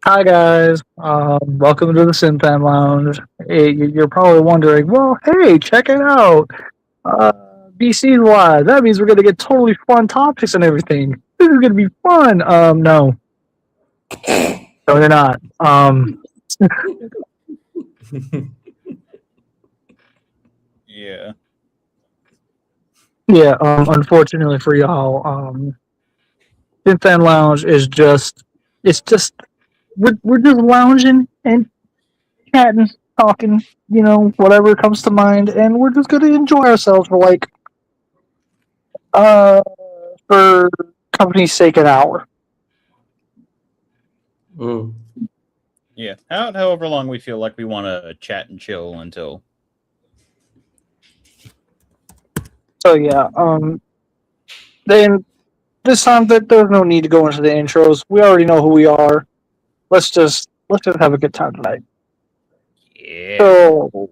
Hi guys, welcome to the Synthen Lounge. You're probably wondering, well, hey, check it out. BC live. That means we're gonna get totally fun topics and everything. This is gonna be fun. No, no, they're not. Yeah. Yeah. Unfortunately for y'all, Synthen Lounge is it's just we're just lounging and chatting, talking, whatever comes to mind, and we're just gonna enjoy ourselves for uh for company's sake an hour. Mm. Yeah. However long we feel like we want to chat and chill until. So yeah, then this time that there's no need to go into the intros. We already know who we are. Let's just have a good time tonight. Yeah. So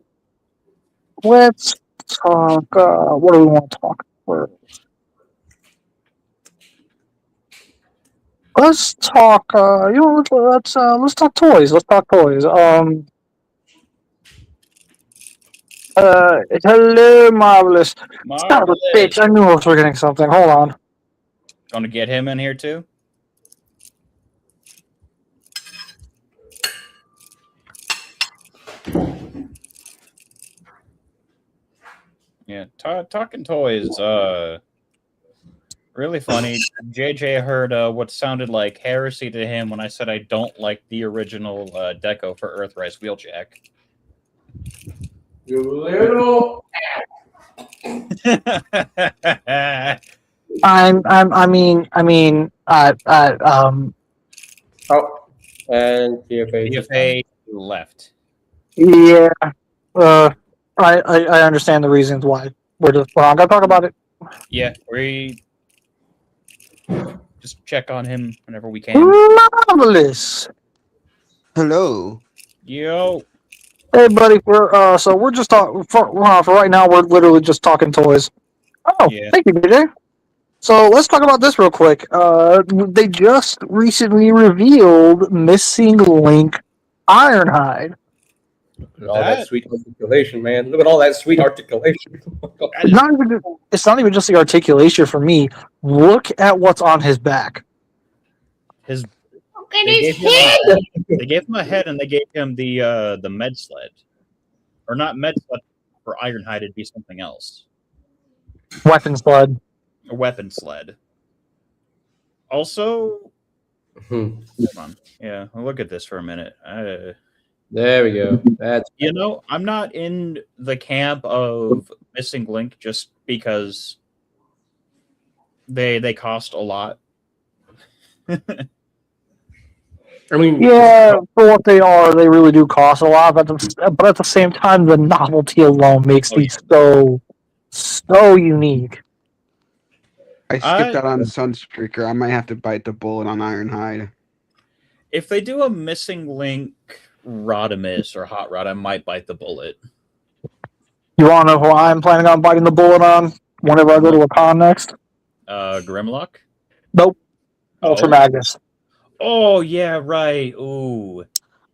let's talk. What do we want to talk first? Let's talk. Let's talk toys. Let's talk toys. Hello, marvelous. Son of a bitch! I knew I was forgetting something. Hold on. Gonna get him in here too? Yeah. Talking toys. Really funny. JJ heard what sounded like heresy to him when I said I don't like the original deco for Earthrise Wheeljack. You little. Oh, and TFA. DFA left. Yeah. I understand the reasons why. We're not gonna talk about it. Yeah, we just check on him whenever we can. Marvelous. Hello. Yo. Hey, buddy. We're just talking for right now. We're literally just talking toys. Oh, Yeah. thank you, BJ. So let's talk about this real quick. They just recently revealed Missing Link Ironhide. All that sweet articulation, man. Look at all that sweet articulation. It's not even just the articulation for me. Look at what's on his back. His Look at They his gave him- head! they gave him a head and they gave him the med sled. Or not med sled for Ironhide, it'd be something else. Weapon sled. A weapon sled. Also, hold on. Yeah, I'll look at this for a minute. There we go. That's I'm not in the camp of Missing Link just because they cost a lot. I mean, Yeah, for what they are, they really do cost a lot. But at the same time, the novelty alone makes these so unique. I skipped out on Sunstreaker. I might have to bite the bullet on Ironhide. If they do a Missing Link Rodimus or Hot Rod, I might bite the bullet. You want to know who I'm planning on biting the bullet on whenever I go to a con next? Grimlock? Nope. Oh. Ultra Magnus. Oh, yeah, right. Ooh.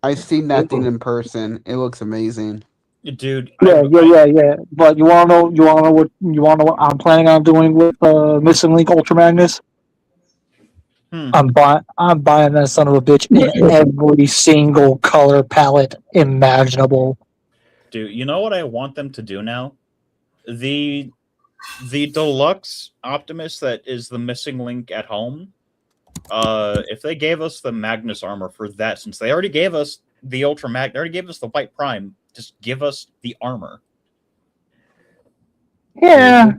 I've seen that thing in person. It looks amazing. Dude. Yeah. But you want to know what I'm planning on doing with Missing Link Ultra Magnus? I'm buying that son of a bitch in every single color palette imaginable. Dude, you know what I want them to do now? The deluxe Optimus that is the Missing Link at home. If they gave us the Magnus armor for that, since they already gave us the Ultra Mag, they already gave us the White Prime. Just give us the armor. Yeah,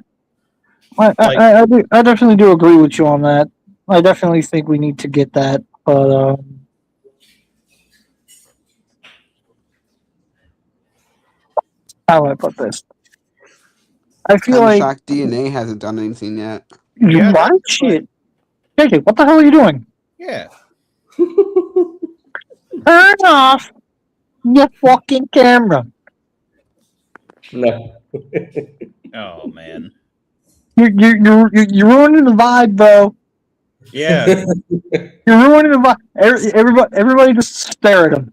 I definitely do agree with you on that. I definitely think we need to get that, but how do I put this? I feel like Shock DNA hasn't done anything yet. Yeah, what shit. JJ, what the hell are you doing? Yeah. Turn off your fucking camera. no. Oh man. You're ruining the vibe, bro. Yeah. You're ruining the everybody just stare at him.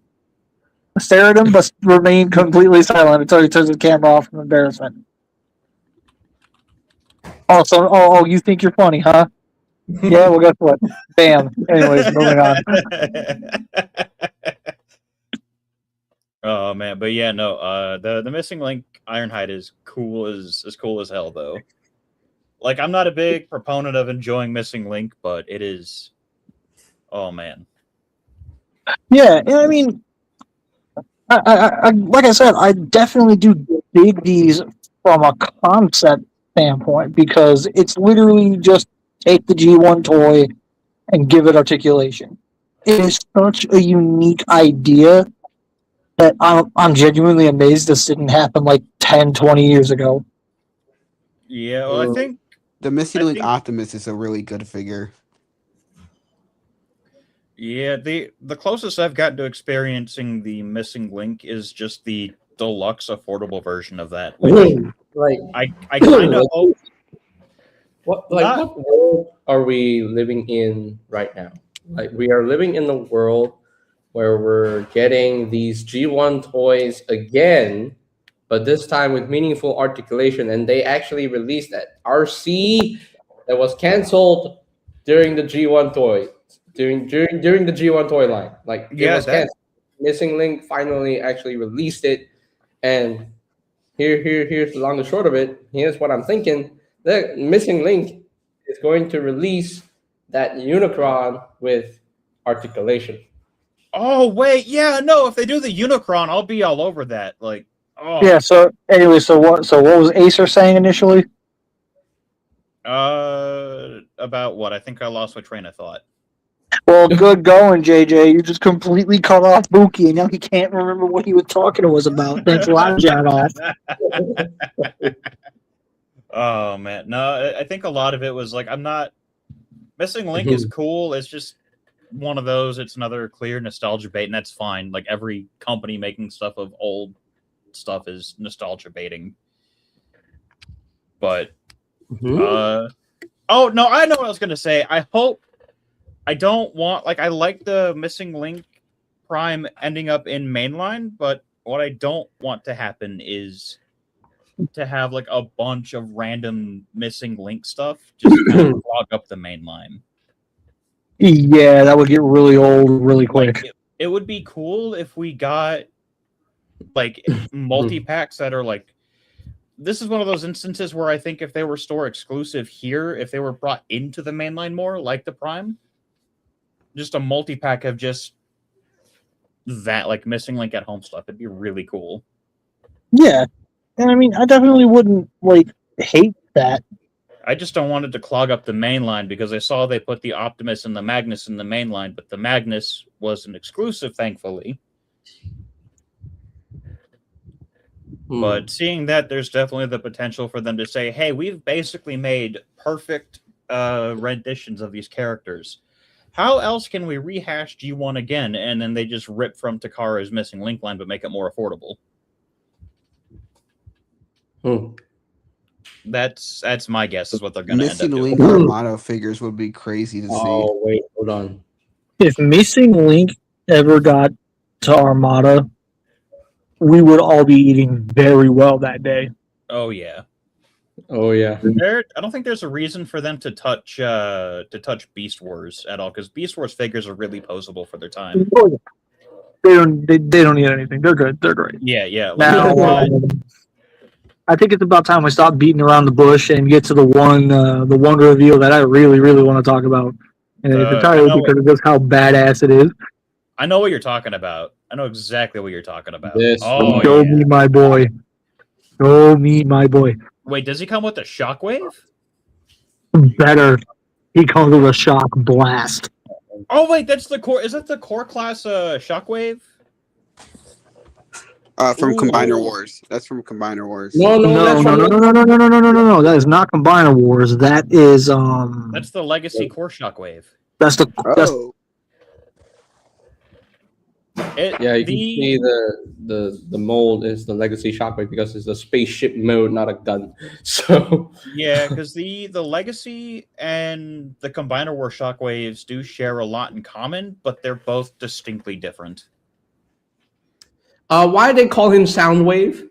Stare at him, but remain completely silent until he turns the camera off from embarrassment. You think you're funny, huh? Yeah, well, guess what? Bam. Anyways, moving on. Oh man, but yeah, no. The missing link Ironhide is cool as hell though. Like, I'm not a big proponent of enjoying missing link, but it is. Oh man. Yeah, I mean, I like I said, I definitely do dig these from a concept standpoint because it's literally just take the G1 toy and give it articulation. It is such a unique idea that I'm genuinely amazed this didn't happen like 10, 20 years ago. Yeah, well, I think the Missing Link Optimus is a really good figure. Yeah, the closest I've gotten to experiencing the missing link is just the deluxe affordable version of that. Like, I kind of hope. What world are we living in right now? Like, we are living in the world where we're getting these G1 toys again, but this time with meaningful articulation, and they actually released that RC that was canceled during the G1 toy. During the G1 toy line, like it was canceled. Missing Link finally actually released it, and here's the long and short of it. Here's what I'm thinking: the Missing Link is going to release that Unicron with articulation. Oh wait, yeah, no. If they do the Unicron, I'll be all over that. Like, oh yeah. So anyway, so what was Acer saying initially? About what? I think I lost my train of thought. Well, good going, JJ. You just completely cut off Buki, and now he can't remember what he was talking to us about. Thanks a lot, Jadolf. Oh man, no. I think a lot of it was like, I'm not. Missing Link is cool. It's just one of those. It's another clear nostalgia bait, and that's fine. Like, every company making stuff of old stuff is nostalgia baiting. But oh no, I know what I was gonna say. I don't want, like, I like the Missing Link Prime ending up in mainline, but what I don't want to happen is to have like a bunch of random Missing Link stuff just kind of clog up the mainline. Yeah, that would get really old really quick. Like, it would be cool if we got like multi-packs that are like, this is one of those instances where I think if they were store exclusive here, if they were brought into the mainline more, like the Prime, just a multi-pack of just that, like Missing Link at home stuff, it'd be really cool. Yeah. And I mean, I definitely wouldn't like hate that. I just don't want it to clog up the main line because I saw they put the Optimus and the Magnus in the main line, but the Magnus was an exclusive, thankfully. But seeing that, there's definitely the potential for them to say, hey, we've basically made perfect renditions of these characters. How else can we rehash G1 again? And then they just rip from Takara's Missing Link line, but make it more affordable. That's my guess is what they're going to end up doing. Missing Link Armada figures would be crazy to see. Oh, wait, hold on. If Missing Link ever got to Armada, we would all be eating very well that day. Oh, yeah. Oh, yeah. I don't think there's a reason for them to touch Beast Wars at all, because Beast Wars figures are really posable for their time. Oh, yeah. They don't need anything. They're good. They're great. Yeah. Now, I think it's about time we stop beating around the bush and get to the one reveal that I really, really want to talk about. And it's entirely because of just how badass it is. I know what you're talking about. I know exactly what you're talking about. Go meet my boy. Go meet my boy. Wait, does he come with a shockwave? Better. He comes with a shock blast. Oh wait, that's the core. Is that the core class shockwave? From Combiner Wars. That's from Combiner Wars. No. That is not Combiner Wars. That is That's the Legacy Core Shockwave. That's the Yeah, you can see the mold is the legacy shockwave because it's a spaceship mode, not a gun. So Yeah, because the legacy and the Combiner War shockwaves do share a lot in common, but they're both distinctly different. why they call him Soundwave?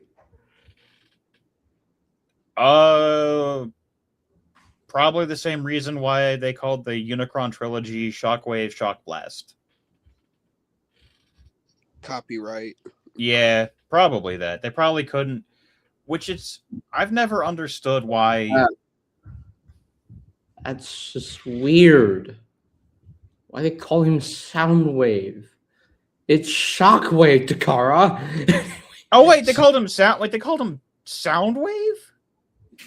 Probably the same reason why they called the Unicron trilogy Shockwave Shock Blast. Copyright. Yeah, probably that. They probably couldn't. Which it's I've never understood why. That's just weird. Why they call him Soundwave? It's Shockwave, Takara. Oh wait, they called him sound. Like they called him Soundwave.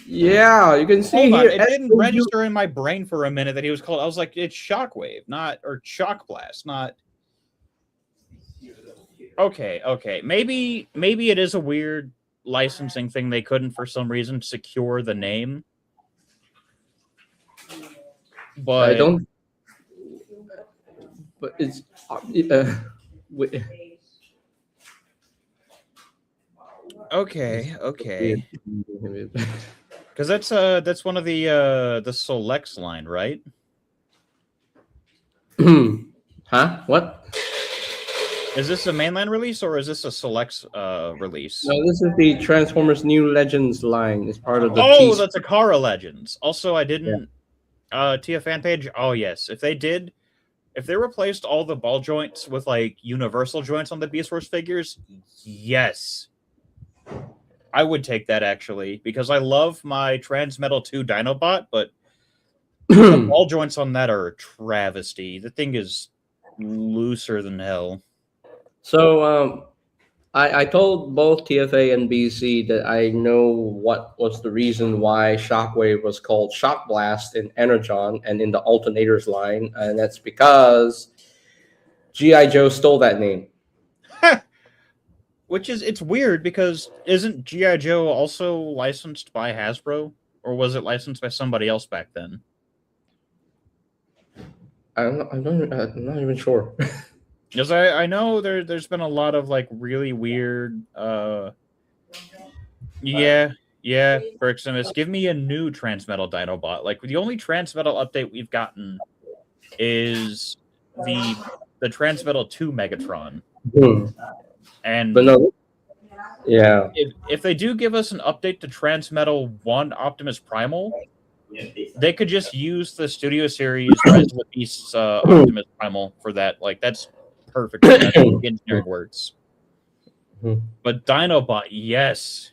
Yeah, you can see Hold on, here. it didn't register in my brain for a minute that he was called. I was like, it's Shockwave, or Shock Blast, not. Okay. Maybe it is a weird licensing thing. They couldn't, for some reason, secure the name. But I don't. But it's. Okay. Because that's one of the Selects line, right? Huh? What? Is this a mainland release or is this a Selects release? No, this is the Transformers New Legends line. It's part of the. Oh, that's Akara Legends. Also, I didn't. Tia fan page. Oh yes, if they replaced all the ball joints with like universal joints on the Beast Wars figures, yes, I would take that actually because I love my Transmetal 2 Dinobot, but the ball joints on that are a travesty. The thing is looser than hell. So I told both TFA and BC that I know what was the reason why Shockwave was called Shock Blast in Energon and in the Alternators line, and that's because G.I. Joe stole that name. Which is, it's weird because isn't G.I. Joe also licensed by Hasbro? Or was it licensed by somebody else back then? I'm not even sure. Because I know there's been a lot of like really weird Briximus, give me a new Transmetal Dinobot. Like the only Transmetal update we've gotten is the Transmetal 2 Megatron. And but no, yeah. If they do give us an update to Transmetal 1 Optimus Primal, they could just use the Studio Series Rise of the Beasts Optimus Primal for that. Like that's perfect. That's how the engineering works. But Dinobot, yes.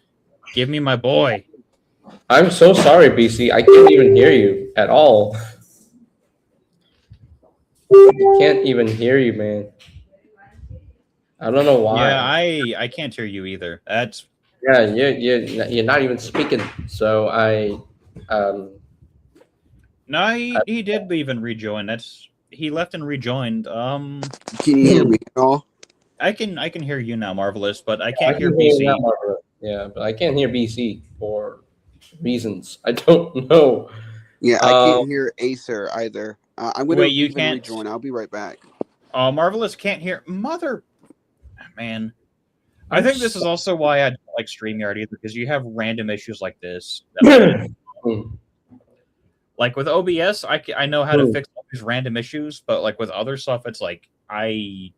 Give me my boy. I'm so sorry, BC. I can't even hear you at all. I can't even hear you, man. I don't know why. Yeah, I can't hear you either. That's you're not even speaking. So no, he did leave and rejoin. He left and rejoined. Can you hear me at all? I can hear you now, Marvelous, but I can't hear BC. Yeah, but I can't hear BC for reasons I don't know. Yeah, I can't hear Acer either. I'm going to even rejoin. I'll be right back. Marvelous can't hear. Man. I think this is also why I don't like StreamYard either, because you have random issues like this. Like with OBS, I know how to fix all these random issues, but like with other stuff, it's like I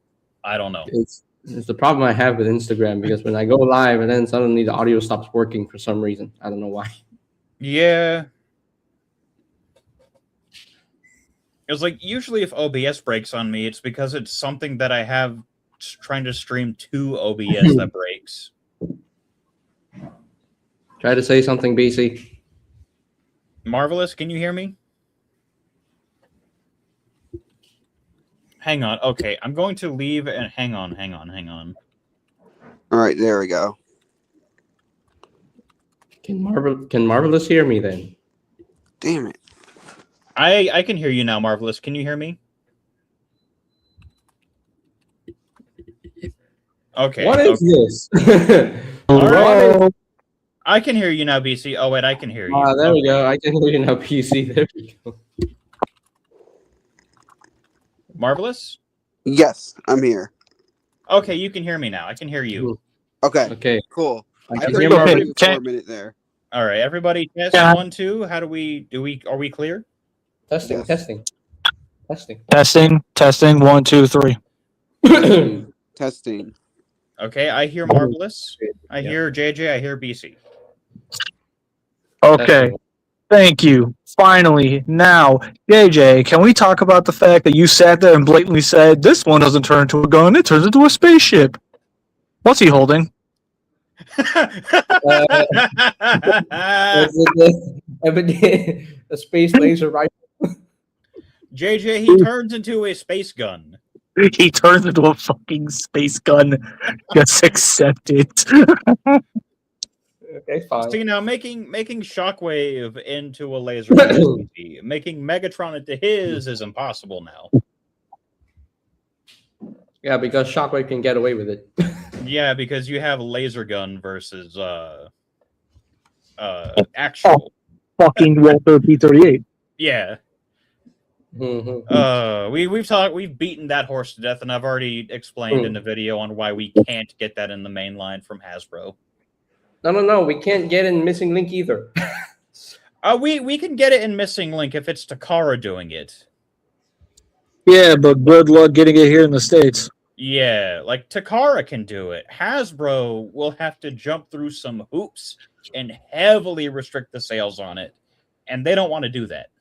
don't know. It's the problem I have with Instagram, because when I go live and then suddenly the audio stops working for some reason. I don't know why. Yeah. It was like usually if OBS breaks on me, it's because it's something that I have trying to stream to OBS that breaks. Try to say something, BC. Marvelous, can you hear me? Hang on. Okay, I'm going to leave and hang on. All right, there we go. Can Marvelous hear me then? Damn it. I can hear you now, Marvelous. Can you hear me? Okay. What is this? All right. I can hear you now, BC. Oh, wait, I can hear you. There we go. I can hear you now, PC. There we go. Marvelous? Yes, I'm here. Okay, you can hear me now. I can hear you. Okay. Okay. Cool. I I can heard hear you Marvel. for a minute there. All right, everybody, test Yeah. 1, 2. Are we clear? Testing, Yes. testing, testing. Testing. 1, 2, 3. Testing. Okay, I hear Marvelous. I Yeah. hear JJ. I hear BC. Okay. Testing. Thank you. Finally, now, JJ, can we talk about the fact that you sat there and blatantly said, this one doesn't turn into a gun, it turns into a spaceship? What's he holding? Is it a space laser rifle? JJ, he turns into a space gun. He turns into a fucking space gun. Just accept it. Okay, fine. See, now making Shockwave into a laser gun is easy. Making Megatron into his is impossible now. Yeah, because Shockwave can get away with it. Yeah, because you have laser gun versus actual. Fucking Walther P-38. Yeah. Mhm. We've beaten that horse to death, and I've already explained in the video on why we can't get that in the main line from Hasbro. No. We can't get in Missing Link either. We can get it in Missing Link if it's Takara doing it. Yeah, but good luck getting it here in the States. Yeah, like Takara can do it. Hasbro will have to jump through some hoops and heavily restrict the sales on it, and they don't want to do that.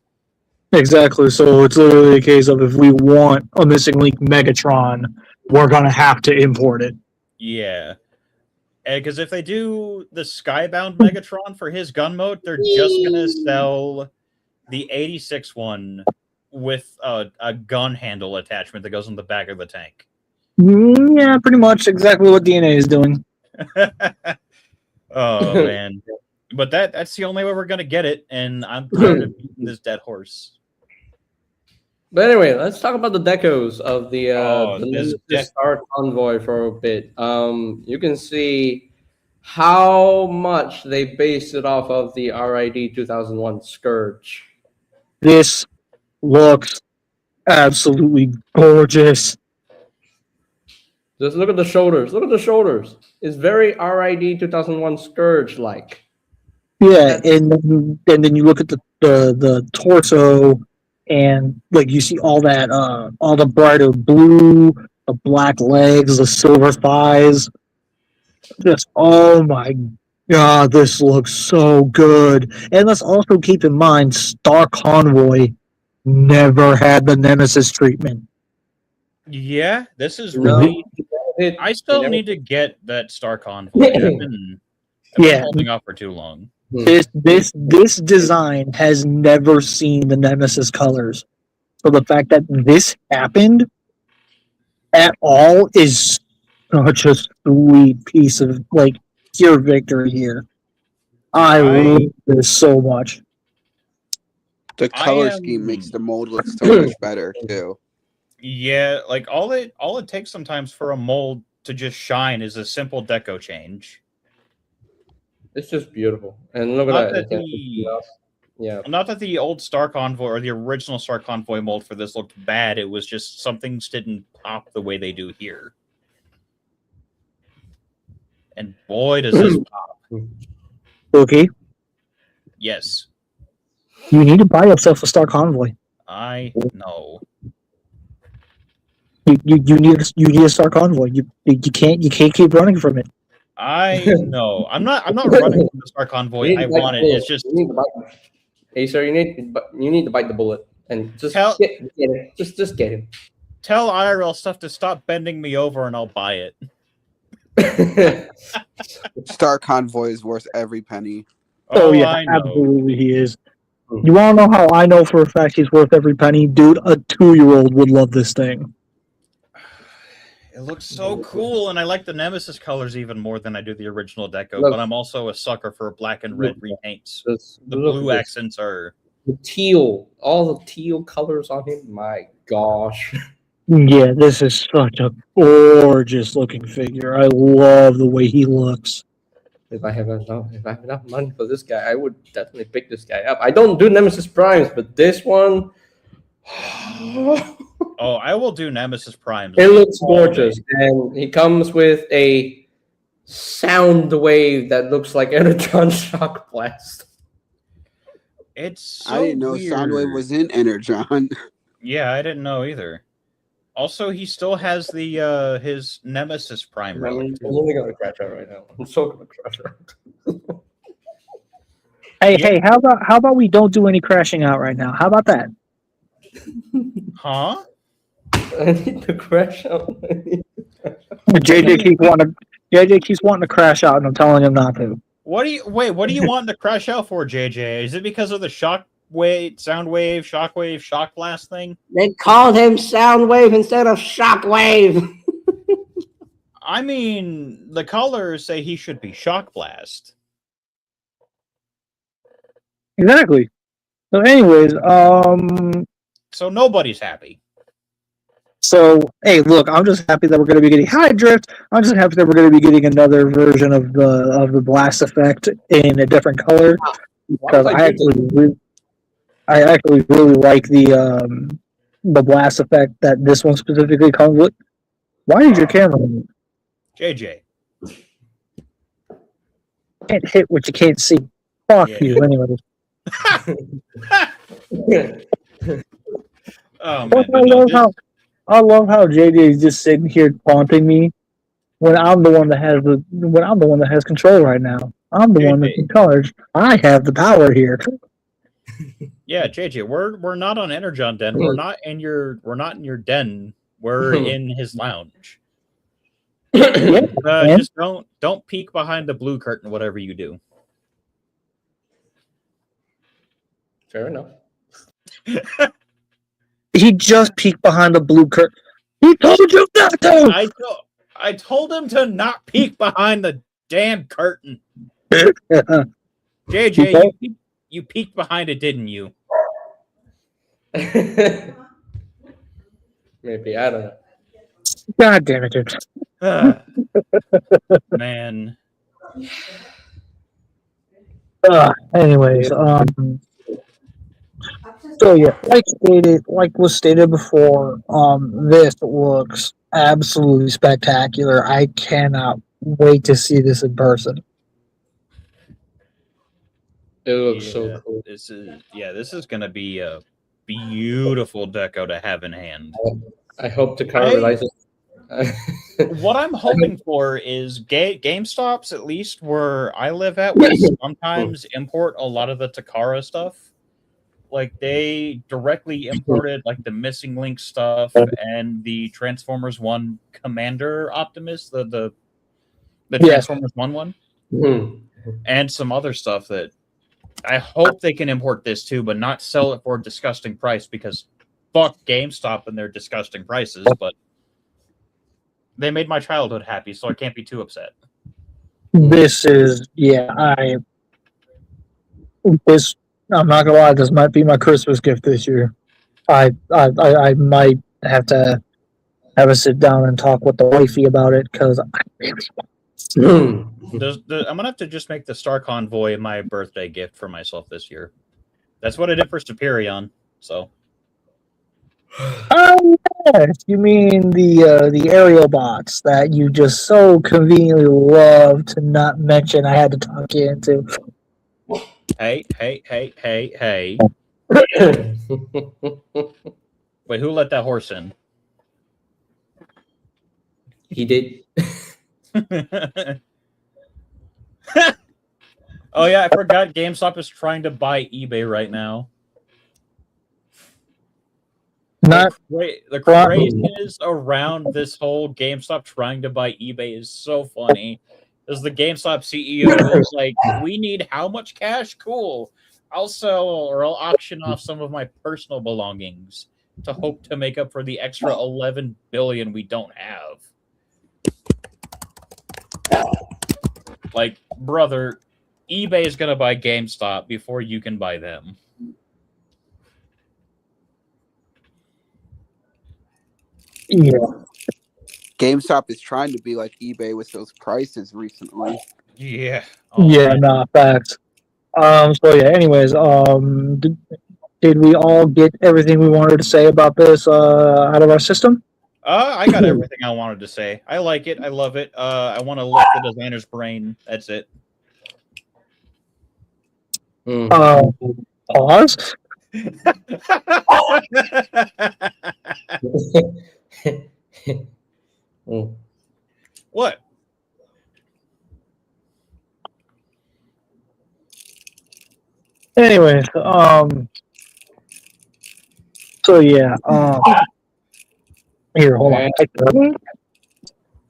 Exactly. So it's literally a case of if we want a Missing Link Megatron, we're going to have to import it. Yeah. Because if they do the Skybound Megatron for his gun mode, they're just going to sell the 86 one with a gun handle attachment that goes on the back of the tank. Yeah, pretty much exactly what DNA is doing. Oh, man. But that's the only way we're going to get it, and I'm tired of beating this dead horse. But anyway, let's talk about the decos of the this Star Convoy for a bit. You can see how much they based it off of the RID 2001 Scourge. This looks absolutely gorgeous. Just look at the shoulders. Look at the shoulders. It's very RID 2001 Scourge like. Yeah, and then you look at the torso, and like you see all the brighter blue, the black legs, the silver thighs. Just oh my god, this looks so good. And let's also keep in mind, Star Convoy never had the Nemesis treatment. Yeah, this is No, really... it- I still never- need to get that Star Convoy. I've been holding off for too long. This design has never seen the Nemesis colors. So the fact that this happened at all is such a sweet piece of like pure victory here. I love this so much. The color scheme makes the mold look so much better too. Yeah, like all it takes sometimes for a mold to just shine is a simple deco change. It's just beautiful. And look Not at that that. Yeah. Not that the old Star Convoy or the original Star Convoy mold for this looked bad. It was just some things didn't pop the way they do here. And boy, does this pop. Okay, Yes, you need to buy yourself a Star Convoy. I know. You need a Star Convoy. You can't keep running from it. I know. I'm not running from the Star Convoy. I want it. It's just... Hey, sir, you need to bite the bullet and just get him. Just get him. Tell IRL stuff to stop bending me over, and I'll buy it. Star Convoy is worth every penny. Oh yeah, I know. absolutely he is. You want to know how I know for a fact he's worth every penny? Dude, a 2-year-old would love this thing. It looks so cool, and I like the Nemesis colors even more than I do the original deco, but I'm also a sucker for black and red repaints. The blue accents are... The teal. All the teal colors on him. My gosh. Yeah, this is such a gorgeous looking figure. I love the way he looks. If I have enough money for this guy, I would definitely pick this guy up. I don't do Nemesis Primes, but this one... Oh, I will do Nemesis Prime. It looks gorgeous, and he comes with a sound wave that looks like Energon Shock Blast. It's so I didn't know weird. Soundwave was in Energon. Yeah, I didn't know either. Also, he still has the his Nemesis Prime relic. I'm only gonna crash out right now. I'm so gonna crash out. Hey, how about we don't do any crashing out right now? How about that? Huh? I need to crash out. JJ keeps wanting to crash out, and I'm telling him not to. What do you wanting to crash out for, JJ? Is it because of the shock blast thing? They called him Soundwave instead of Shockwave. I mean, the colors say he should be Shock Blast. Exactly. So, anyways, So nobody's happy. So, hey, look, I'm just happy that we're going to be getting High Drift. I'm just happy that we're going to be getting another version of the blast effect in a different color, because I actually really like the blast effect that this one specifically comes with. Why is your camera on? JJ. Can't hit what you can't see. Fuck you, anyways. Oh man, I love how JJ is just sitting here taunting me when I'm the one that has control right now. I'm the one that's in charge. I have the power here. Yeah, JJ, we're not on Energon Den. We're not in your den. We're in his lounge. Just don't peek behind the blue curtain, whatever you do. Fair enough. He just peeked behind the blue curtain. He told you not to. I told him to not peek behind the damn curtain. JJ, you peeked behind it, didn't you? Maybe, I don't know. God damn it, dude. Man. Anyways, so yeah, like was stated before, this looks absolutely spectacular. I cannot wait to see this in person. It looks so cool. This is gonna be a beautiful deco to have in hand. I hope Takara realizes. What I'm hoping for is GameStops, at least where I live at, will sometimes import a lot of the Takara stuff. Like, they directly imported like the Missing Link stuff and the Transformers 1 Commander Optimus, the Transformers 1 one, and some other stuff that I hope they can import this too, but not sell it for a disgusting price, because fuck GameStop and their disgusting prices, but they made my childhood happy, so I can't be too upset. This is, I'm not gonna lie, this might be my Christmas gift this year. I might have to have a sit down and talk with the wifey about it, because I really I'm gonna have to just make the Star Convoy my birthday gift for myself this year. That's what I did for Superion, so. Oh yes, you mean the aerial bots that you just so conveniently love to not mention. I had to talk you into. Hey. Wait, who let that horse in? He did. Oh yeah, I forgot GameStop is trying to buy eBay right now. The craziness around this whole GameStop trying to buy eBay is so funny. As the GameStop CEO is like, we need how much cash? Cool. I'll sell or I'll auction off some of my personal belongings to hope to make up for the extra 11 billion we don't have. Like, brother, eBay is going to buy GameStop before you can buy them. Yeah. GameStop is trying to be like eBay with those prices recently. Yeah. Facts. So yeah. Anyways, Did we all get everything we wanted to say about this out of our system? I got everything I wanted to say. I like it. I love it. I want to lick the designer's brain. That's it. Pause. What? Anyways, so yeah, here, hold on.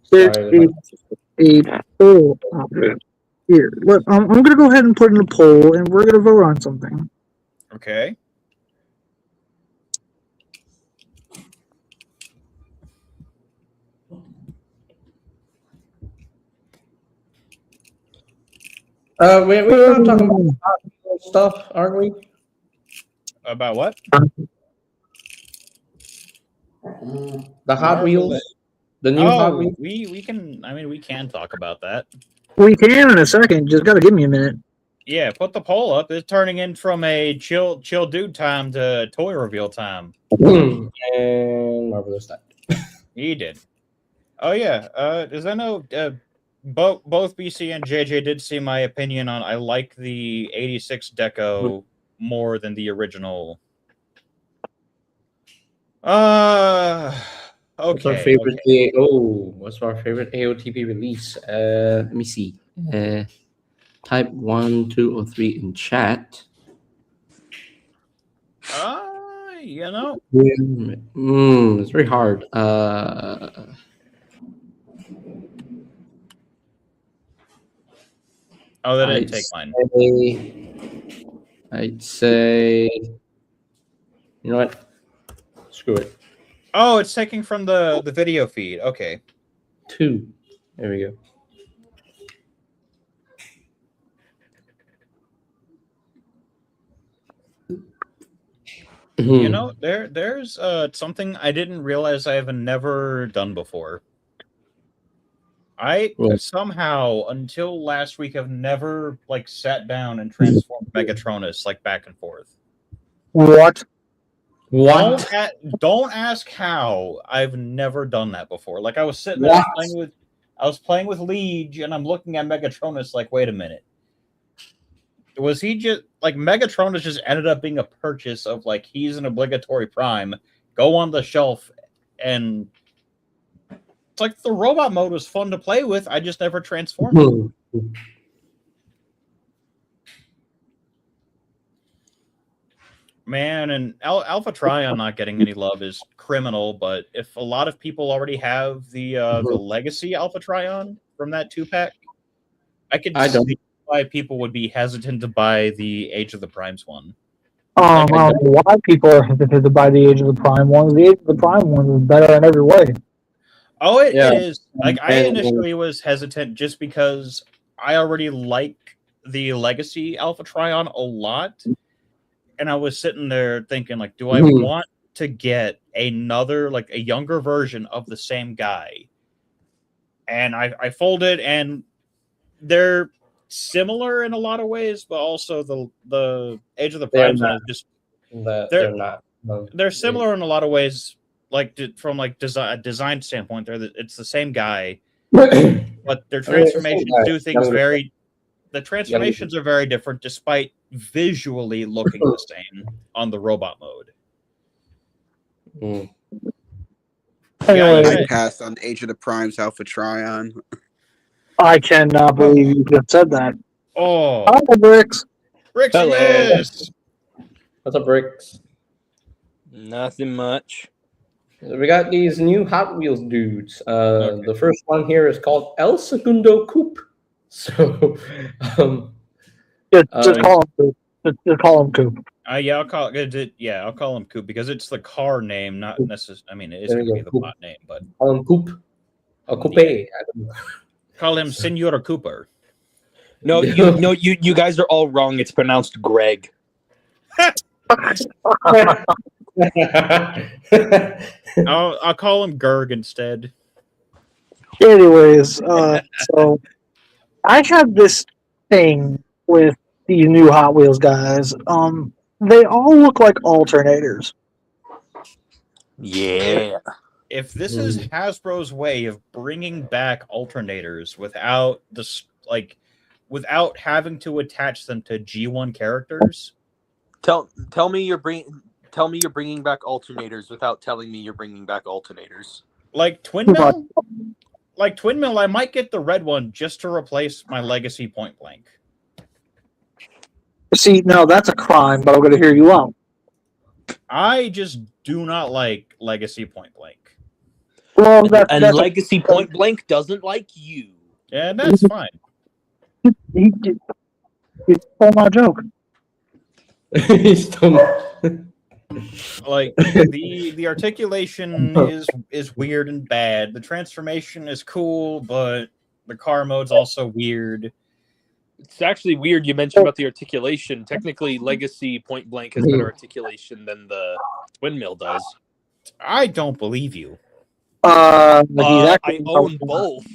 Six, Sorry, 8, 4. Here, look, I'm gonna go ahead and put in a poll, and we're gonna vote on something. Okay. we're not talking about Hot Wheels stuff, aren't we? About what? The Hot Wheels, the new Hot Wheels. We can. I mean, we can talk about that. We can in a second. Just gotta give me a minute. Yeah, put the poll up. It's turning in from a chill dude time to toy reveal time. And Marvelous time. He did. Oh yeah. Does I know? Both BC and JJ did see my opinion on. I like the '86 deco more than the original. Okay. What's our favorite? Okay. What's our favorite AOTP release? Let me see. Type 1, 2, or 3 in chat. You know. It's very hard. Oh, that didn't take mine. I'd say. You know what? Screw it. Oh, it's taking from the video feed. Okay. 2. There we go. You know, there's something I didn't realize I have never done before. I somehow until last week have never like sat down and transformed Megatronus like back and forth. What? Don't ask how. I've never done that before. Like I was sitting there I was playing with Liege and I'm looking at Megatronus like, wait a minute. Was he just like Megatronus just ended up being a purchase of like he's an obligatory prime, go on the shelf, and it's like the robot mode was fun to play with. I just never transformed him. Man, and Alpha Trion not getting any love is criminal, but if a lot of people already have the Legacy Alpha Trion from that 2-pack, I could see why people would be hesitant to buy the Age of the Primes one. I don't know why people are hesitant to buy the Age of the Prime one. The Age of the Prime one is better in every way. Oh, it is. Like I initially was hesitant just because I already like the Legacy Alpha Trion a lot. And I was sitting there thinking, like, do I want to get another, like, a younger version of the same guy? And I folded, and they're similar in a lot of ways, but also the Age of the Primes one is just they're not. They're similar in a lot of ways, like from like design standpoint. It's the same guy, but their transformations do things very. The transformations are very different, despite visually looking the same on the robot mode. I passed on Age of the Primes Alpha Trion. I cannot believe you just said that. Oh, hi, Bricks. Bricks. What's up, Bricks? Nothing much. We got these new Hot Wheels dudes. The first one here is called El Segundo Coupe. So, just call him Coop. Just call him Coop. I'll call him Coop because it's the car name, not necessarily. I mean, it is going to be the bot name, but call him Coop. A Coupe. Yeah. Call him Senor Cooper. No, you guys are all wrong. It's pronounced Greg. I'll call him Gerg instead. Anyways, so I have this thing with these new Hot Wheels guys. they all look like alternators. Yeah. If this is Hasbro's way of bringing back alternators without without having to attach them to G1 characters, Tell me you're bringing back alternators without telling me you're bringing back alternators. like Twinmill, I might get the red one just to replace my Legacy Point Blank. See, no, that's a crime, but I'm going to hear you out. I just do not like Legacy Point Blank. Well, And Legacy Point Blank doesn't like you. Yeah, that's fine. He stole my joke. Like the articulation is weird and bad. The transformation is cool, but the car mode's also weird. It's actually weird you mentioned about the articulation. Technically, Legacy Point Blank has better articulation than the Windmill does. I don't believe you. I own both.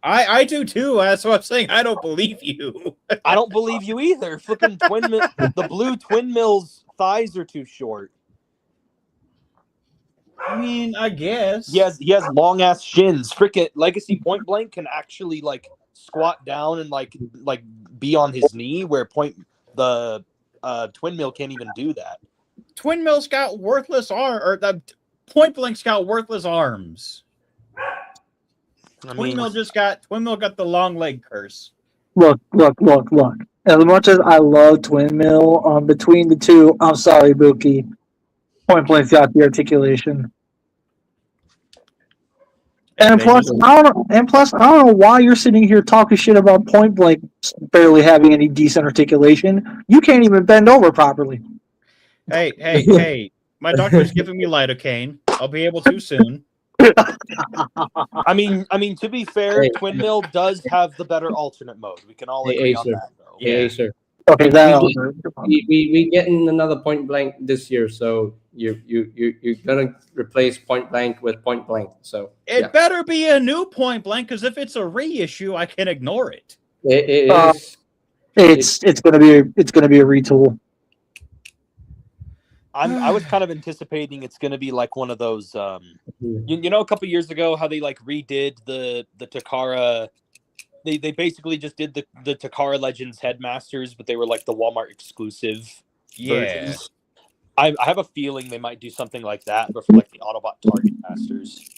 I do too. That's what I'm saying. I don't believe you. I don't believe you either. Flipping the blue Twinmill's thighs are too short. I mean, I guess. He has long ass shins. Frickin' Legacy Point Blank can actually like squat down and like be on his knee, where the Twinmill can't even do that. Twinmill's got worthless the Point Blank's got worthless arms. Twinmill got the long leg curse. Look. As much as I love Twinmill, between the two, I'm sorry, Buki. Point Blank's got the articulation. And plus, I don't know why you're sitting here talking shit about Point Blank barely having any decent articulation. You can't even bend over properly. Hey! My doctor's giving me lidocaine. I'll be able to soon. I mean, to be fair, Twinmill does have the better alternate mode. We can all agree on that, though. Yeah, sir. Okay, we getting another Point Blank this year, so you're gonna replace Point Blank with Point Blank. So it better be a new Point Blank, because if it's a reissue, I can ignore it. It's gonna be a retool. I was kind of anticipating it's going to be like one of those, you know, a couple years ago how they like redid the Takara. They basically just did the Takara Legends Headmasters, but they were like the Walmart exclusive versions. I have a feeling they might do something like that, but for like the Autobot Target Masters.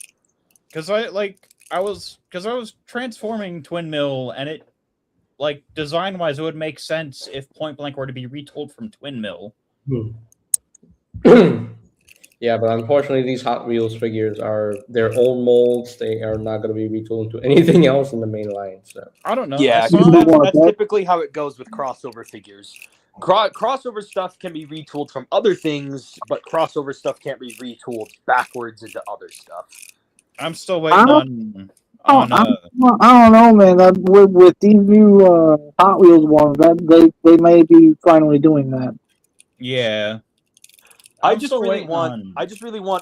Because I was transforming Twinmill, and it, like, design wise, it would make sense if Point Blank were to be retooled from Twinmill. Yeah, but unfortunately, these Hot Wheels figures are their old molds. They are not going to be retooled to anything else in the main line. So I don't know. Yeah, that's typically how it goes with crossover figures. Crossover stuff can be retooled from other things, but crossover stuff can't be retooled backwards into other stuff. I'm still waiting on I don't know, man. With these new Hot Wheels ones, they may be finally doing that. Yeah. I just really want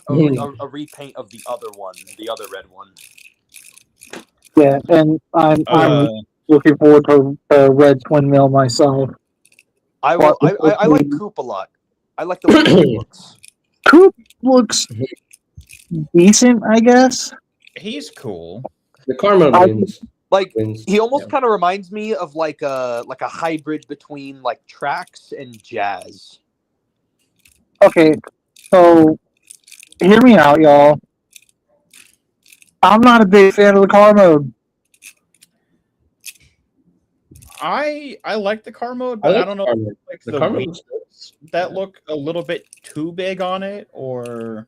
a repaint of the other one, the other red one. Yeah, and I'm looking forward to Red Twinmill myself. I like Coop a lot. I like the way he looks. Coop looks decent, I guess. He's cool. The Karma wins. He almost kind of reminds me of like a hybrid between like Trax and Jazz. Okay, so hear me out, y'all. I'm not a big fan of the car mode. I like the car mode, but I don't know if like the wheels that look a little bit too big on it, or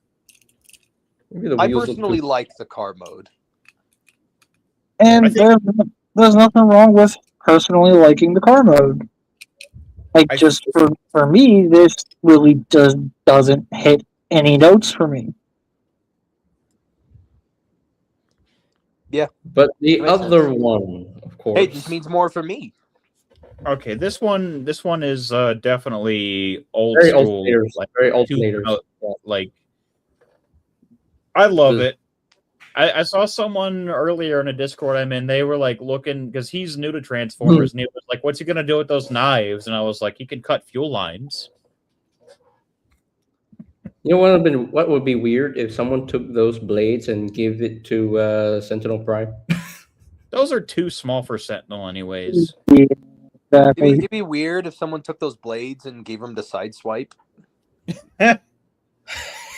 I personally like the car mode. And there's nothing wrong with personally liking the car mode. For me, this really doesn't hit any notes for me. Yeah, but the other one, of course. Hey, this means more for me. Okay, this one is definitely old school. Very alternators. Like, I love it. I saw someone earlier in a Discord I'm in. They were like looking, because he's new to Transformers, and he was like, "What's he gonna do with those knives?" And I was like, "He can cut fuel lines." You know what would be weird if someone took those blades and gave it to Sentinel Prime? Those are too small for Sentinel, anyways. Yeah, exactly. It'd be weird if someone took those blades and gave them to Sideswipe.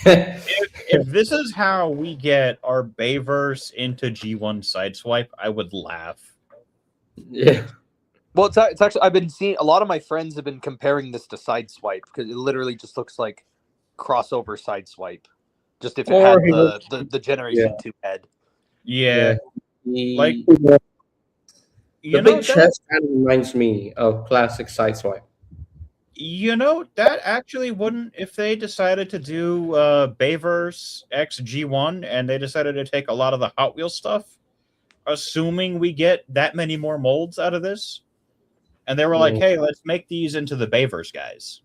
If this is how we get our Bayverse into G1 Sideswipe, I would laugh. Yeah. Well, it's actually I've been seeing a lot of my friends have been comparing this to Sideswipe because it literally just looks like crossover Sideswipe. Just if it Or had he looks- the Generation 2 head. Yeah, like The you know big that, chest kind of reminds me of classic Sideswipe. that actually wouldn't if they decided to do Bayverse X G1 and they decided to take a lot of the Hot Wheels stuff, assuming we get that many more molds out of this, and they were like, "Hey, let's make these into the Bayverse guys."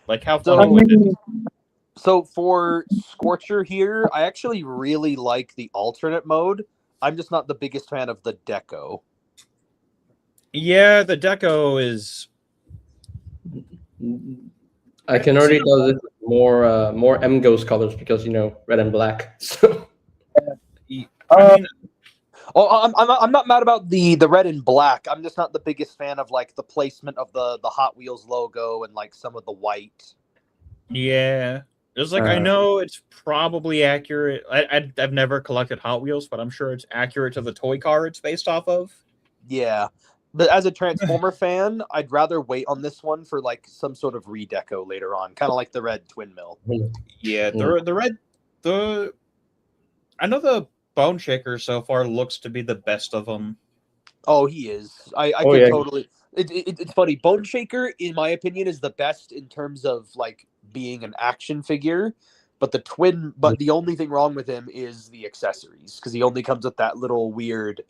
Like how So- fun would it be? So for Scorcher here, I actually really like the alternate mode. I'm just not the biggest fan of the deco. Yeah, the deco is I can already tell this is more M Ghost colors because red and black. So I mean, Oh, I'm not mad about the red and black. I'm just not the biggest fan of like the placement of the Hot Wheels logo and like some of the white. yeah. It's like I know it's probably accurate. I've never collected Hot Wheels, but I'm sure it's accurate to the toy car it's based off of. Yeah. But as a Transformer fan, I'd rather wait on this one for like some sort of redeco later on, kind of like the red twin mill. Yeah, the red I know the Bone Shaker so far looks to be the best of them. Oh, he is. I Oh, could yeah. totally. It's funny. Bone Shaker, in my opinion, is the best in terms of like being an action figure. But the only thing wrong with him is the accessories because he only comes with that little weird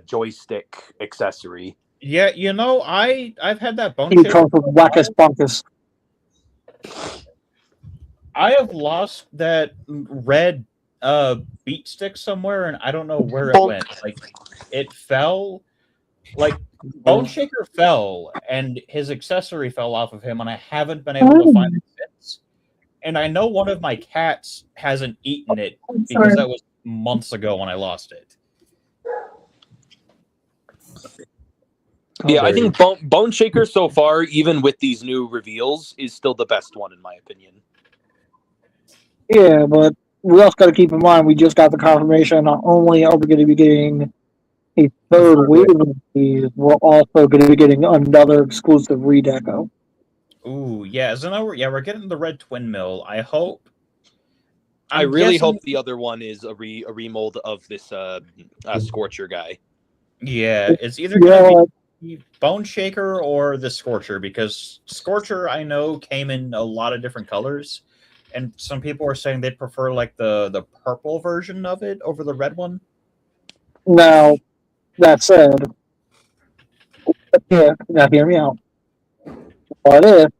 joystick accessory. Yeah, I've had that Bone He Shaker. comes with wackus bunkus. I have lost that red beat stick somewhere, and I don't know where it Bonk. went. Like it fell. Like Bone Shaker fell, and his accessory fell off of him, and I haven't been able to find it since. And I know one of my cats hasn't eaten it because that was months ago when I lost it. Yeah, I think Bone Shaker so far, even with these new reveals, is still the best one in my opinion. Yeah, but we also got to keep in mind we just got the confirmation. Not only are we going to be getting a third wave of these, we're also going to be getting another exclusive redeco. Ooh, yeah. So now we're getting the red twin mill. I hope. I really hope the other one is a remold of this Scorcher guy. Yeah, it's either gonna be Bone Shaker or the Scorcher because Scorcher I know came in a lot of different colors, and some people are saying they'd prefer like the purple version of it over the red one. Now, that said, now hear me out. What if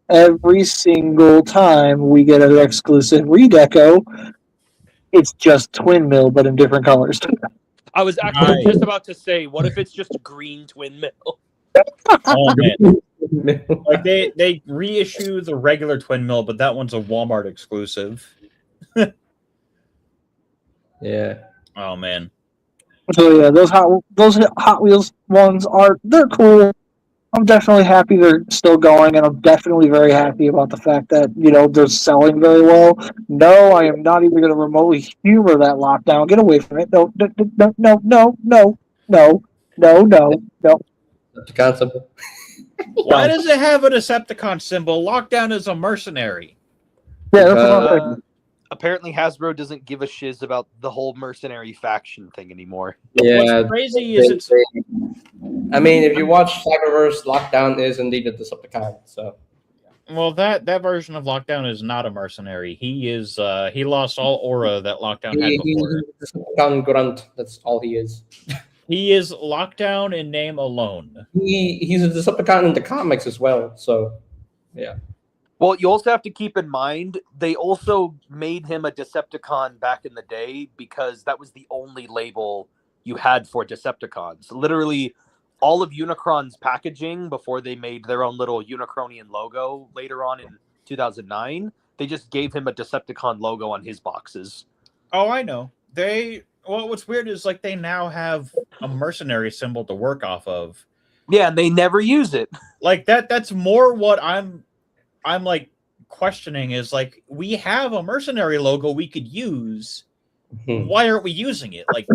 every single time we get an exclusive redeco, it's just twin mill but in different colors? I was actually just about to say, what if it's just green twin mill? Oh man! Like they reissue the regular twin mill, but that one's a Walmart exclusive. Yeah. Oh man! So yeah, those Hot Wheels ones they're cool. I'm definitely happy they're still going, and I'm definitely very happy about the fact that they're selling very well. No, I am not even going to remotely humor that lockdown. Get away from it! No, no, no, no, no, no, no, no, no. The concept. Why does it have a Decepticon symbol? Lockdown is a mercenary. Yeah, that's what I'm thinking. Apparently Hasbro doesn't give a shiz about the whole mercenary faction thing anymore. Yeah. What's crazy is it's. I mean, if you watch Cyberverse, Lockdown is indeed a Decepticon. So. Well, that version of Lockdown is not a mercenary. He is. He lost all aura that Lockdown had before. He's a Decepticon grunt. That's all he is. He is Lockdown in name alone. He's a Decepticon in the comics as well. So, yeah. Well, you also have to keep in mind, they also made him a Decepticon back in the day because that was the only label you had for Decepticons. Literally, all of Unicron's packaging before they made their own little Unicronian logo later on in 2009, they just gave him a Decepticon logo on his boxes. Oh, I know. What's weird is like they now have a mercenary symbol to work off of. Yeah, and they never use it. Like that's more what I'm like questioning is like we have a mercenary logo we could use. Why aren't we using it? Like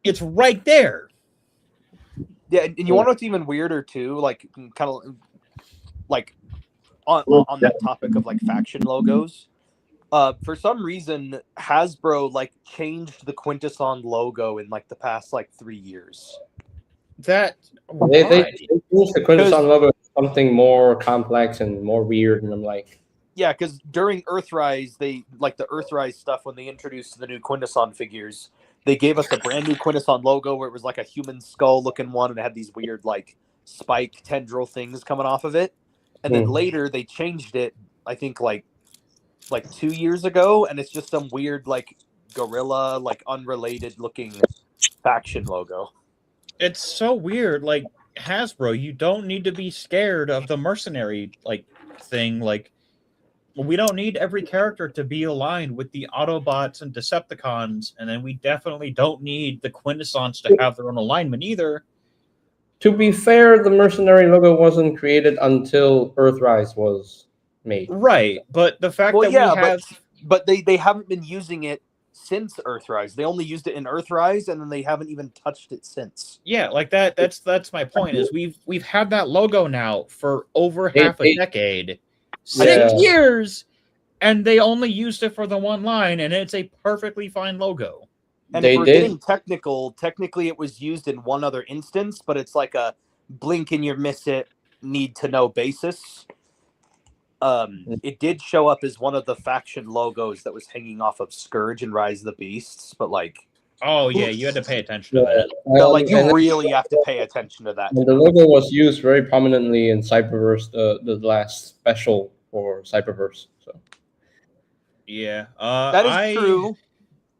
it's right there. Yeah, and you want to know what's even weirder too? Like kind of like on that topic of like faction logos. For some reason, Hasbro like changed the Quintesson logo in like the past like 3 years. They changed the Quintesson logo to something more complex and more weird, and I'm like, yeah, because during Earthrise, they like the Earthrise stuff when they introduced the new Quintesson figures. They gave us a brand new Quintesson logo where it was like a human skull looking one, and it had these weird like spike tendril things coming off of it. And then later they changed it. I think like 2 years ago, and it's just some weird like gorilla, like unrelated looking faction logo. It's so weird. Like Hasbro, you don't need to be scared of the mercenary like thing. Like we don't need every character to be aligned with the Autobots and Decepticons, and then we definitely don't need the Quintessons to have their own alignment either. To be fair, the mercenary logo wasn't created until Earthrise was made. Right, but the fact that we have... But they haven't been using it since Earthrise. They only used it in Earthrise, and then they haven't even touched it since. Yeah, like that's my point, is we've had that logo now for over half a decade. 6 years, and they only used it for the one line, and it's a perfectly fine logo. And if we're getting technical, technically it was used in one other instance, but it's like a blink and you miss it, need to know basis. It did show up as one of the faction logos that was hanging off of Scourge and Rise of the Beasts, but like... Oh, yeah, you had to pay attention to that. No, like, you really have to pay attention to that. The logo was used very prominently in Cyberverse, the last special for Cyberverse. So, yeah, that is true.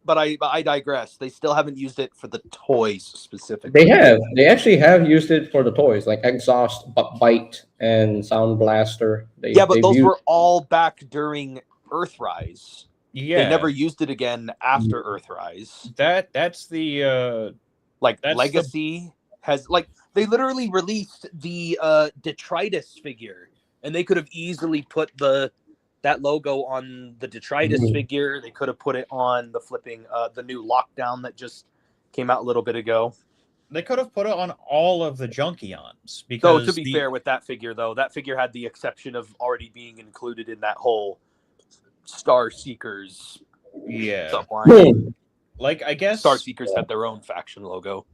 But I digress. They still haven't used it for the toys specifically. They have. They actually have used it for the toys, like Exhaust, Bite, and Sound Blaster. But those were all back during Earthrise. Yeah, they never used it again after Earthrise. That's the Legacy has like they literally released the Detritus figure, and they could have easily put that logo on the Detritus figure. They could have put it on the the new Lockdown that just came out a little bit ago. They could have put it on all of the Junkions. Because to be fair with that figure, though, that figure had the exception of already being included in that whole Star Seekers subline. Like, I guess Star Seekers had their own faction logo.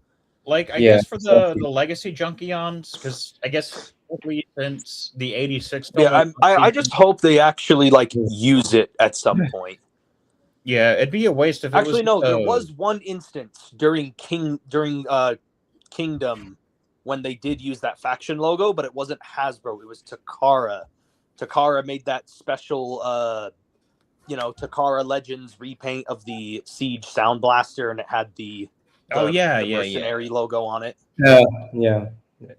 Like, I guess for the Legacy Junkions, because I guess since the 86 I just hope they actually like use it at some point. Yeah, it'd be a waste if there was one instance during Kingdom when they did use that faction logo, but it wasn't Hasbro, it was Takara. Takara made that special Takara Legends repaint of the Siege Sound Blaster, and it had the mercenary logo on it.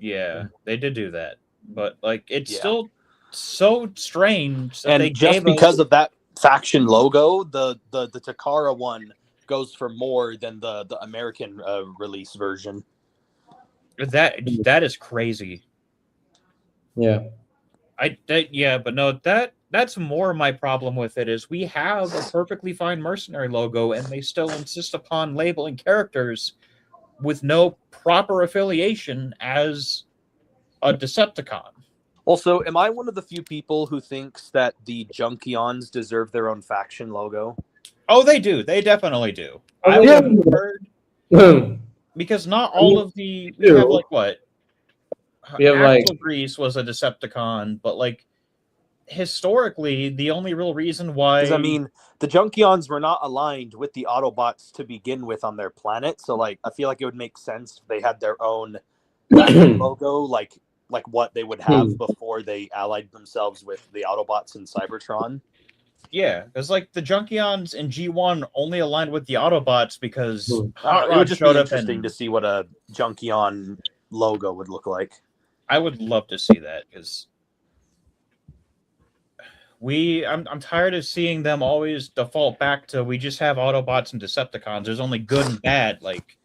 Yeah, they did do that. But like it's still so strange. And just because of that faction logo, the Takara one goes for more than the American release version. That is crazy. Yeah. But no, that's more my problem with it is we have a perfectly fine mercenary logo and they still insist upon labeling characters with no proper affiliation as a Decepticon. Also, am I one of the few people who thinks that the Junkions deserve their own faction logo? Oh, they do. They definitely do. I would have heard because not all of we have like what? We have like Grease was a Decepticon, but like historically, the only real reason why the Junkions were not aligned with the Autobots to begin with on their planet, so like I feel like it would make sense if they had their own logo, like what they would have before they allied themselves with the Autobots in Cybertron. Yeah, because like the Junkions in G1 only aligned with the Autobots because it would just be interesting to see what a Junkion logo would look like. I would love to see that because I'm tired of seeing them always default back to we just have Autobots and Decepticons. There's only good and bad. Like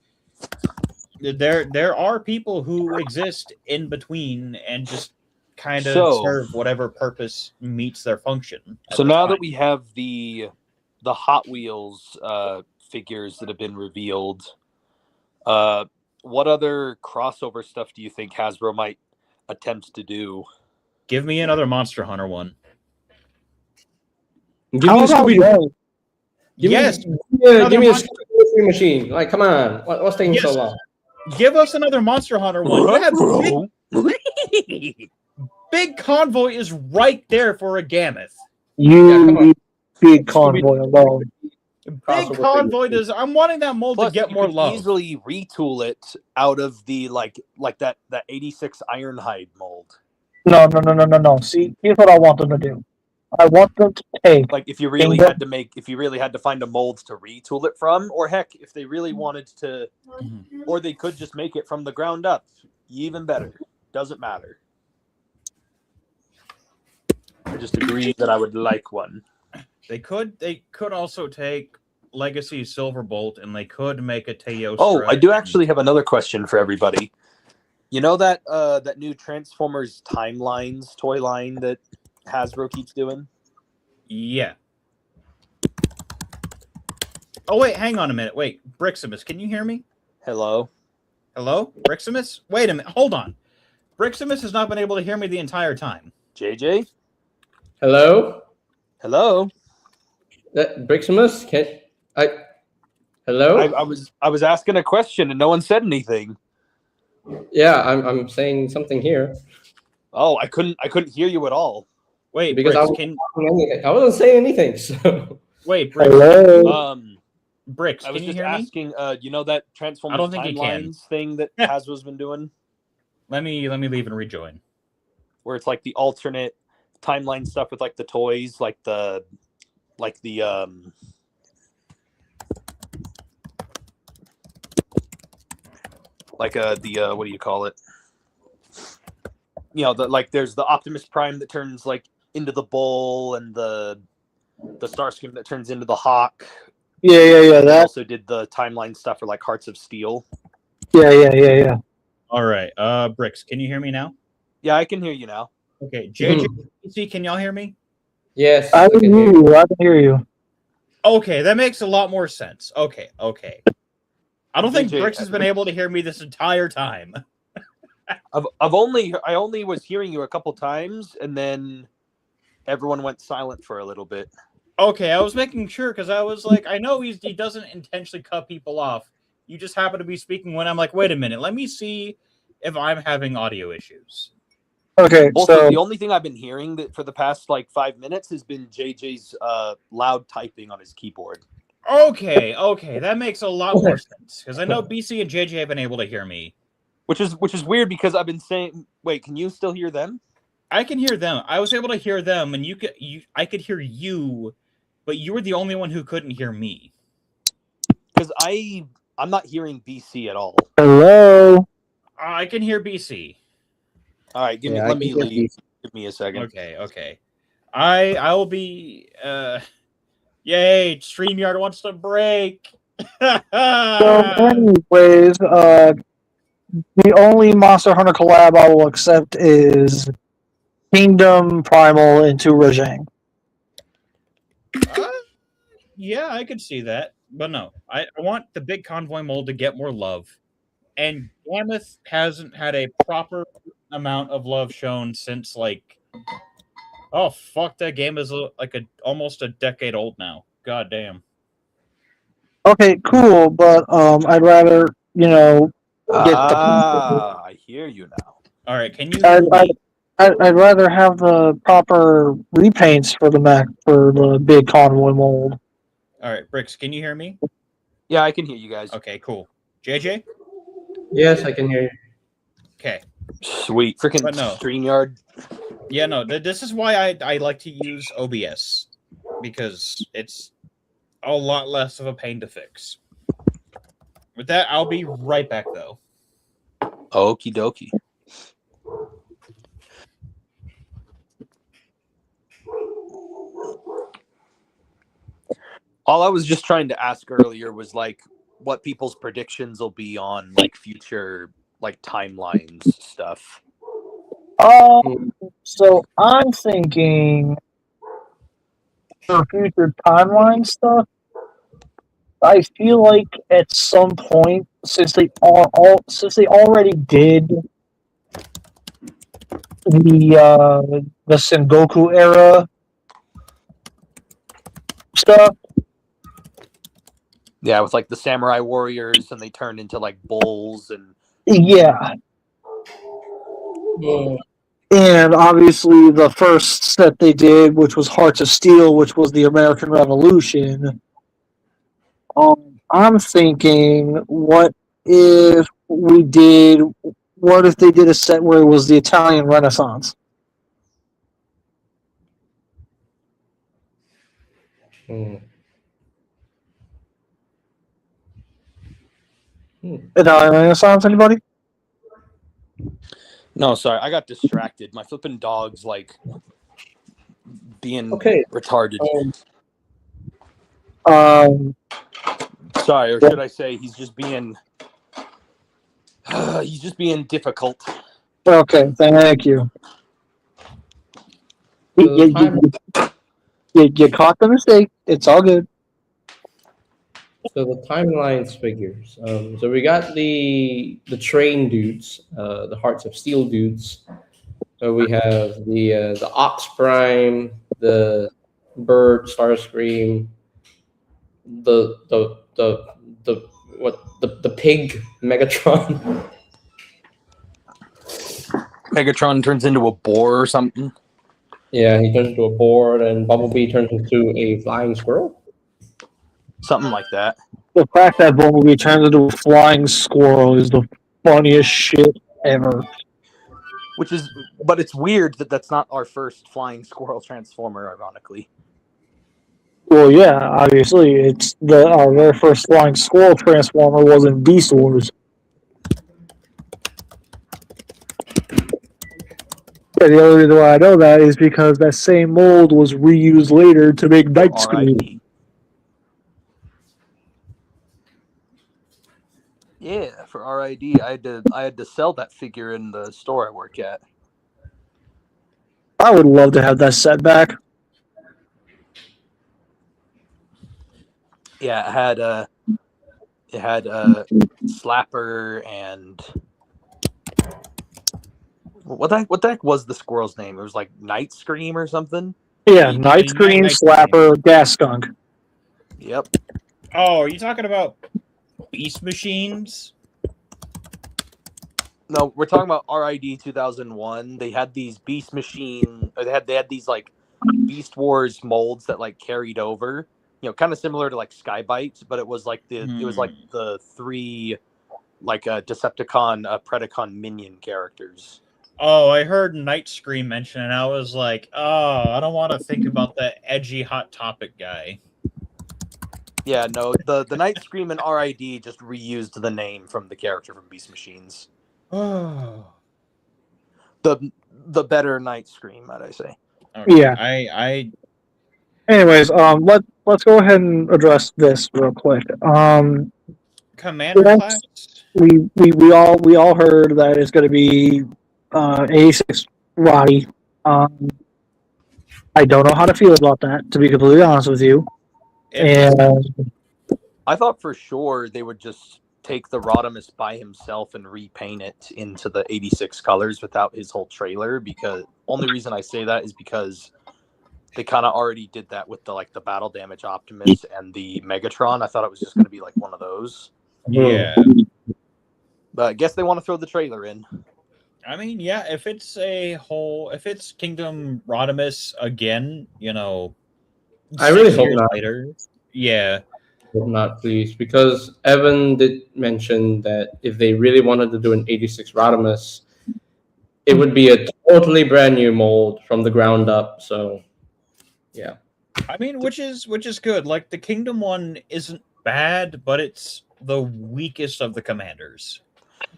there are people who exist in between and just kind of serve whatever purpose meets their function. So now that we have the Hot Wheels figures that have been revealed, what other crossover stuff do you think Hasbro might attempt to do? Give me another Monster Hunter one. Give me a Scooby. Give me a Scooby machine. Like, come on, what's taking so long? Give us another Monster Hunter one. Big Convoy is right there for a Gammoth. Big Convoy alone. Big Convoy does. I'm wanting that mold to get more love. Easily retool it out of the like that 86 Ironhide mold. No. See, here's what I want them to do. I want them to take like if you really had to find a mold to retool it from, or heck, if they really wanted to, or they could just make it from the ground up. Even better. Doesn't matter. I just agree that I would like one. They could also take Legacy Silverbolt and they could make a Teo. Oh, I do actually have another question for everybody. You know that that new Transformers Timelines toy line that Hasbro keeps doing? Yeah. Oh wait, hang on a minute. Wait, Briximus, can you hear me? Hello? Briximus? Wait a minute, hold on. Briximus has not been able to hear me the entire time. JJ? Hello? Briximus? Hello? I was asking a question and no one said anything. Yeah, I'm saying something here. Oh, I couldn't hear you at all. Wait, because Brix, I wasn't saying anything. So wait, Brix, Brix, I was can you just hear asking, you know that Transformers I don't think Timelines thing that Hasbro's been doing? Let me leave and rejoin. Where it's like the alternate timeline stuff with like the toys, like the what do you call it? You know, there's the Optimus Prime that turns like into the bull, and the Starscream that turns into the Hawk. Yeah. They also did the timeline stuff for like Hearts of Steel. Yeah. All right, Brix, can you hear me now? Yeah, I can hear you now. Okay, JJ, can y'all hear me? Yes, I can hear you. I can hear you. Okay, that makes a lot more sense. Okay. I don't think JJ, Brix has been able to hear me this entire time. I only was hearing you a couple times, and then everyone went silent for a little bit. Okay, I was making sure because I was like, I know he doesn't intentionally cut people off. You just happen to be speaking when I'm like, wait a minute, let me see if I'm having audio issues. Okay, also, so the only thing I've been hearing that for the past like 5 minutes has been JJ's loud typing on his keyboard. Okay, that makes a lot more sense because I know BC and JJ have been able to hear me, which is weird because I've been saying, wait, can you still hear them? I can hear them. I was able to hear them, and I could hear you, but you were the only one who couldn't hear me. Because I'm not hearing BC at all. Hello. I can hear BC. All right, let me leave. Give me a second. Okay. I will be. Yay! StreamYard wants to break. So, anyways, the only Monster Hunter collab I will accept is Kingdom, Primal, and Two Rajang. Yeah, I could see that, but no, I want the Big Convoy mold to get more love, and Gammoth hasn't had a proper amount of love shown since like, oh fuck, that game is almost a decade old now. God damn. Okay, cool, but I'd rather get I hear you now. All right, can you hear me? I'd rather have the proper repaints for the mech for the Big Convoy mold. All right, Brix, can you hear me? Yeah, I can hear you guys. Okay, cool. JJ? Yes, I can hear you. Okay. Sweet. Freaking StreamYard. Yeah, no, this is why I like to use OBS, because it's a lot less of a pain to fix. With that, I'll be right back, though. Okie dokie. All I was just trying to ask earlier was like what people's predictions will be on like future like timelines stuff. So I'm thinking for future timeline stuff. I feel like at some point, since they already did the Sengoku era stuff. Yeah, with like the samurai warriors, and they turned into like bulls, and Yeah. And obviously, the first set they did, which was Hearts of Steel, which was the American Revolution. I'm thinking, what if we did? What if they did a set where it was the Italian Renaissance? Italian Renaissance, anybody? no, sorry, I got distracted. My flipping dog's like being retarded. Sorry, or should I say he's just being difficult. Okay, thank you. You caught the mistake. It's all good. So the timelines figures. So we got the train dudes, the Hearts of Steel dudes. So we have the Ox Prime, the Bird, Starscream, the pig Megatron. Megatron turns into a boar or something. Yeah, he turns into a boar, and Bumblebee turns into a flying squirrel. Something like that. The fact that Bumblebee turns into a flying squirrel is the funniest shit ever. But it's weird that that's not our first flying squirrel transformer, ironically. Well, yeah, obviously, it's our very first flying squirrel transformer was in Beast Wars. Yeah, the only reason why I know that is because that same mold was reused later to make Night Scream. Yeah, for RID, I had to sell that figure in the store I work at. I would love to have that set back. Yeah, it had Slapper and what the heck was the squirrel's name? It was like Night Scream or something. Yeah, Night Scream, Slapper, Gas Skunk. Yep. Oh, are you talking about Beast Machines? No, we're talking about RID 2001. They had these Beast Machine. Or they had these like Beast Wars molds that like carried over. You know, kind of similar to like Skybite, but it was like the three like Decepticon, Predacon minion characters. Oh, I heard Night Scream mention, and I was like, oh, I don't want to think about that edgy Hot Topic guy. Yeah, no, the Night Scream and RID just reused the name from the character from Beast Machines. Oh. The better Night Scream, might I say. Okay. Yeah. I Anyways, let's go ahead and address this real quick. Commander class? We all heard that it's going to be 86 Roddy. I don't know how to feel about that, to be completely honest with you. And I thought for sure they would just take the Rodimus by himself and repaint it into the 86 colors without his whole trailer. Because only reason I say that is because they kind of already did that with the battle damage Optimus and the Megatron. I thought it was just going to be like one of those. Yeah. But I guess they want to throw the trailer in. I mean, yeah, if it's Kingdom Rodimus again, you know, I really hope not. Later, yeah. Hope not, please, because Evan did mention that if they really wanted to do an 86 Rodimus, it would be a totally brand new mold from the ground up. So, yeah. I mean, which is good. Like the Kingdom one isn't bad, but it's the weakest of the commanders.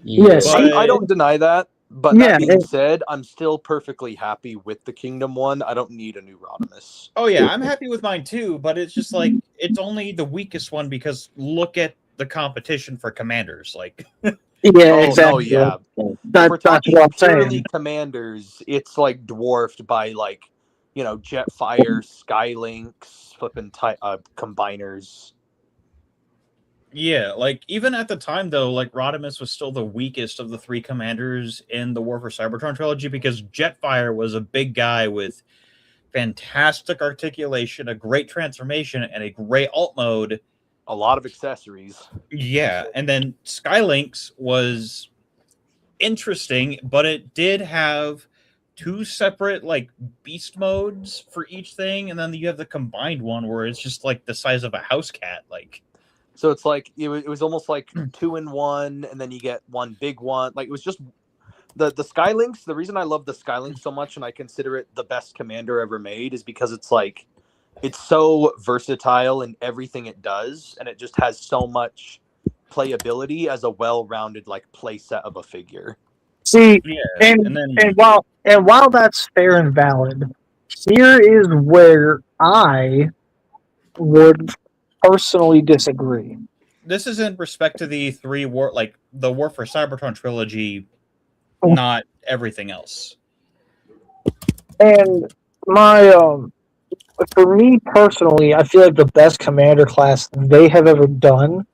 Yes, I don't deny that. But that being said, I'm still perfectly happy with the Kingdom one. I don't need a new Rodimus. Oh yeah, I'm happy with mine too, but it's just like it's only the weakest one because look at the competition for commanders. Like exactly. Yeah. If we're talking purely commanders, it's like dwarfed by like, Jetfire, Skylinks, flipping combiners. Yeah, like even at the time though, like Rodimus was still the weakest of the three commanders in the War for Cybertron trilogy because Jetfire was a big guy with fantastic articulation, a great transformation, and a great alt mode. A lot of accessories. Yeah, and then Skylinks was interesting, but it did have two separate like beast modes for each thing, and then you have the combined one where it's just like the size of a house cat. Like, so it's like it was almost like 2 in 1, and then you get one big one. Like it was just the Skylinks. The reason I love the Skylinks so much and I consider it the best commander ever made is because it's like it's so versatile in everything it does, and it just has so much playability as a well-rounded like play set of a figure. See, and while that's fair and valid, here is where I would personally disagree. This is in respect to the the War for Cybertron trilogy, not everything else. And for me personally, I feel like the best commander class they have ever done,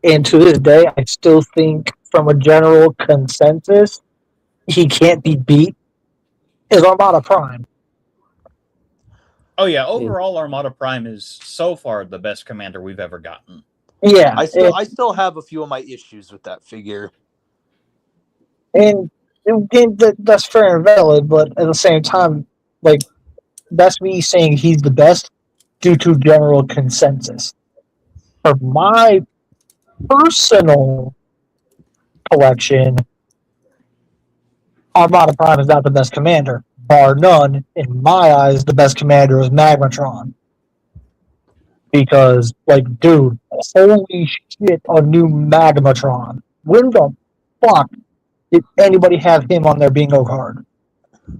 and to this day, I still think from a general consensus, he can't be beat, is Armada Prime. Oh yeah, overall Armada Prime is so far the best commander we've ever gotten. Yeah. I still have a few of my issues with that figure. And that's fair and valid, but at the same time, like, that's me saying he's the best due to general consensus. For my personal collection, Armada Prime is not the best commander. Bar none, in my eyes, the best commander is Magmatron. Because, like, dude, holy shit, a new Magmatron. When the fuck did anybody have him on their bingo card?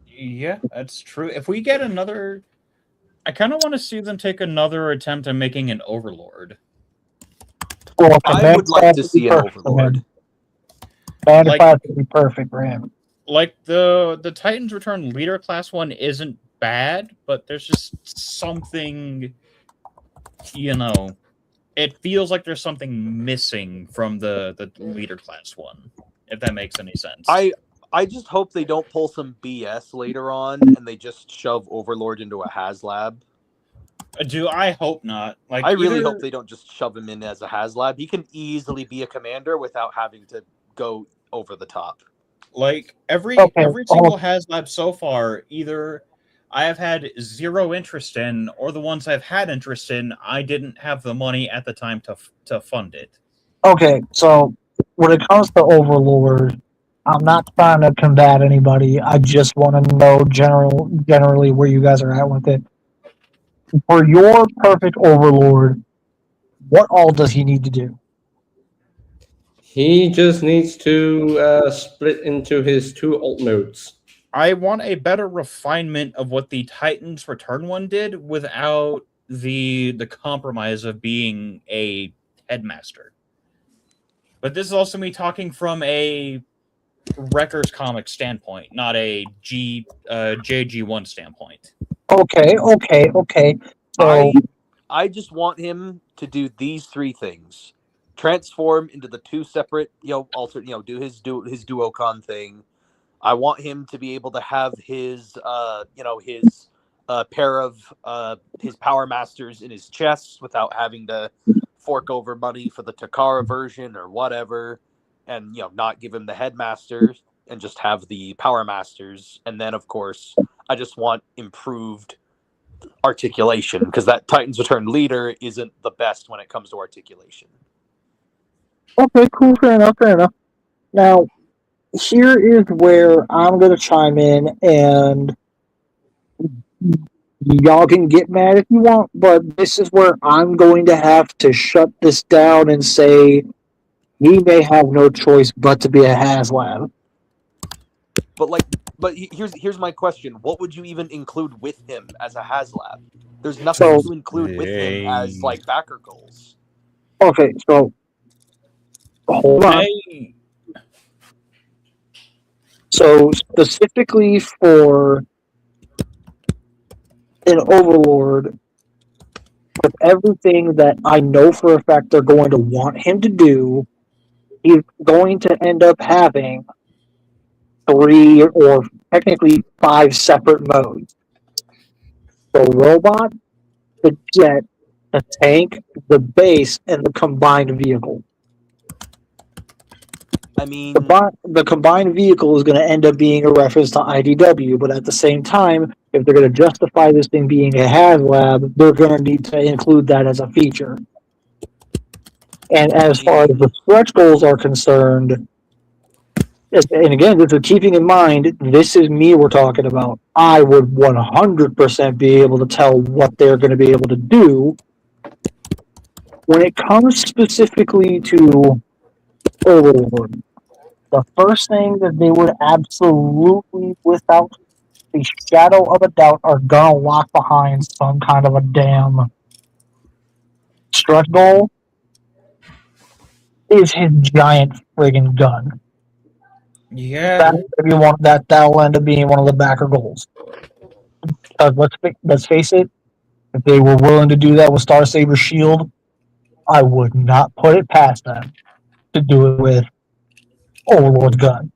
Yeah, that's true. If we get another... I kind of want to see them take another attempt at making an Overlord. Well, I would like to see an Overlord. Commander class would be perfect for him. Like, the Titans Return Leader Class one isn't bad, but there's just something... it feels like there's something missing from the Leader Class one, if that makes any sense. I just hope they don't pull some BS later on and they just shove Overlord into a HasLab. I hope not. Like, I really hope they don't just shove him in as a HasLab. He can easily be a commander without having to go over the top. Like, every single HasLab so far, either I have had zero interest in, or the ones I've had interest in, I didn't have the money at the time to fund it. Okay, so when it comes to Overlord, I'm not trying to combat anybody. I just want to know generally where you guys are at with it. For your perfect Overlord, what all does he need to do? He just needs to split into his 2 alt modes. I want a better refinement of what the Titans Return one did without the compromise of being a headmaster. But this is also me talking from a Wreckers comic standpoint, not a JG1 standpoint. Okay. So I just want him to do these 3 things: transform into the 2 separate, do his duocon thing. I want him to be able to have his, his pair of his Power Masters in his chest without having to fork over money for the Takara version or whatever, and not give him the Headmasters and just have the Power Masters. And then, of course, I just want improved articulation, because that Titans Return leader isn't the best when it comes to articulation. Okay, cool, fair enough. Now, here is where I'm going to chime in, and y'all can get mad if you want, but this is where I'm going to have to shut this down and say he may have no choice but to be a HasLab. Here's my question: what would you even include with him as a HasLab? There's nothing to include with him as like backer goals. Okay, so hold on. So specifically for an Overlord, with everything that I know for a fact they're going to want him to do, he's going to end up having 3 or technically 5 separate modes. The robot, the jet, the tank, the base, and the combined vehicle. I mean, the combined vehicle is going to end up being a reference to IDW, but at the same time, if they're going to justify this thing being a HasLab, they're going to need to include that as a feature. And as far as the stretch goals are concerned, and again, this is keeping in mind, this is me we're talking about. I would 100% be able to tell what they're going to be able to do. When it comes specifically to Overlord, the first thing that they would absolutely, without the shadow of a doubt, are going to lock behind some kind of a damn stretch goal is his giant friggin' gun. Yeah, That'll end up being one of the backer goals. Let's face it, if they were willing to do that with Star Saber's shield, I would not put it past them to do it with Overlord's gun.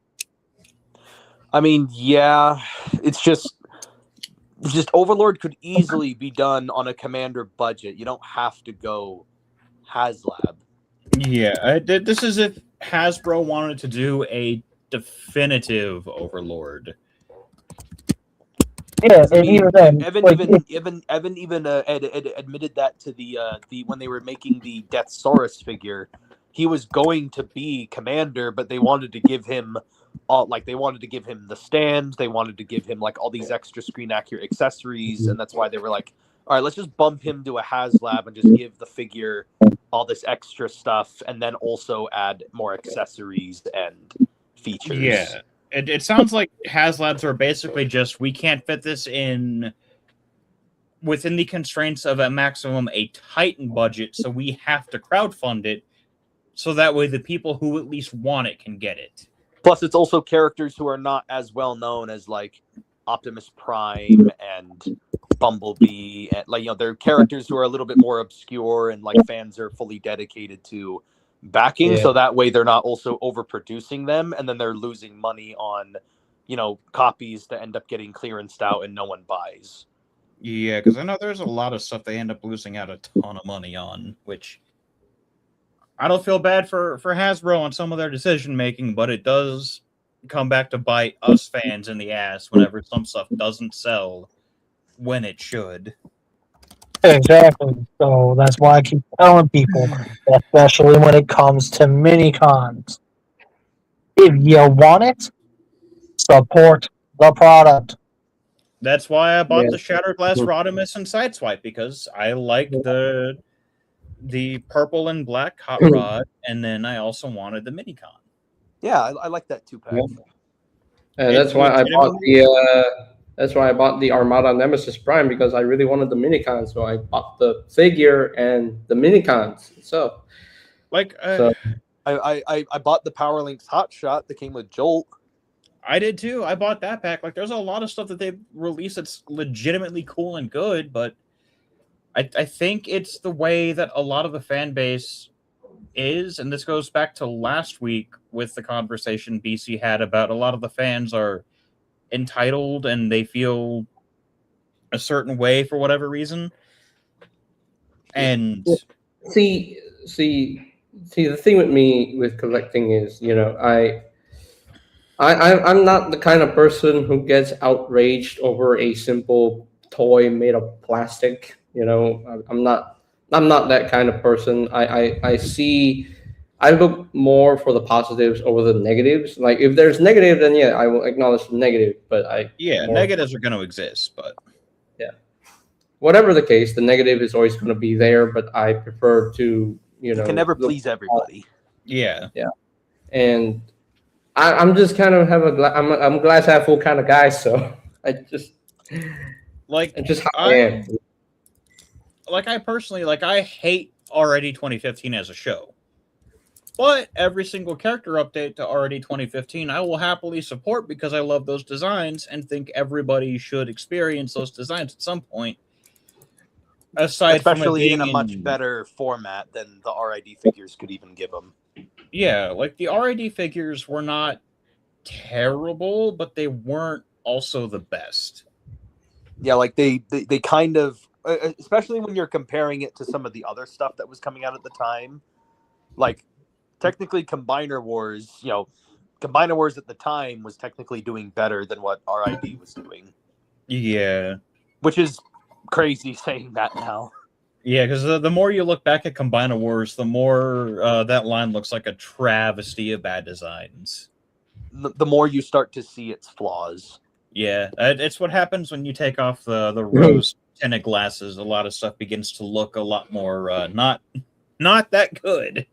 I mean, yeah, it's just Overlord could easily be done on a commander budget. You don't have to go HasLab. Yeah, this is if Hasbro wanted to do a definitive Overlord. Yeah, and even then, Evan even admitted that to the when they were making the Deathsaurus figure, he was going to be commander, but they wanted to give him the stand, they wanted to give him like all these extra screen accurate accessories, and that's why they were like, all right, let's just bump him to a HasLab and just give the figure all this extra stuff, and then also add more accessories and features. Yeah. It sounds like HasLabs are basically just, we can't fit this in within the constraints of a maximum a Titan budget, so we have to crowdfund it, so that way the people who at least want it can get it. Plus, it's also characters who are not as well known as like Optimus Prime and Bumblebee, and they're characters who are a little bit more obscure and like fans are fully dedicated to backing, so that way they're not also overproducing them, and then they're losing money on copies that end up getting clearanced out and no one buys. Yeah, because I know there's a lot of stuff they end up losing out a ton of money on, which I don't feel bad for Hasbro on some of their decision making, but it does come back to bite us fans in the ass whenever some stuff doesn't sell when it should. Exactly. So that's why I keep telling people, especially when it comes to mini cons, if you want it, support the product. That's why I bought the Shattered Glass Rodimus and Sideswipe, because I like the purple and black hot rod, and then I also wanted the mini con. Yeah, I like that 2-pack. Yeah. And that's why I bought the Armada Nemesis Prime, because I really wanted the minicon, so I bought the figure and the minicons. So, I bought the Power Links Hot Shot that came with Jolt. I did too. I bought that pack. Like, there's a lot of stuff that they've released that's legitimately cool and good, but I think it's the way that a lot of the fan base is, and this goes back to last week with the conversation BC had about a lot of the fans are entitled and they feel a certain way for whatever reason. And see, the thing with me with collecting is, I'm not the kind of person who gets outraged over a simple toy made of plastic. I'm not that kind of person. I look more for the positives over the negatives. Like, if there's negative, then I will acknowledge the negative. But negatives are going to exist. But whatever the case, the negative is always going to be there. But I prefer to, you can never please everybody. Yeah. And I'm just kind of I'm a glass half full kind of guy, so I just Like it's just how I am. I personally I hate already 2015 as a show. But every single character update to already 2015 I will happily support because I love those designs and think everybody should experience those designs at some point. Aside especially from it being in a much better format than the RID figures could even give them. Yeah, the RID figures were not terrible, but they weren't also the best. Yeah, they kind of, especially when you're comparing it to some of the other stuff that was coming out at the time. Technically, Combiner Wars, Combiner Wars at the time was technically doing better than what RID was doing. Yeah. Which is crazy saying that now. Yeah, because the more you look back at Combiner Wars, the more that line looks like a travesty of bad designs. The more you start to see its flaws. Yeah, it's what happens when you take off the rose tinted glasses. A lot of stuff begins to look a lot more not that good.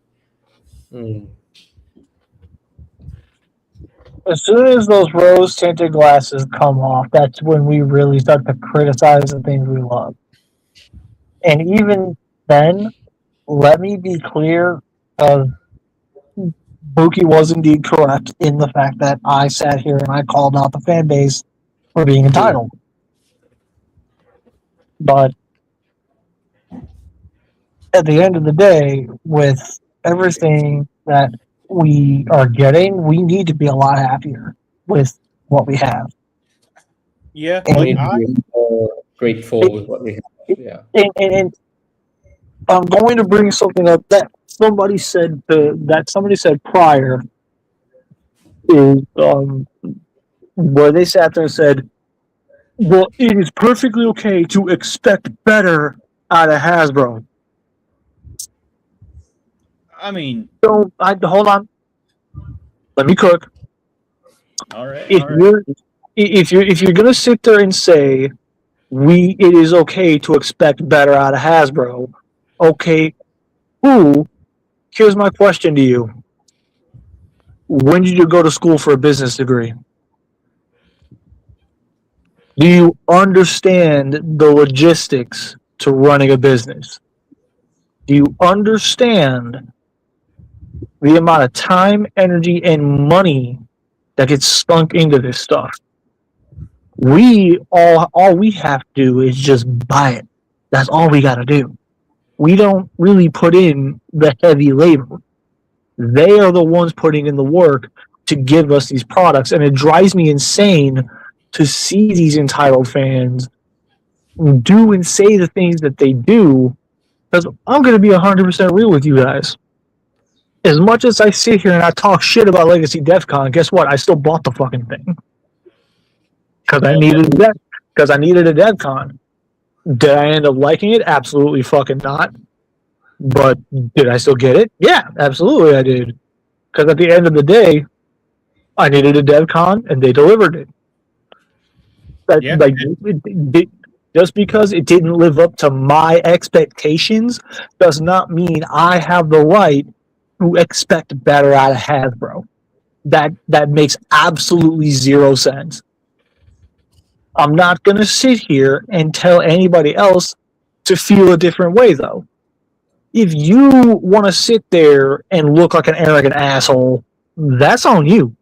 As soon as those rose tinted glasses come off, that's when we really start to criticize the things we love. And even then, let me be clear, Buki was indeed correct in the fact that I sat here and I called out the fan base for being entitled. But at the end of the day, with everything that we are getting, we need to be a lot happier with what we have. Yeah, we need to be more grateful with what we have. Yeah. And I'm going to bring something up that somebody said prior is where they sat there and said, well, it is perfectly okay to expect better out of Hasbro. I mean, hold on. Let me cook. All right. If you're gonna sit there and say it is okay to expect better out of Hasbro, okay, here's my question to you. When did you go to school for a business degree? Do you understand the logistics to running a business? Do you understand the amount of time, energy, and money that gets sunk into this stuff? All we have to do is just buy it. That's all we got to do. We don't really put in the heavy labor. They are the ones putting in the work to give us these products, and it drives me insane to see these entitled fans do and say the things that they do, because I'm going to be 100% real with you guys. As much as I sit here and I talk shit about Legacy DEFCON, guess what? I still bought the fucking thing. Because I needed a DEFCON. Did I end up liking it? Absolutely fucking not. But did I still get it? Yeah, absolutely I did. Because at the end of the day, I needed a DevCon, and they delivered it. Just because it didn't live up to my expectations does not mean I have the right to expect better out of Hasbro. That makes absolutely zero sense. I'm not going to sit here and tell anybody else to feel a different way, though. If you want to sit there and look like an arrogant asshole, that's on you.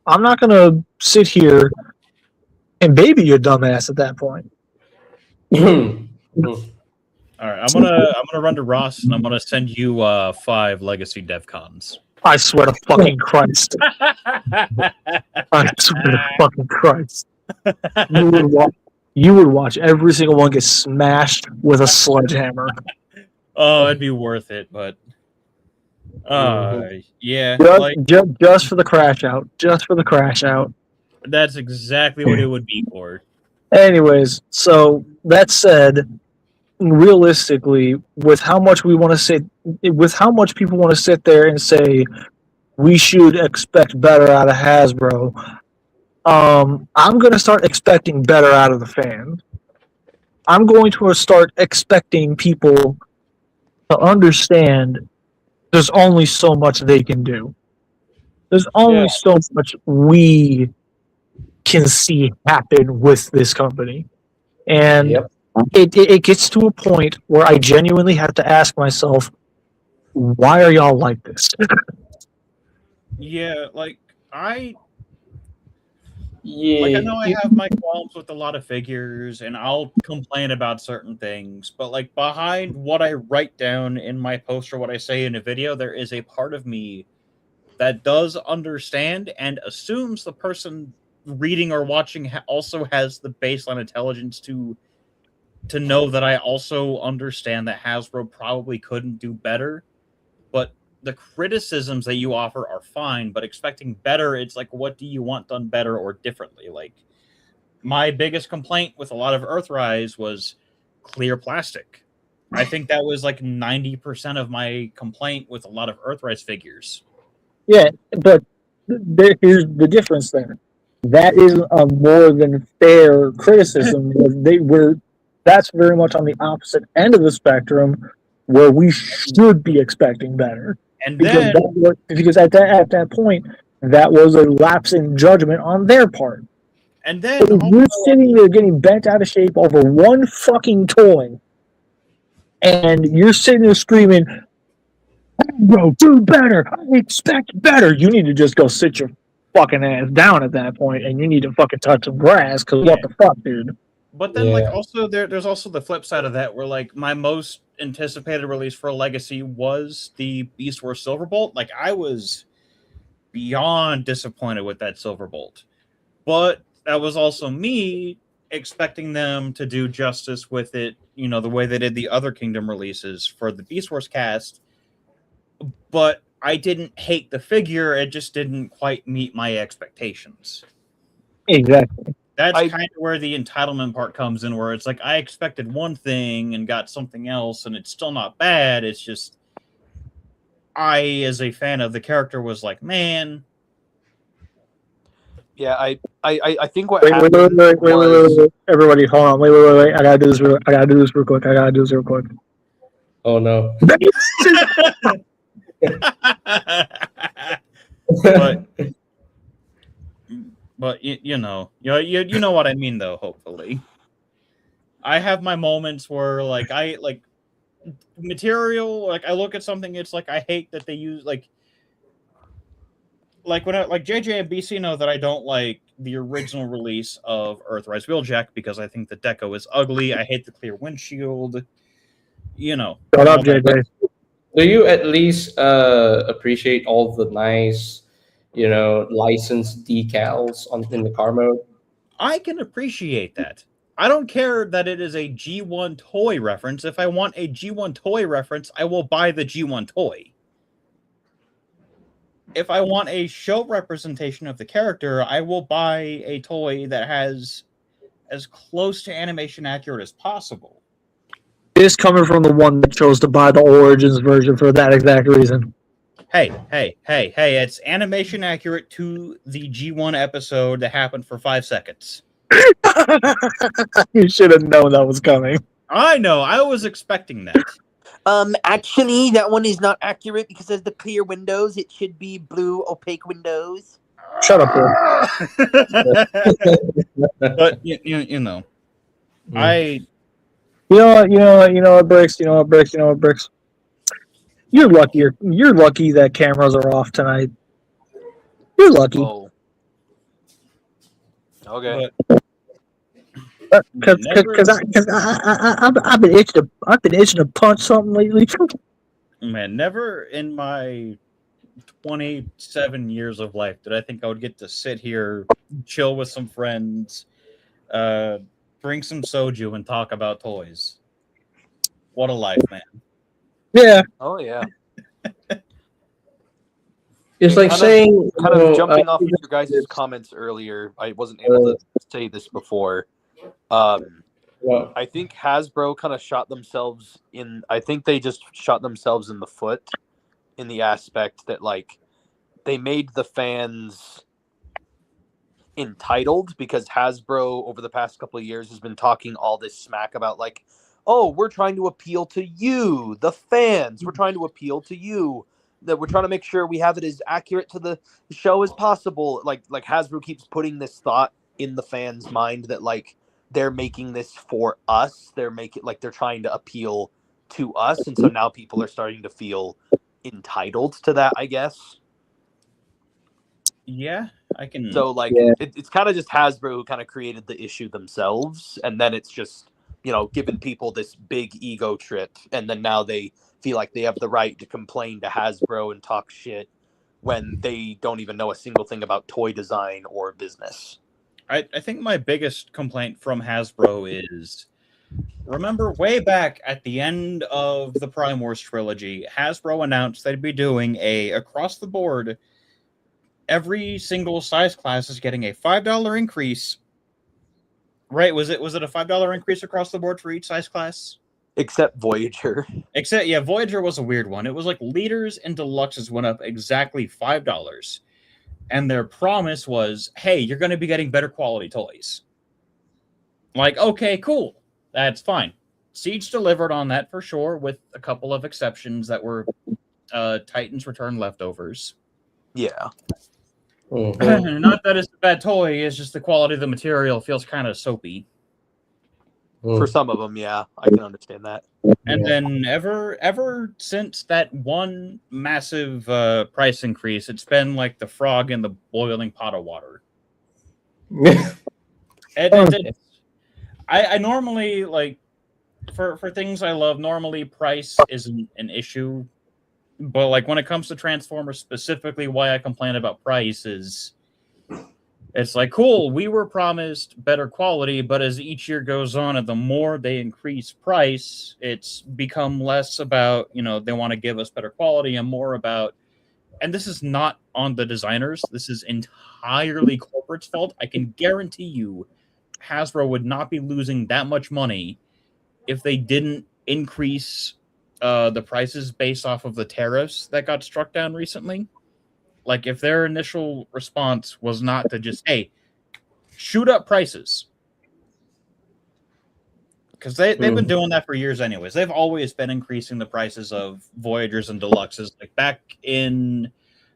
I'm not going to sit here and baby your dumb ass at that point. All right, I'm gonna run to Ross and I'm gonna send you 5 Legacy DevCons. I swear to fucking Christ. I swear to fucking Christ. You would watch every single one get smashed with a sledgehammer. Oh, it'd be worth it, but yeah, just for the crash out. Just for the crash out. That's exactly what it would be for. Anyways, so that said, realistically, with how much people want to sit there and say we should expect better out of Hasbro, I'm going to start expecting better out of the fans. I'm going to start expecting people to understand there's only so much they can do. There's only so much we can see happen with this company. And it gets to a point where I genuinely have to ask myself, why are y'all like this? Yeah, like I Yeah. like I know I have my qualms with a lot of figures and I'll complain about certain things, but like behind what I write down in my post or what I say in a video, there is a part of me that does understand and assumes the person reading or watching also has the baseline intelligence to know that I also understand that Hasbro probably couldn't do better, but the criticisms that you offer are fine, but expecting better, it's like, what do you want done better or differently? Like, my biggest complaint with a lot of Earthrise was clear plastic. I think that was like 90% of my complaint with a lot of Earthrise figures. Yeah, but here's the difference there. That is a more than fair criticism. That's very much on the opposite end of the spectrum, where we should be expecting better. And Because then because at that point, that was a lapse in judgment on their part. and then If you're sitting there getting bent out of shape over one fucking toy, and you're sitting there screaming, "Bro, do better! I expect better!" You need to just go sit your fucking ass down at that point, and you need to fucking touch some grass. Because what the fuck, dude? But then, like, also there's also the flip side of that, where like my most anticipated release for Legacy was the Beast Wars Silverbolt. Like, I was beyond disappointed with that Silverbolt, but that was also me expecting them to do justice with it, you know, the way they did the other Kingdom releases for the Beast Wars cast. But I didn't hate the figure; it just didn't quite meet my expectations. Exactly. That's kind of where the entitlement part comes in, where it's like I expected one thing and got something else, and it's still not bad. It's just I, as a fan of the character, was like, man. Yeah, I think what Wait, happened was everybody, hold on, wait. I gotta do this real quick. Oh no. But you know what I mean, though. Hopefully, I have my moments where like I like material. Like I look at something, it's like I hate that they use like when I, like JJ and BC know that I don't like the original release of Earthrise Wheeljack because I think the deco is ugly. I hate the clear windshield. You know. Shut up, JJ. Do you at least appreciate all the nice, licensed decals in the car mode? I can appreciate that. I don't care that it is a G1 toy reference. If I want a G1 toy reference, I will buy the G1 toy. If I want a show representation of the character, I will buy a toy that has as close to animation accurate as possible. This coming from the one that chose to buy the Origins version for that exact reason. Hey, it's animation accurate to the G1 episode that happened for 5 seconds. You should have known that was coming. I know, I was expecting that. Actually, that one is not accurate because of the clear windows. It should be blue opaque windows. Shut up, bro. But you know, You know what, Bricks. You're lucky that cameras are off tonight. You're lucky. Oh. Okay. Because I've been itching to punch something lately. Man, never in my 27 years of life did I think I would get to sit here, chill with some friends, drink some soju, and talk about toys. What a life, man. Yeah. Oh yeah. It's like saying jumping off of your guys' comments earlier. I wasn't able to say this before. I think Hasbro kind of shot themselves in. I think they just shot themselves in the foot in the aspect that like they made the fans entitled because Hasbro over the past couple of years has been talking all this smack about like, oh, we're trying to appeal to you, the fans. We're trying to appeal to you. that we're trying to make sure we have it as accurate to the show as possible. Like Hasbro keeps putting this thought in the fans' mind that like they're making this for us. They're making like they're trying to appeal to us, and so now people are starting to feel entitled to that, I guess. Yeah, I can. So like it's kind of just Hasbro who kind of created the issue themselves, and then it's just giving people this big ego trip, and then now they feel like they have the right to complain to Hasbro and talk shit when they don't even know a single thing about toy design or business. I think my biggest complaint from Hasbro is, remember way back at the end of the Prime Wars trilogy, Hasbro announced they'd be doing a across the board, every single size class is getting a $5 increase. Right? Was it a $5 increase across the board for each size class? Except Voyager. Except, yeah, Voyager was a weird one. It was like Leaders and Deluxes went up exactly $5. And their promise was, hey, you're going to be getting better quality toys. Like, okay, cool. That's fine. Siege delivered on that for sure, with a couple of exceptions that were Titans Return leftovers. Yeah. Mm-hmm. Not that it's a bad toy, it's just the quality of the material feels kind of soapy. For some of them, yeah, I can understand that. And then ever since that one massive price increase, it's been like the frog in the boiling pot of water. I normally, like, for things I love, normally price isn't an issue. But like when it comes to Transformers specifically, why I complain about price is it's like, cool, we were promised better quality, but as each year goes on and the more they increase price, it's become less about, they want to give us better quality and more about, and this is not on the designers, this is entirely corporate's fault. I can guarantee you Hasbro would not be losing that much money if they didn't increase the prices based off of the tariffs that got struck down recently. Like, if their initial response was not to just, hey, shoot up prices. Because they've been doing that for years anyways. They've always been increasing the prices of Voyagers and Deluxes. Like, back in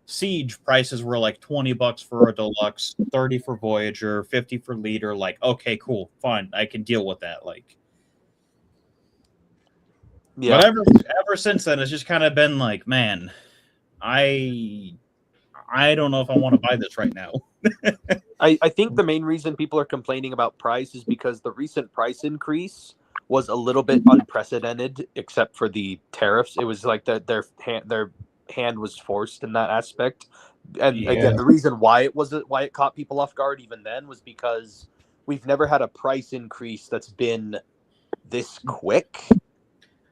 Siege, prices were like $20 for a Deluxe, 30 for Voyager, 50 for Leader. Like, okay, cool, fine, I can deal with that. Like, yeah. But ever since then, it's just kind of been like, man, I don't know if I want to buy this right now. I think the main reason people are complaining about price is because the recent price increase was a little bit unprecedented, except for the tariffs. It was like their hand was forced in that aspect. And again, the reason why it caught people off guard even then was because we've never had a price increase that's been this quick.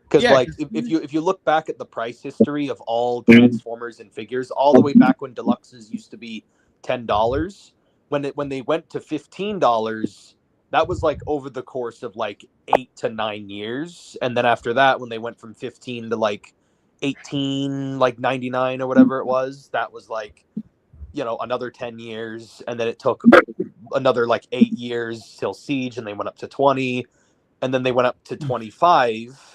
Because like if you look back at the price history of all Transformers and figures, all the way back when Deluxes used to be $10, when they went to $15, that was like over the course of like 8 to 9 years, and then after that, when they went from 15 to like 18, like 99 or whatever it was, that was like another 10 years, and then it took another like 8 years till Siege, and they went up to 20, and then they went up to 25.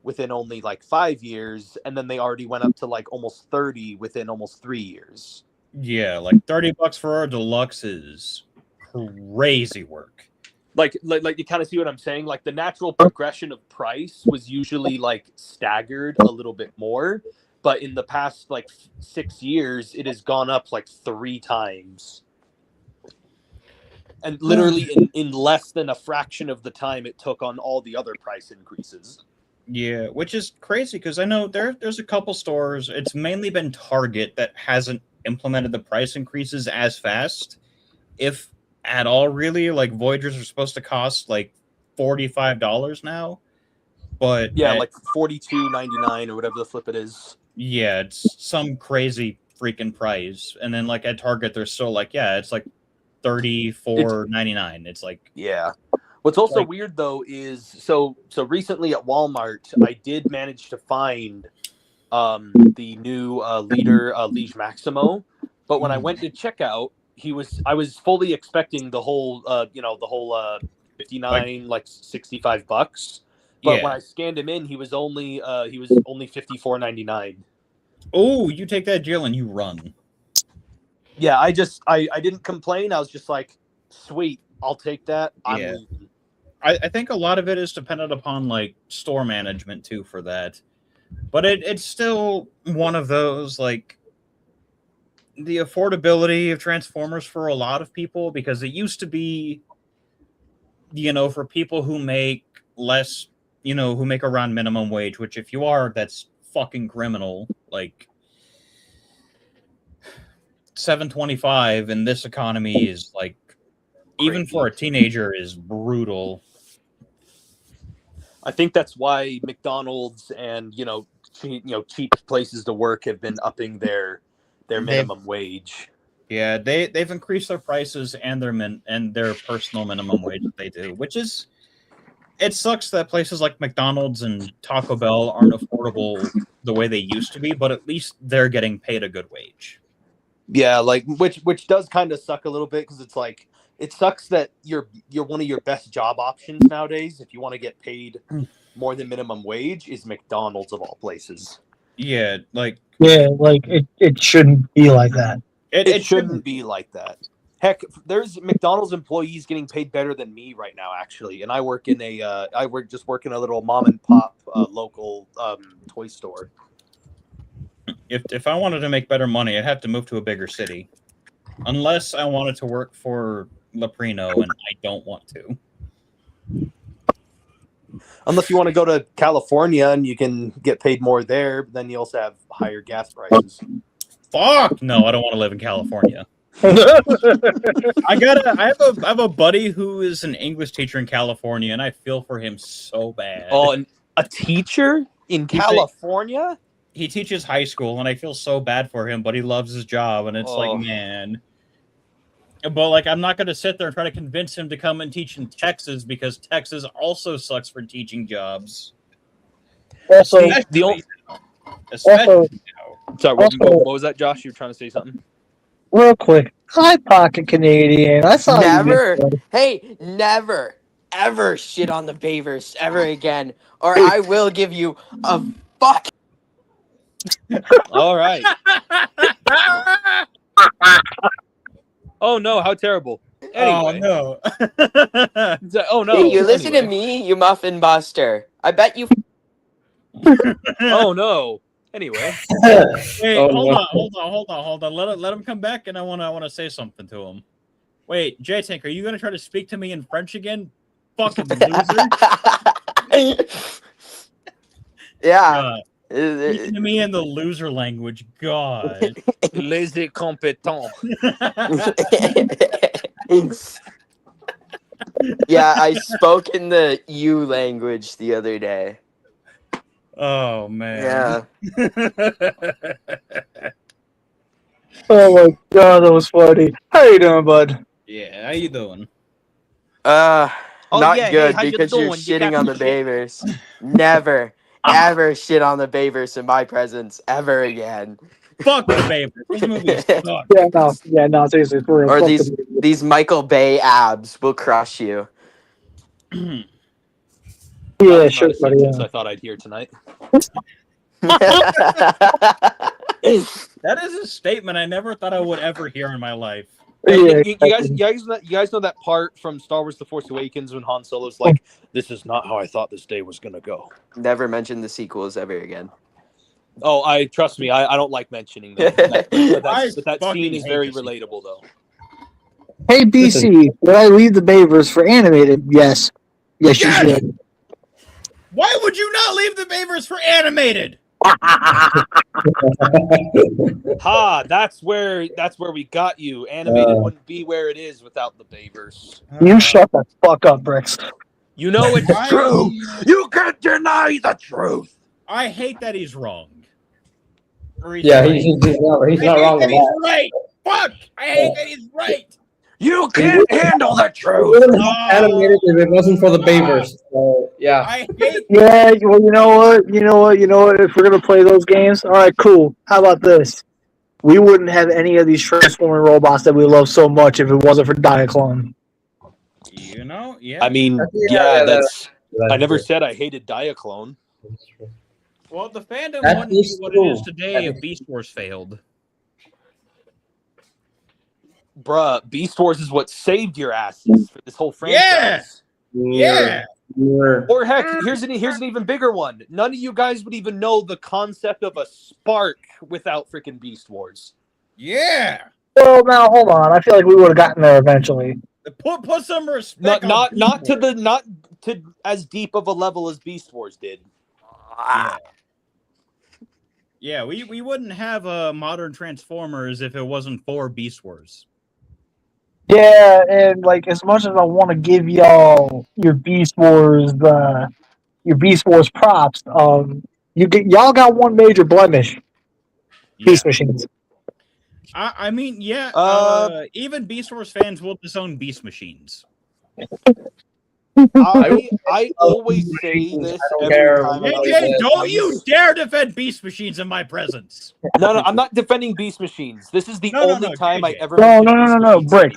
Within only like 5 years, and then they already went up to like almost 30 within almost 3 years. Yeah, like $30 for our Deluxe is crazy work. Like you kind of see what I'm saying? Like the natural progression of price was usually like staggered a little bit more, but in the past like 6 years, it has gone up like 3 times. And literally in less than a fraction of the time it took on all the other price increases. Yeah, which is crazy because I know there's a couple stores. It's mainly been Target that hasn't implemented the price increases as fast, if at all, really. Like Voyagers are supposed to cost like $45 now, but like $42.99 or whatever the flip it is. Yeah, it's some crazy freaking price, and then like at Target they're still like, yeah, it's like $34.99. It's like, yeah. What's also weird though is so recently at Walmart, I did manage to find the new Leader Liege Maximo, but when I went to checkout, I was fully expecting the whole $59 like $65, but when I scanned him in, he was only $54.99. Oh, you take that Jill and you run. Yeah, I didn't complain. I was just like, sweet, I'll take that. I'm Yeah. leaving. I think a lot of it is dependent upon like store management too for that. But it's still one of those like the affordability of Transformers for a lot of people, because it used to be, for people who make less, who make around minimum wage, which if you are, that's fucking criminal. Like $7.25 in this economy is like, even for a teenager, is brutal. I think that's why McDonald's and cheap places to work have been upping their minimum wage. Yeah, they've increased their prices and their personal minimum wage that they do, which is, it sucks that places like McDonald's and Taco Bell aren't affordable the way they used to be, but at least they're getting paid a good wage. Yeah, like which does kind of suck a little bit, because it's like, it sucks that you're one of your best job options nowadays, if you want to get paid more than minimum wage, is McDonald's of all places. Yeah, like it shouldn't be like that. It shouldn't be like that. Heck, there's McDonald's employees getting paid better than me right now, actually, and I work in a a little mom and pop local toy store. If I wanted to make better money, I'd have to move to a bigger city, unless I wanted to work for Leprino, and I don't want to. Unless you want to go to California and you can get paid more there, but then you also have higher gas prices. Fuck no, I don't want to live in California. I have a buddy who is an English teacher in California, and I feel for him so bad. Oh, and a teacher in California? He teaches high school, and I feel so bad for him, but he loves his job, and it's like, man. But like, I'm not going to sit there and try to convince him to come and teach in Texas, because Texas also sucks for teaching jobs. Also, Sorry, what was that, Josh? You were trying to say something? Real quick, High Pocket Canadian. I saw never, ever shit on the Bayverse ever again, or I will give you a fuck. All right. Oh no! How terrible. Anyway. Oh no! Oh no! Hey, you listen to me, you muffin buster. I bet you. Oh no! Anyway. Hey, hold on. Let him come back, and I wanna say something to him. Wait, J-Tank, are you gonna try to speak to me in French again? Fucking loser. Yeah. Speaking to me in the loser language, God. Les incompetents. Yeah, I spoke in the U language the other day. Oh man. Yeah. Oh my god, that was funny. How you doing, bud? Yeah, how you doing? Not good, hey, because you're shitting on the Bayverse. Never, ever shit on the Bayverse in my presence ever again. Fuck the Bayverse. These movies suck. Yeah, no, seriously, for real. Or these Michael Bay abs will crush you. Yeah, sure, buddy. Yeah. I thought I'd hear tonight. That is a statement I never thought I would ever hear in my life. You guys know that part from Star Wars: The Force Awakens when Han Solo's like, "This is not how I thought this day was gonna go." Never mention the sequels ever again. Oh, trust me, I don't like mentioning them. But that scene is very relatable, though. Hey, BC, would I leave the Bayverse for animated? Yes. Yes, you should. Why would you not leave the Bayverse for animated? Ha! That's where we got you. Animated wouldn't be where it is without the Bayverse. You shut the fuck up, Bricks. You know it's true. You can't deny the truth. I hate that he's wrong. He's not wrong about he's right. Fuck! I hate that he's right. You can't handle the truth. It wouldn't have animated if it wasn't for the Bayverse. So, yeah. I hate. Yeah, well, you know what? If we're gonna play those games, all right, cool. How about this? We wouldn't have any of these transforming robots that we love so much if it wasn't for Diaclone. Yeah. I mean, that's. I never said I hated Diaclone. Well, the fandom That wouldn't be is what true. it is today if Beast Wars failed. Bruh, Beast Wars is what saved your asses for this whole franchise. Yeah. Or heck, here's an even bigger one. None of you guys would even know the concept of a spark without freaking Beast Wars. Yeah. Well, now hold on. I feel like we would have gotten there eventually. Put some respect. Not on not to as deep of a level as Beast Wars did. Yeah. Yeah, we wouldn't have modern Transformers if it wasn't for Beast Wars. Yeah, and like as much as I want to give y'all your Beast Wars props, y'all got one major blemish. Beast machines. I mean, yeah. Even Beast Wars fans will disown Beast machines. I always say this every time. AJ, don't you dare defend Beast machines in my presence. No, I'm not defending Beast machines. This is the only time I ever. No. Bricks.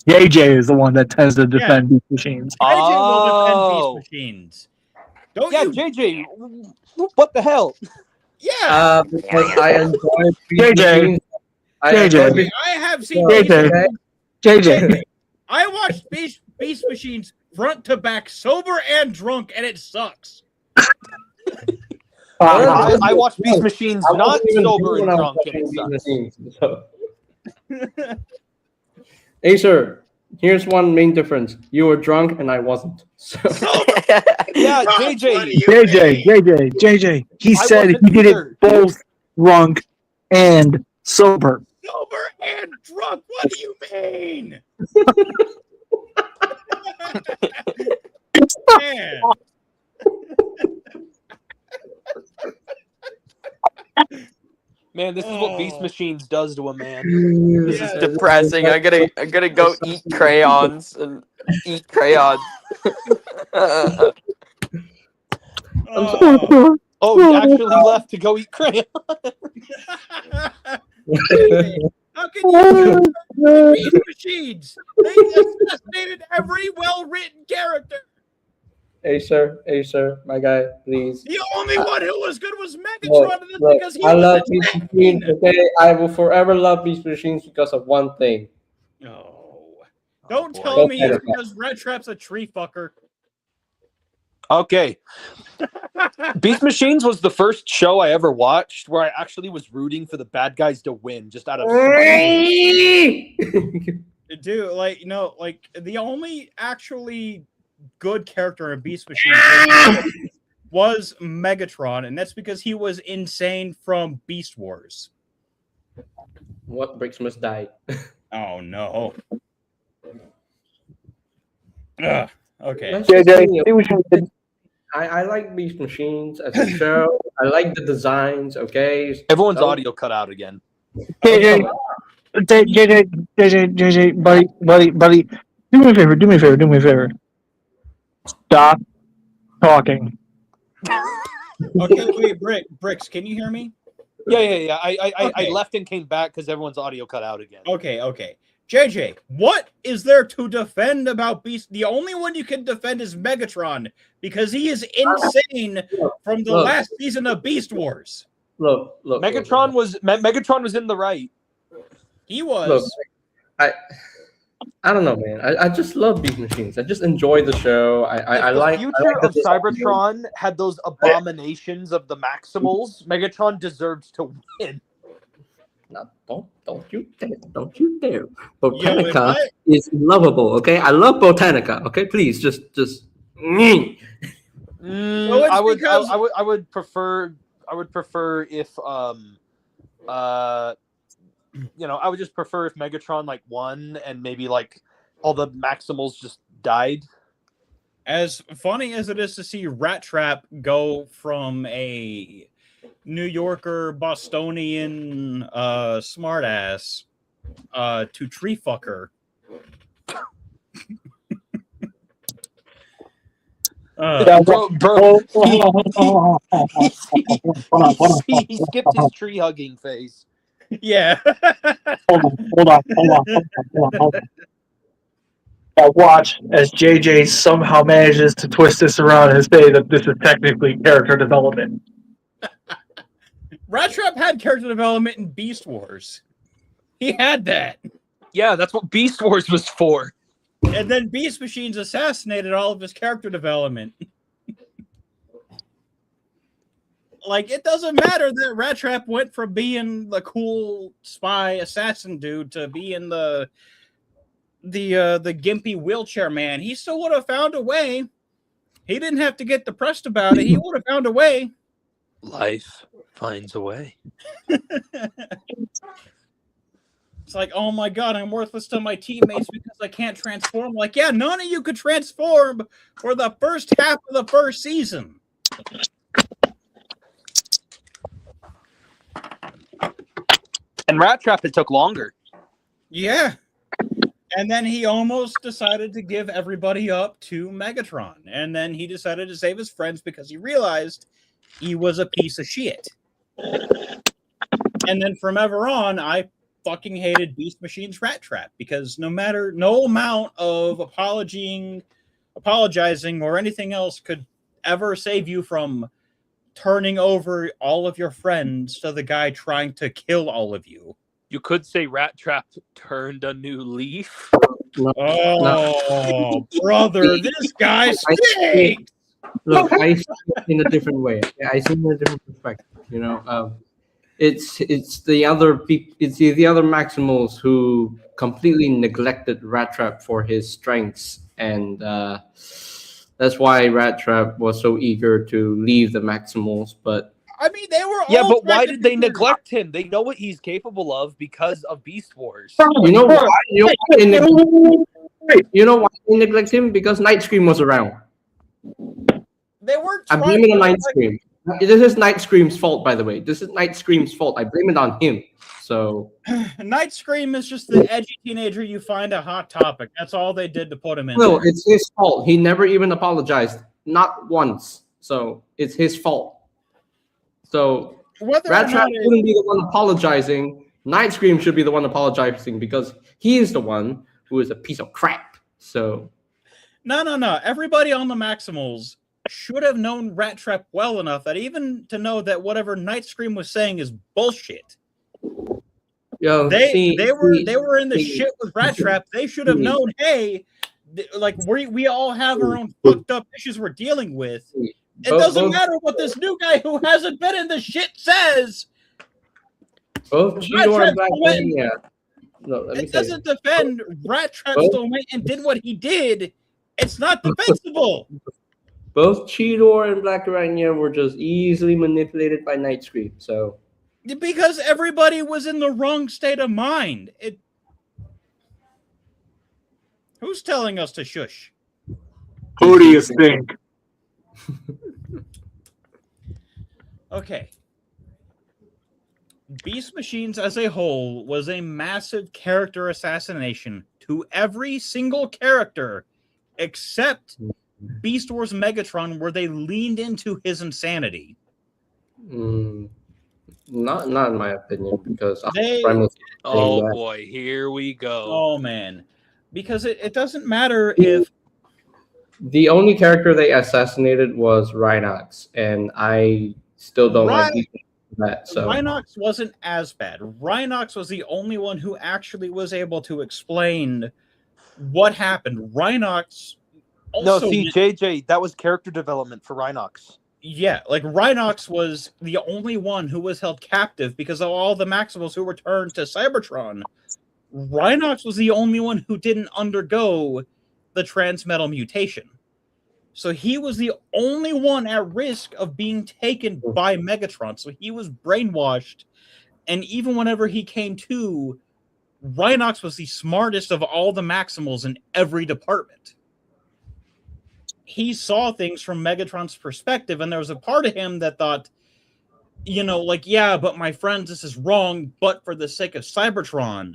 JJ is the one that tends to defend Beast machines. JJ will defend Beast machines. Don't you? JJ, what the hell? Yeah. Because I enjoy JJ. JJ. I have seen JJ. I watched Beast machines front to back, sober and drunk, and it sucks. I watched Beast Machines not sober and drunk, and it sucks. Hey, sir. Here's one main difference. You were drunk and I wasn't. So. Yeah, JJ. He said he did it both drunk and sober. Sober and drunk? What do you mean? Man. Man, this is what Beast Machines does to a man. This is depressing. I'm gonna go eat crayons and eat crayons. Oh, he actually left to go eat crayons. How can you do Beast machines? They assassinated every well-written character. Hey, sir, my guy, please. The only one who was good was Megatron, and that's because he I was love Beast Machines, okay? I will forever love Beast Machines because of one thing. No. Don't tell me it's because Red Trap's a tree fucker. Okay. Beast Machines was the first show I ever watched where I actually was rooting for the bad guys to win, just out of Dude, like the only actually good character in Beast Machines was Megatron, and that's because he was insane from Beast Wars. What Brixmas died. Oh no. Ugh, okay. JJ, I like Beast Machines as a show. I like the designs, okay? Everyone's audio cut out again. JJ, buddy. Do me a favor. Stop talking. Okay, wait, Bricks, can you hear me? Yeah. I left and came back because everyone's audio cut out again. Okay. JJ, what is there to defend about Beast? The only one you can defend is Megatron because he is insane from the last season of Beast Wars. Look. Megatron was in the right. He was. Look, I don't know, man. I just love Beast Machines. I just enjoy the show. I like the future of Cybertron had those abominations of the Maximals. Megatron deserves to win. No, don't you dare. Botanica is lovable, okay? I love Botanica, okay? Please, just I would prefer if I would just prefer if Megatron like won and maybe like all the Maximals just died. As funny as it is to see Rat Trap go from a New Yorker Bostonian smartass to tree fucker. Bro, he skipped his tree hugging phase. Yeah. Hold on. Watch as JJ somehow manages to twist this around and say that this is technically character development. Rat Trap had character development in Beast Wars. He had that. Yeah, that's what Beast Wars was for. And then Beast Machines assassinated all of his character development. Like, it doesn't matter that Rat Trap went from being the cool spy assassin dude to being the gimpy wheelchair man. He still would have found a way. He didn't have to get depressed about it. He would have found a way. Life finds a way. It's like, oh my god, I'm worthless to my teammates because I can't transform. Like, yeah, none of you could transform for the first half of the first season. And Rat Trap, it took longer. Yeah. And then he almost decided to give everybody up to Megatron. And then he decided to save his friends because he realized he was a piece of shit. And then from ever on, I fucking hated Beast Machine's Rat Trap because no amount of apologizing or anything else could ever save you from turning over all of your friends to the guy trying to kill all of you. You could say Rat Trap turned a new leaf. Oh, brother, this guy stinks! Look, I see it in a different way. I see it in a different perspective. It's the other Maximals who completely neglected Rat Trap for his strengths, and that's why Rat Trap was so eager to leave the Maximals. But I mean, they were Yeah, all but why did they technically- neglect him? They know what he's capable of because of Beast Wars. you know why? You know why they neglect him? Because Night Scream was around. They weren't I blame it on Night Scream. This is Night Scream's fault, by the way. This is Night Scream's fault. I blame it on him. So Night Scream is just the edgy teenager you find a hot topic. That's all they did to put him in. no, there. it's his fault. He never even apologized, not once. So it's his fault. So Whether Rat or Trap not it- shouldn't be the one apologizing. Night Scream should be the one apologizing because he is the one who is a piece of crap. So No. Everybody on the Maximals should have known Rat Trap well enough that even to know that whatever Night Scream was saying is bullshit. They were in the shit with Rat Trap. They should have known, hey, like we all have our own fucked up issues we're dealing with. It doesn't matter what this new guy who hasn't been in the shit says. both Cheetor and Black went- Mania. No, let me It say doesn't defend Rat Trap Both- still went and did what he did. It's not defensible. both Cheetor and Black Arachnia were just easily manipulated by Night Scream. So Because everybody was in the wrong state of mind. Who's telling us to shush? Who do you think? Okay. Beast Machines as a whole was a massive character assassination to every single character except Beast Wars Megatron, where they leaned into his insanity. not in my opinion, because They- Prime was Oh that. boy, here we go. Oh, man. Because it doesn't matter if... The only character they assassinated was Rhinox, and I still don't like that. So Rhinox wasn't as bad. Rhinox was the only one who actually was able to explain what happened. Rhinox No, also... see, JJ, that was character development for Rhinox. Yeah, like Rhinox was the only one who was held captive because of all the Maximals who returned to Cybertron. Rhinox was the only one who didn't undergo the transmetal mutation. So he was the only one at risk of being taken by Megatron. So he was brainwashed. And even whenever he came to, Rhinox was the smartest of all the Maximals in every department. He saw things from Megatron's perspective, and there was a part of him that thought, yeah, but my friends, this is wrong, but for the sake of Cybertron,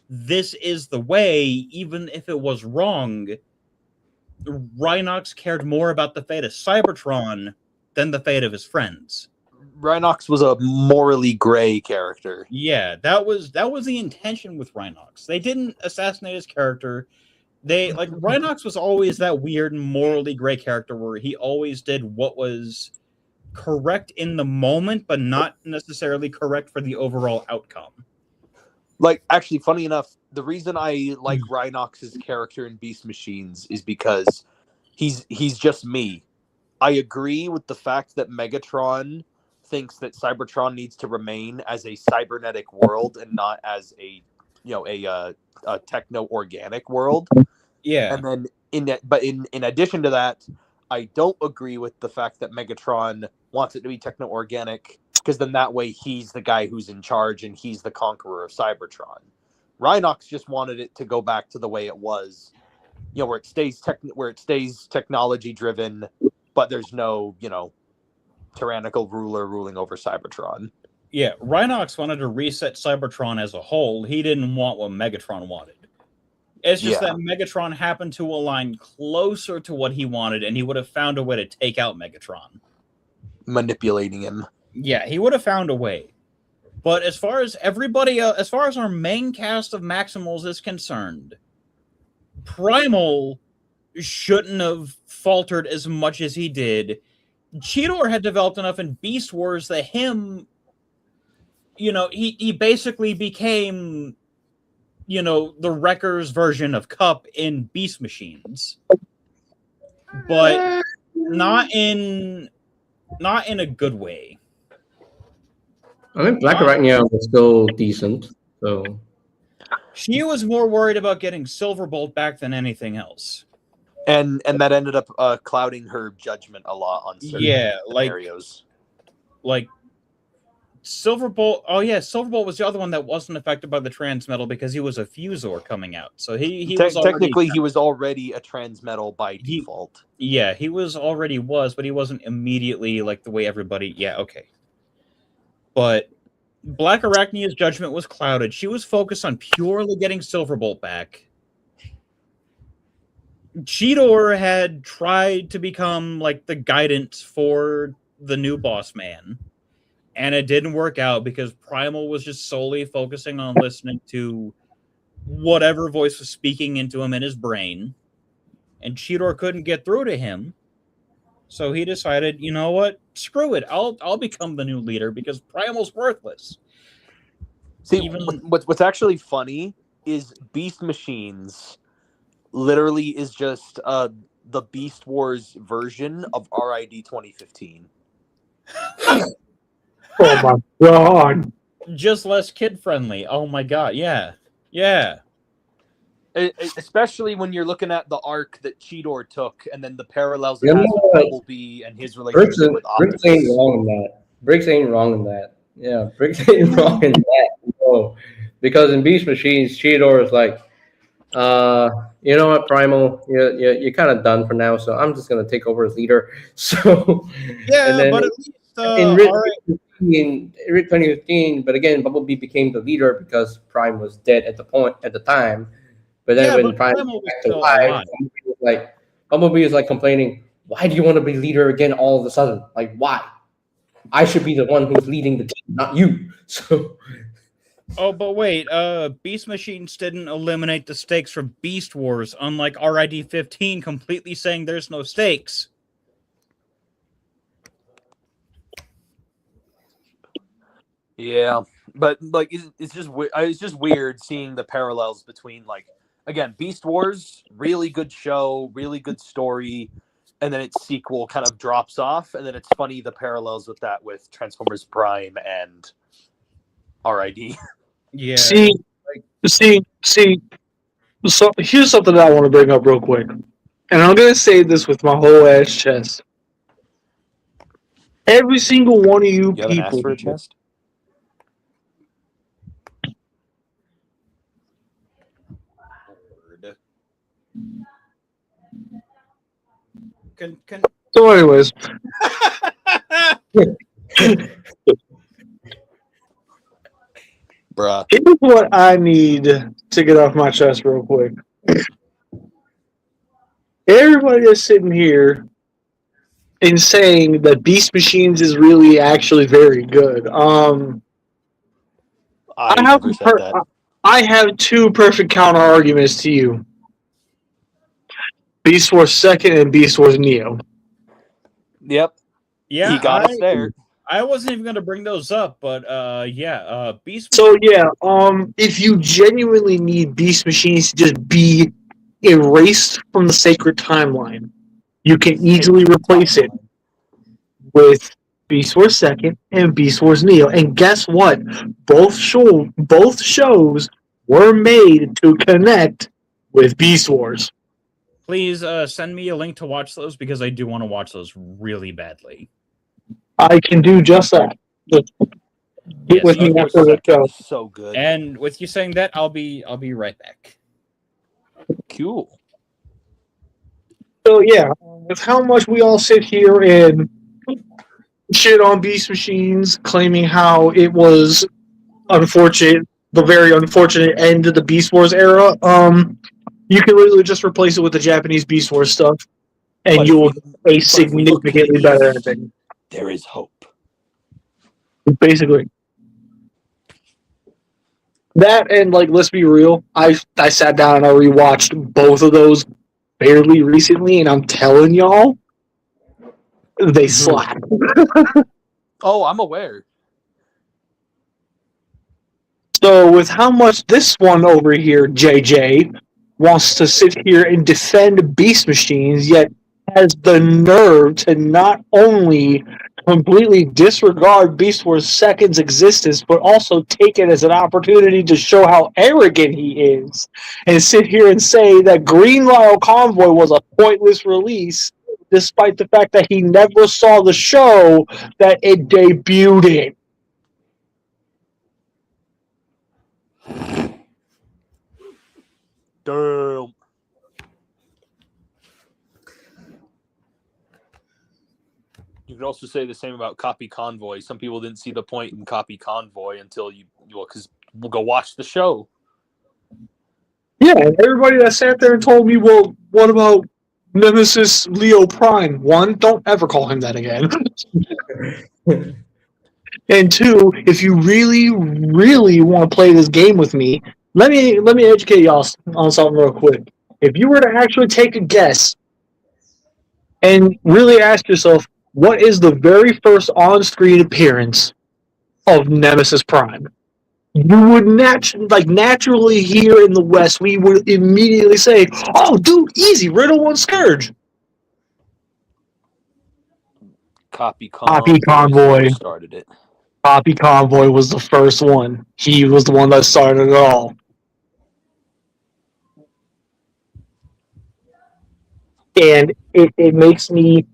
this is the way, even if it was wrong. Rhinox cared more about the fate of Cybertron than the fate of his friends. Rhinox was a morally gray character. Yeah, that was the intention with Rhinox. They didn't assassinate his character. Rhinox was always that weird morally gray character where he always did what was correct in the moment, but not necessarily correct for the overall outcome. Like, actually, funny enough, the reason I like Rhinox's character in Beast Machines is because he's just me. I agree with the fact that Megatron thinks that Cybertron needs to remain as a cybernetic world and not as a techno-organic world. Yeah. And then in addition to that, I don't agree with the fact that Megatron wants it to be techno-organic, because then that way he's the guy who's in charge and he's the conqueror of Cybertron. Rhinox just wanted it to go back to the way it was, where it stays technology driven, but there's no, tyrannical ruler ruling over Cybertron. Yeah, Rhinox wanted to reset Cybertron as a whole. He didn't want what Megatron wanted. It's just that Megatron happened to align closer to what he wanted, and he would have found a way to take out Megatron. Manipulating him. Yeah, he would have found a way. But as far as everybody else, as far as our main cast of Maximals is concerned, Primal shouldn't have faltered as much as he did. Cheetor had developed enough in Beast Wars that he basically became, the Wrecker's version of Cup in Beast Machines. But not in a good way. I think Black Arachnia was still decent, so she was more worried about getting Silverbolt back than anything else. And that ended up clouding her judgment a lot on certain scenarios. Like Silverbolt. Oh yeah, Silverbolt was the other one that wasn't affected by the transmetal because he was a Fusor coming out. So he was technically he was already a transmetal by default. Yeah, he was, but he wasn't immediately like the way everybody. Yeah, okay. But Black Arachnia's judgment was clouded. She was focused on purely getting Silverbolt back. Cheetor had tried to become like the guidance for the new boss man, and it didn't work out because Primal was just solely focusing on listening to whatever voice was speaking into him in his brain, and Cheetor couldn't get through to him. So he decided, you know what? Screw it. I'll become the new leader because Primal's worthless. See, what's actually funny is Beast Machines literally is just the Beast Wars version of RID 2015. Oh my god. Just less kid-friendly. Oh my god, yeah. Especially when you're looking at the arc that Cheetor took and then the parallels it has with Bumblebee and his relationship with Optimus. Briggs ain't wrong in that. Briggs ain't wrong in that. Yeah, Briggs ain't wrong in that. No. Because in Beast Machines, Cheetor is like, you know what, Primal, you're kind of done for now, so I'm just gonna take over as leader. So yeah, and then but at least in RID 2015, but again, Bumblebee became the leader because Prime was dead at the time. But then when Prime was back to life, Bumblebee is like complaining, "Why do you want to be leader again all of a sudden? Like, why? I should be the one who's leading the team, not you." So. Oh, but wait, Beast Machines didn't eliminate the stakes from Beast Wars, unlike RID 15 completely saying there's no stakes. Yeah, but like it's just weird seeing the parallels between, like, again, Beast Wars, really good show, really good story, and then its sequel kind of drops off, and then it's funny the parallels with that with Transformers Prime and RID. Yeah. See. So here's something that I want to bring up real quick, and I'm gonna say this with my whole ass chest. Every single one of you haven't people. Asked for a chest? So, anyways. Bruh. Here's what I need to get off my chest real quick. Everybody that's sitting here and saying that Beast Machines is really actually very good. I have two perfect counter arguments to you. Beast Wars Second and Beast Wars Neo. Yep. Yeah, He got us there. I wasn't even going to bring those up, but Beast. So yeah, if you genuinely need Beast Machines to just be erased from the sacred timeline, you can easily replace it with Beast Wars Second and Beast Wars Neo. And guess what? Both shows were made to connect with Beast Wars. Please send me a link to watch those because I do want to watch those really badly. I can do just that. Just get with me after the show. So good. And with you saying that, I'll be right back. Cool. So yeah, with how much we all sit here and shit on Beast Machines, claiming how it was unfortunate, the very unfortunate end of the Beast Wars era, you can literally just replace it with the Japanese Beast Wars stuff, and you will get a significantly better ending. There is hope. Basically. That and, like, let's be real, I sat down and I rewatched both of those fairly recently, and I'm telling y'all, they slap. Oh, I'm aware. So with how much this one over here, JJ, wants to sit here and defend Beast Machines, yet has the nerve to not only completely disregard Beast Wars Second's existence, but also take it as an opportunity to show how arrogant he is, and sit here and say that Green Lyle Convoy was a pointless release, despite the fact that he never saw the show that it debuted in. Damn. You could also say the same about Copy Convoy. Some people didn't see the point in Copy Convoy until because we'll go watch the show. Yeah, and everybody that sat there and told me, well, what about Nemesis Leo Prime? One, don't ever call him that again. And two, if you really, really want to play this game with me, let me educate y'all on something real quick. If you were to actually take a guess and really ask yourself, what is the very first on-screen appearance of Nemesis Prime? You would naturally here in the West, we would immediately say, "Oh, dude, easy, Riddle 1 Scourge." Copy Convoy started it. Copy Convoy was the first one. He was the one that started it all. And it makes me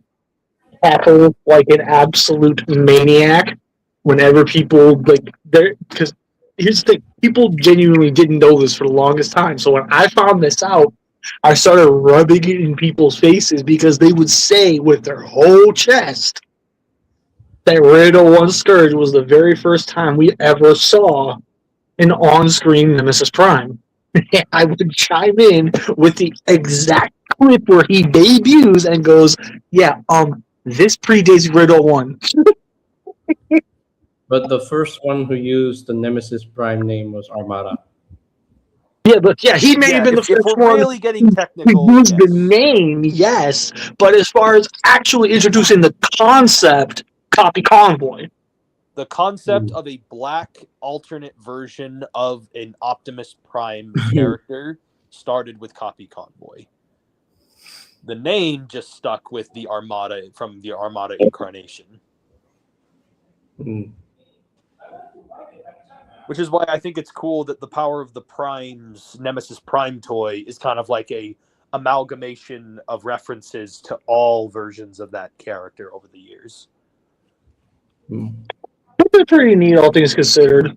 cackle like an absolute maniac whenever people, because here's the thing, people genuinely didn't know this for the longest time. So when I found this out, I started rubbing it in people's faces because they would say with their whole chest that Riddle 1 Scourge was the very first time we ever saw an on-screen Nemesis Prime. I would chime in with the exact clip where he debuts and goes, "Yeah, this predates Riddle 1." But the first one who used the Nemesis Prime name was Armada. Yeah, but yeah, he may have been the first if we're one really getting technical, to use the name, yes. But as far as actually introducing the concept, Copy Convoy. The concept of a black alternate version of an Optimus Prime character started with Copy Convoy. The name just stuck with the Armada from the Armada incarnation. Which is why I think it's cool that the Power of the Prime's Nemesis Prime toy is kind of like a amalgamation of references to all versions of that character over the years. It's pretty neat, all things considered.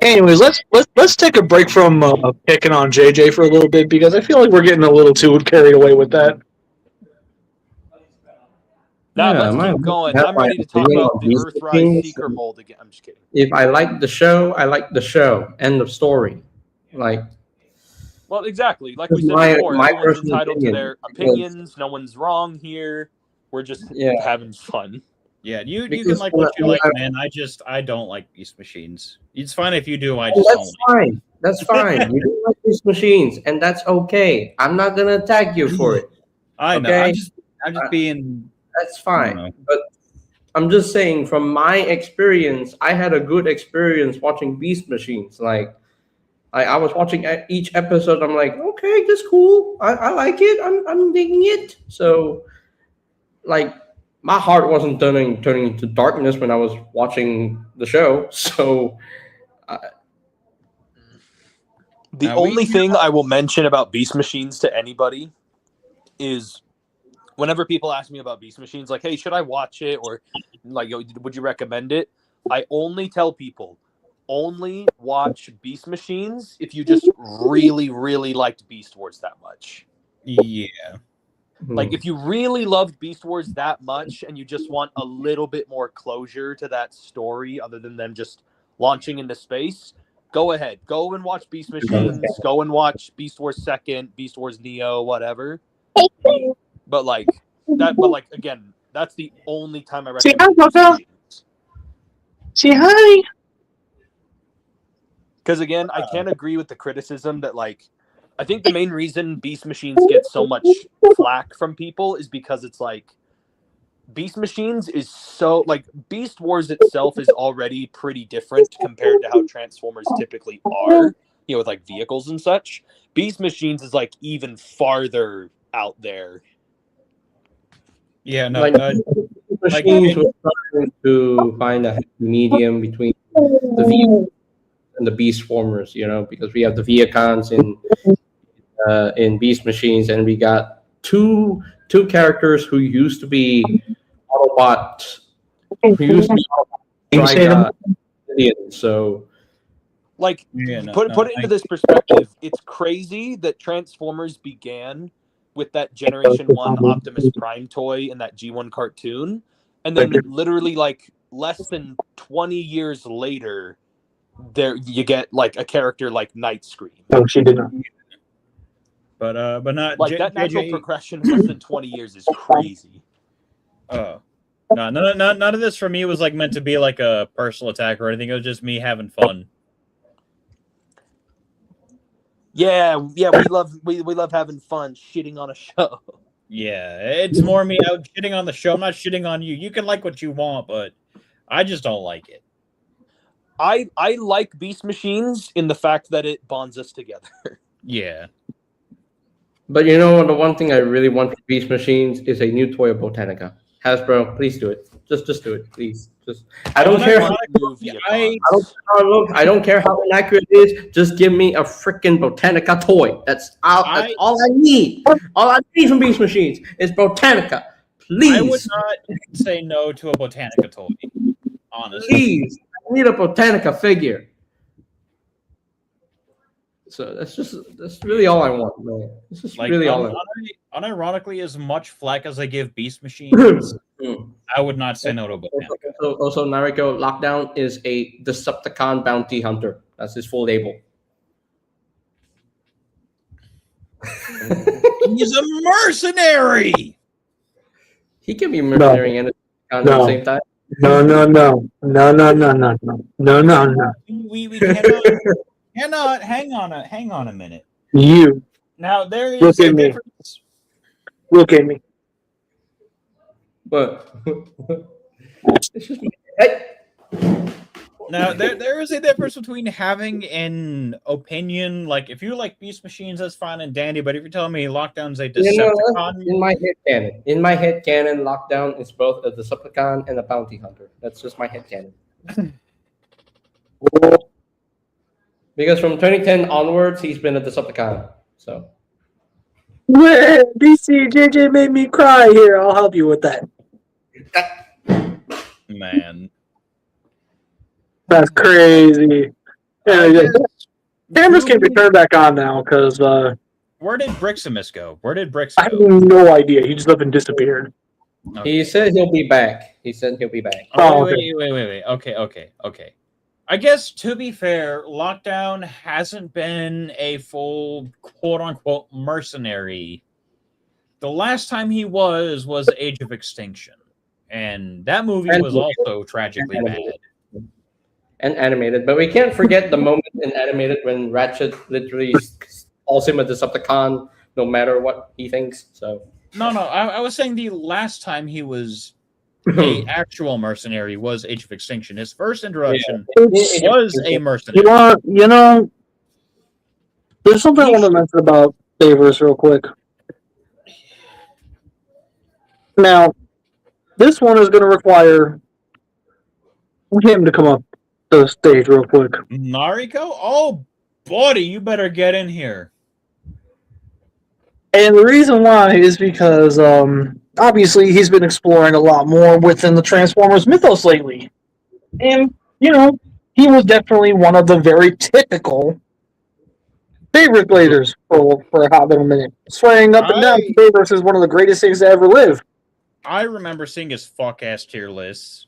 Anyways, let's take a break from picking on JJ for a little bit because I feel like we're getting a little too carried away with that. Now let's keep going. I'm ready to talk about the Earthrise Seeker mold again. I'm just kidding. If I like the show, I like the show. End of story. Well, exactly. Like we said before, everyone's entitled to their opinions. No one's wrong here. We're just having fun. Yeah, you can like what you like, man. I don't like Beast Machines. It's fine if you do. I just that's fine. That's fine. You don't like these machines, and that's okay. I'm not gonna attack you for it. I know. Okay? I'm just being. That's I don't fine. know. But I'm just saying, from my experience, I had a good experience watching Beast Machines. Like, I was watching each episode. I'm like, okay, that's cool. I like it. I'm digging it. So, like, my heart wasn't turning into darkness when I was watching the show. So, The Now, only thing I will mention about Beast Machines to anybody is whenever people ask me about Beast Machines, like, hey, should I watch it? Or like, would you recommend it? I only tell people, only watch Beast Machines if you just really, really liked Beast Wars that much. Yeah. Like, if you really loved Beast Wars that much and you just want a little bit more closure to that story other than them just launching into space, go ahead. Go and watch Beast Machines. Go and watch Beast Wars 2nd, Beast Wars Neo, whatever. But again, that's the only time I recommend Beast Machines. Say hi. Because again, I can't agree with the criticism that like I think the main reason Beast Machines get so much flack from people is because it's like Beast Machines is so like Beast Wars itself is already pretty different compared to how Transformers typically are, with like vehicles and such. Beast Machines is like even farther out there. Yeah, no. like machines were trying to find a happy medium between the V and the Beast Formers, because we have the Viacons in Beast Machines, and we got two characters who used to be Autobot, who used to be Autobot so like put it into this perspective. It's crazy that Transformers began with that Generation 1 Optimus Prime toy and that G1 cartoon, and then literally like less than 20 years later there you get like a character like Night Scream. No, she did not. But not like that natural progression in less than 20 years is crazy. Oh. No, none of this for me was like meant to be like a personal attack or anything. It was just me having fun. Yeah, we love having fun shitting on a show. Yeah, it's more me out shitting on the show. I'm not shitting on you. You can like what you want, but I just don't like it. I like Beast Machines in the fact that it bonds us together. Yeah. But the one thing I really want for Beast Machines is a new toy of Botanica. Hasbro, please do it. Just do it, please. I don't care how I don't care how inaccurate it is. Just give me a freaking Botanica toy. That's all I need. All I need from Beast Machines is Botanica. Please. I would not say no to a Botanica toy. Honestly. Please. I need a Botanica figure. So that's really all I want, man. This is like, really all I want. Unironically, as much flack as I give Beast Machines, I would not say no to Botanica. Also, Nariko Lockdown is a Decepticon bounty hunter. That's his full label. He's a mercenary. He can be mercenary and at the same time. No. We cannot. Hang on a minute. You. Now there is a difference. Look at me. But now there is a difference between having an opinion. Like if you like Beast Machines, that's fine and dandy. But if you're telling me Lockdown's a Decepticon, in my head canon, Lockdown is both a Decepticon and a bounty hunter. That's just my head canon. Because from 2010 onwards, he's been a Decepticon. So. DC JJ made me cry here. I'll help you with that. Man. That's crazy. Cameras can be turned back on now because. Where did Briximus go? I have no idea. He just up and disappeared. Okay. He said he'll be back. Wait. Okay. I guess, to be fair, Lockdown hasn't been a full quote-unquote mercenary. The last time he was Age of Extinction. And that movie was also tragically bad. and animated, but we can't forget the moment in animated when Ratchet literally calls him a Decepticon, no matter what he thinks. So no, I was saying the last time he was a actual mercenary was Age of Extinction. His first introduction was a mercenary. There's something I want to mention about Favors real quick. Now, this one is going to require him to come up to the stage real quick. Nariko? Oh, buddy, you better get in here. And the reason why is because, obviously, he's been exploring a lot more within the Transformers mythos lately. And, he was definitely one of the very typical favorite Bladers for a hot little minute. Swearing up and down, Favors is one of the greatest things to ever live. I remember seeing his fuck-ass tier lists.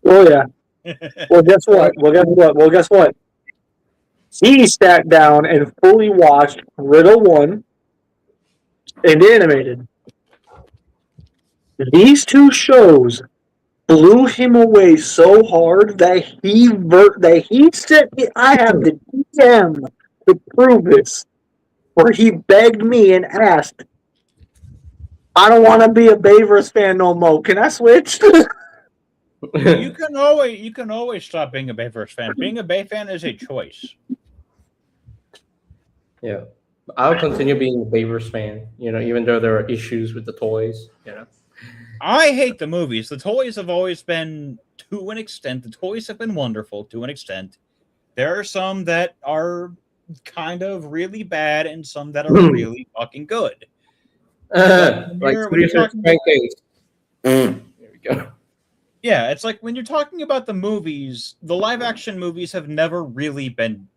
Oh, yeah. Well, guess what? He sat down and fully watched Riddle 1 and Animated. These two shows blew him away so hard that he said, I have the DM to prove this, where he begged me and asked, I don't want to be a Bayverse fan no more. Can I switch? You can always stop being a Bayverse fan. Being a Bay fan is a choice. Yeah, I'll continue being a Bayverse fan. Even though there are issues with the toys. I hate the movies. The toys have always been, to an extent, the toys have been wonderful to an extent. There are some that are kind of really bad and some that are really fucking good. Like Crankcase. There we go. Yeah, it's like when you're talking about the movies, the live-action movies have never really been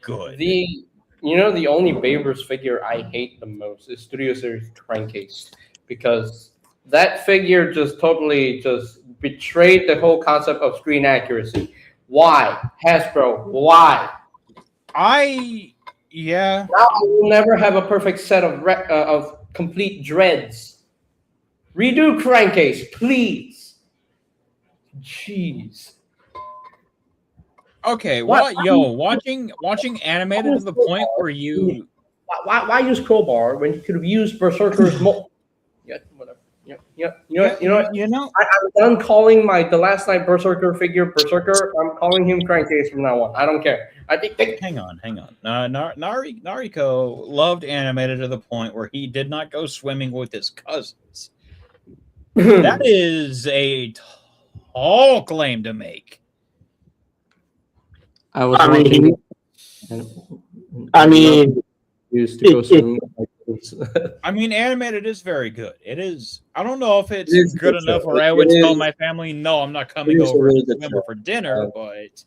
good. The only Bayverse figure I hate the most is Studio Series Crankcase, because that figure just totally betrayed the whole concept of screen accuracy. Why? Hasbro, why? Yeah. Now I will never have a perfect set of complete dreads. Redo Crankcase, please. Jeez. Okay, watching animated to the point where you why use Crowbar when you could have used Berserker's Yeah, whatever. I'm done calling the Last Night Berserker figure Berserker. I'm calling him Crankcase from now on. I don't care. Hang on. Nariko loved animated to the point where he did not go swimming with his cousins. That is a tall claim to make. I mean, used to go swimming. I mean, animated is very good. It is. I don't know if it's good enough where I would tell my family, no, I'm not coming over to swim for dinner, but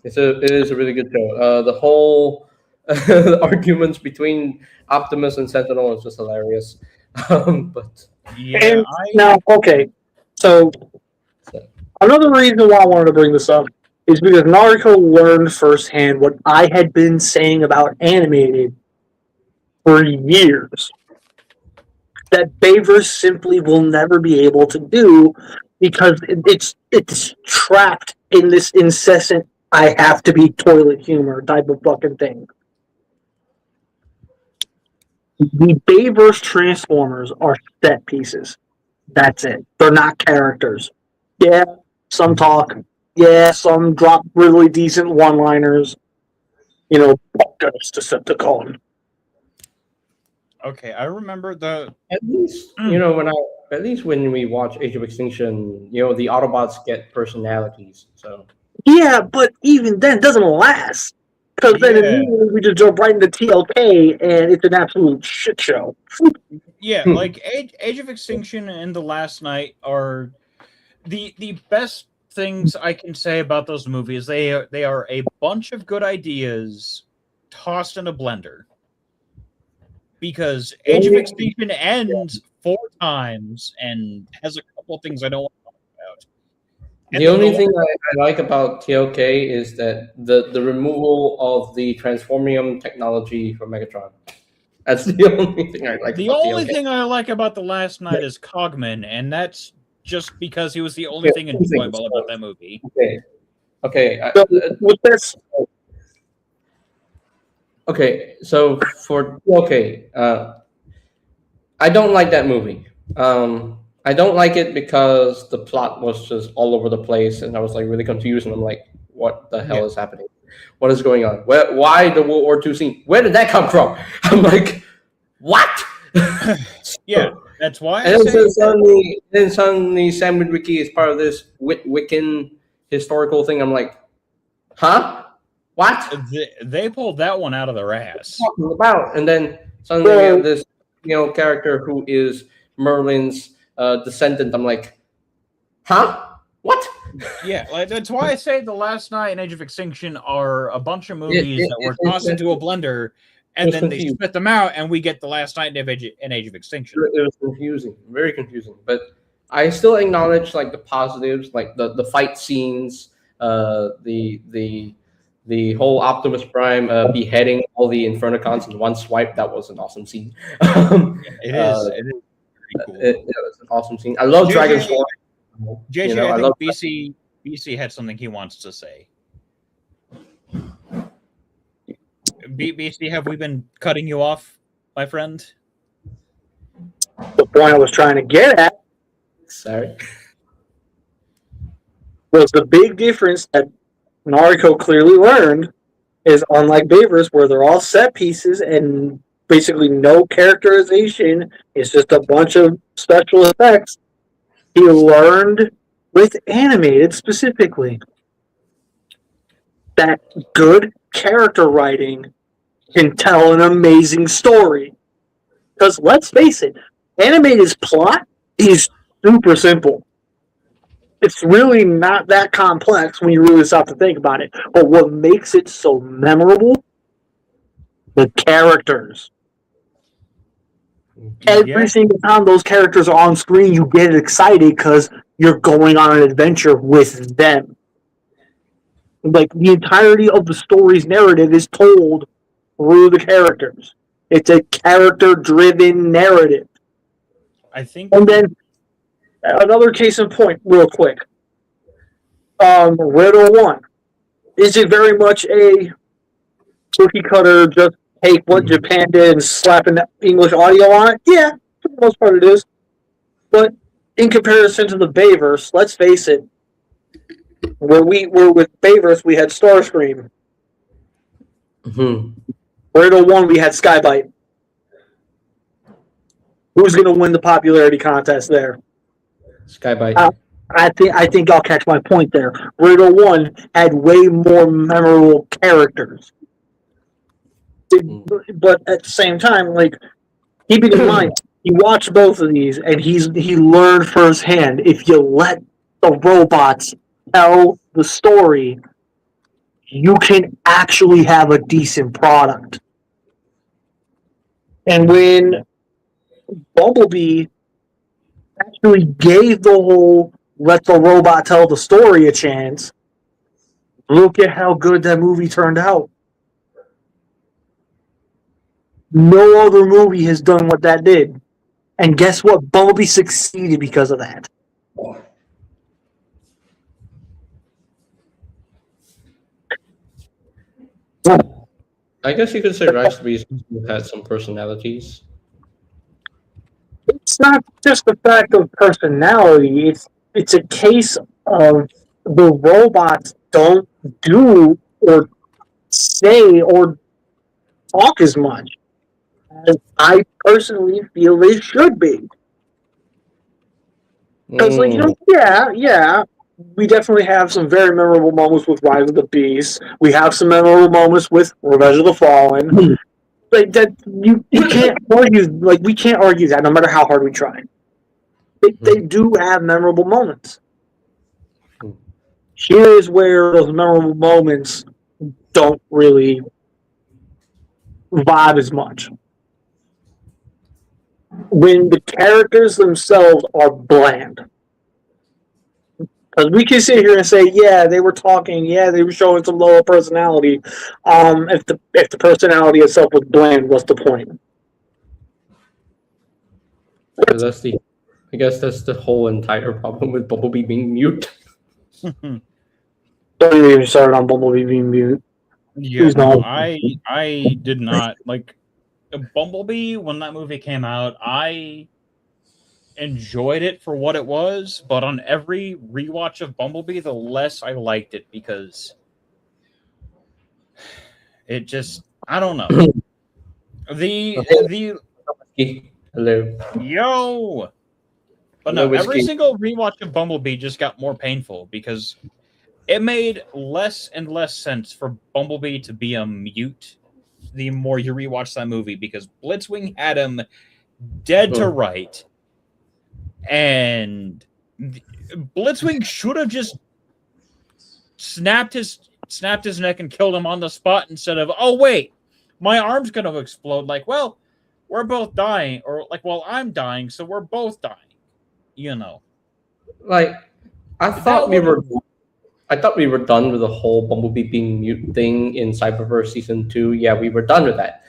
it is a really good show. The whole arguments between Optimus and Sentinel is just hilarious. But yeah, so another reason why I wanted to bring this up is because Nariko learned firsthand what I had been saying about animated for years, that Bayverse simply will never be able to do, because it's trapped in this incessant I have to be toilet humor type of fucking thing. The Bayverse Transformers are set pieces. That's it. They're not characters. Yeah, some talk. Yeah, some drop really decent one-liners. Fuck us, Decepticon. Okay, I remember at least when we watch Age of Extinction, the Autobots get personalities. So yeah, but even then, it doesn't last, because then immediately we just jump right into TLK, and it's an absolute shit show. Yeah, like Age of Extinction and The Last Night are the best things I can say about those movies. They are a bunch of good ideas tossed in a blender. Because Age of Extinction ends 4 times and has a couple of things I don't want to talk about. And the only thing I like about TLK is that the removal of the Transformium technology from Megatron. That's the only thing I like. The only thing I like about The Last Night is Cogman, and that's just because he was the only thing enjoyable about that movie. Okay. Okay. So with this, Okay. So I don't like that movie. I don't like it because the plot was just all over the place, and I was like really confused. And I'm like, what the hell is happening? What is going on? Why the World War II scene? Where did that come from? I'm like, what? Yeah, that's why I And say then suddenly Sam Witwicky is part of this Wiccan historical thing. I'm like, huh? What? they pulled that one out of their ass. Talking about? And then suddenly we have this character who is Merlin's descendant. I'm like, huh? What? Yeah, like that's why I say The Last Night and Age of Extinction are a bunch of movies that were tossed into a blender, and then they spit them out, and we get The Last Night and Age of Extinction. It was confusing, very confusing. But I still acknowledge like the positives, like the fight scenes, the whole Optimus Prime beheading all the Infernicons in one swipe. That was an awesome scene. It is. It is pretty cool. It was an awesome scene. I love Dragon's Form. JJ, I think BC had something he wants to say. BC, have we been cutting you off, my friend? the point I was trying to get at Sorry. was the big difference that Nariko clearly learned is unlike Beavers, where they're all set pieces and basically no characterization. It's just a bunch of special effects. He learned with animated specifically that good character writing can tell an amazing story. Because let's face it, animated's plot is super simple. It's really not that complex when you really stop to think about it. But what makes it so memorable? The characters. Every single time those characters are on screen, you get excited because you're going on an adventure with them. Like, the entirety of the story's narrative is told through the characters. It's a character-driven narrative. I think. And then, another case in point, real quick. Riddle 1. Is it very much a cookie cutter, just take what Japan did and slap an English audio on it? Yeah, for the most part it is. But in comparison to the Bayverse, let's face it, where we were with Bayverse, we had Starscream. Riddle 1, we had Skybite. Who's going to win the popularity contest there? Skybite. I think I'll catch my point there. Riddle 1 had way more memorable characters. But at the same time, like, keeping in mind, he watched both of these and he learned firsthand, if you let the robots tell the story, you can actually have a decent product. And when Bumblebee actually gave the whole let the robot tell the story a chance, look at how good that movie turned out. No other movie has done what that did. And guess what? Bumblebee succeeded because of that. I guess you could say Rise to Beast had some personalities. It's not just the fact of personality. It's a case of the robots don't do or say or talk as much as I personally feel they should be. Because, like, yeah, we definitely have some very memorable moments with Rise of the Beast. We have some memorable moments with Revenge of the Fallen. Like, that you can't argue. Like, we can't argue that no matter how hard we try. They do have memorable moments. Here's where those memorable moments don't really vibe as much. When the characters themselves are bland. Because we can sit here and say, yeah, they were talking, yeah, they were showing some lower personality. If the personality itself was bland, what's the point? So I guess that's the whole entire problem with Bumblebee being mute. Don't even get me started on Bumblebee being mute. Yeah, Please no, don't. I did not like Bumblebee when that movie came out. I enjoyed it for what it was, but on every rewatch of Bumblebee, the less I liked it because it just I don't know. The Hello. yo, but Hello, no, every Whiskey. single rewatch of Bumblebee just got more painful because it made less and less sense for Bumblebee to be a mute the more you rewatch that movie because Blitzwing had him dead to right, and Blitzwing should have just snapped his neck and killed him on the spot instead of, oh wait, my arm's gonna explode. Like, well, we're both dying, or like, well, I'm dying, so we're both dying. You know, Like, I thought we were done with the whole Bumblebee being mute thing in Cyberverse Season 2. Yeah, we were done with that.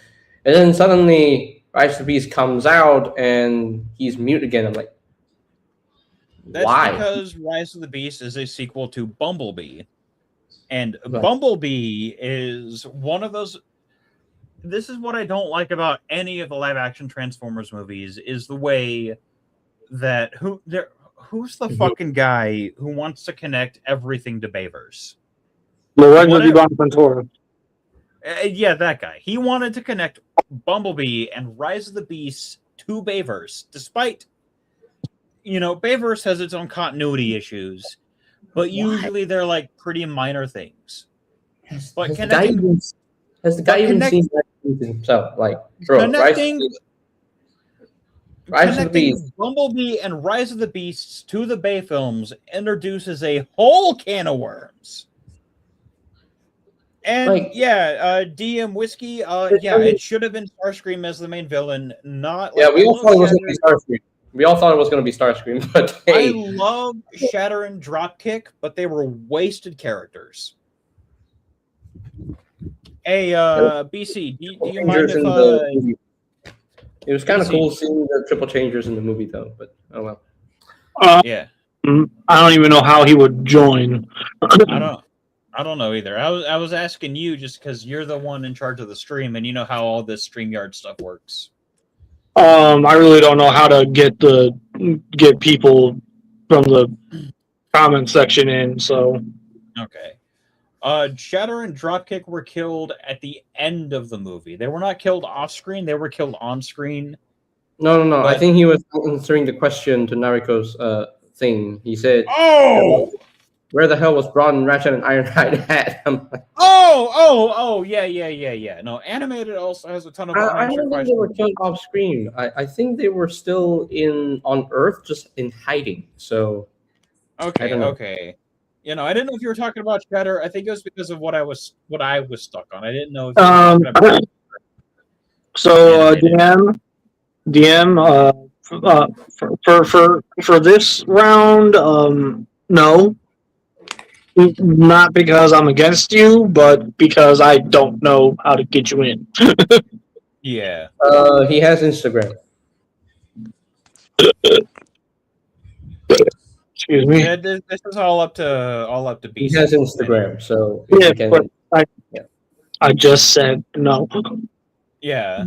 And then suddenly Rise of the Beast comes out and he's mute again. I'm like, that's why? because Rise of the Beast is a sequel to Bumblebee. And Right. Bumblebee is one of those. This is what I don't like about any of the live action Transformers movies is the way that who's the fucking guy who wants to connect everything to Bayverse? Lorenzo Di Bonaventura. Yeah, that guy. He wanted to connect Bumblebee and Rise of the Beasts to Bayverse, despite Bayverse has its own continuity issues, but usually they're like pretty minor things. But has the guy even seen that himself? Like, bro, connecting Rise of the Beast. Bumblebee and Rise of the Beasts to the Bay films introduces a whole can of worms. And DM Whiskey, it should have been Starscream as the main villain, not we all thought it was going to be Starscream. We all thought it was going to be Starscream, but hey. I love Shatter and Dropkick, but they were wasted characters. Hey, BC, do you mind if it was kind of cool seeing the triple changers in the movie, though. But oh well. Yeah. I don't even know how he would join. I don't know either. I was asking you just because you're the one in charge of the stream, and you know how all this StreamYard stuff works. I really don't know how to get people from the comment section in. So okay. Shatter and Dropkick were killed at the end of the movie. They were not killed off screen. They were killed on screen. No. But I think he was answering the question to Nariko's thing. He said, "Oh, where the hell was Braun, Ratchet, and Ironhide at?" I'm like, yeah. No, Animated also has a ton of I don't think they were killed off screen. I think they were still on Earth, just in hiding. So okay. I didn't know if you were talking about Shatter. I think it was because of what I was stuck on. I didn't know if you were talking about so DM for this round, no. Not because I'm against you, but because I don't know how to get you in. Yeah. He has Instagram. Excuse me. Yeah, this is all up to BC. He has Instagram, so I just said no. Yeah,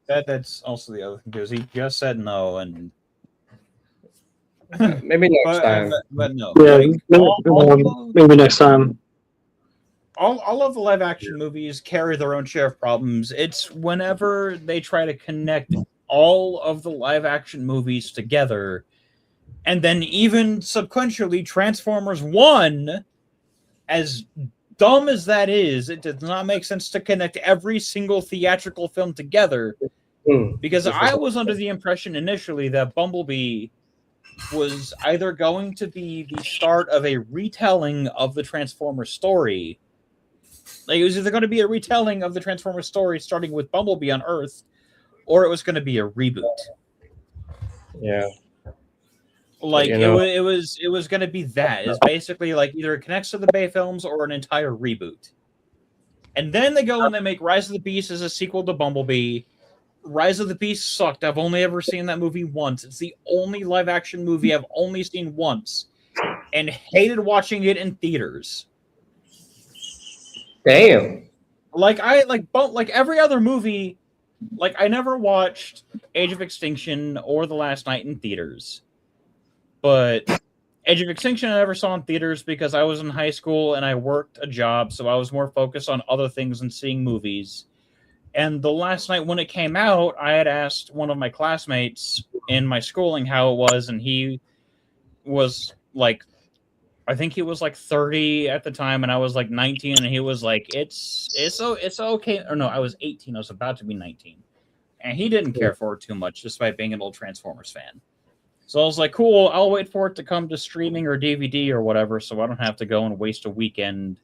that's also the other thing because he just said no, and maybe next time. But no. Yeah, maybe next time. All of the live action movies carry their own share of problems. It's whenever they try to connect all of the live action movies together. And then even subsequently, Transformers 1, as dumb as that is, it does not make sense to connect every single theatrical film together. Because I was under the impression initially that Bumblebee was either going to be the start of a retelling of the Transformers story. Like, it was either going to be a retelling of the Transformers story starting with Bumblebee on Earth, or it was going to be a reboot. Yeah. Like, it was going to be that. It's basically like either it connects to the Bay films or an entire reboot. And then they go and they make Rise of the Beast as a sequel to Bumblebee. Rise of the Beast sucked. I've only ever seen that movie once. It's the only live action movie I've only seen once and hated watching it in theaters. Damn. Like every other movie. Like, I never watched Age of Extinction or The Last Night in theaters, but Age of Extinction I never saw in theaters because I was in high school and I worked a job, so I was more focused on other things than seeing movies. And The Last Night, when it came out, I had asked one of my classmates in my schooling how it was, and he was like, I think he was like 30 at the time, and I was like 19, and he was like, it's okay. Or no, I was 18. I was about to be 19. And he didn't care for it too much, despite being an old Transformers fan. So I was like, cool, I'll wait for it to come to streaming or DVD or whatever, so I don't have to go and waste a weekend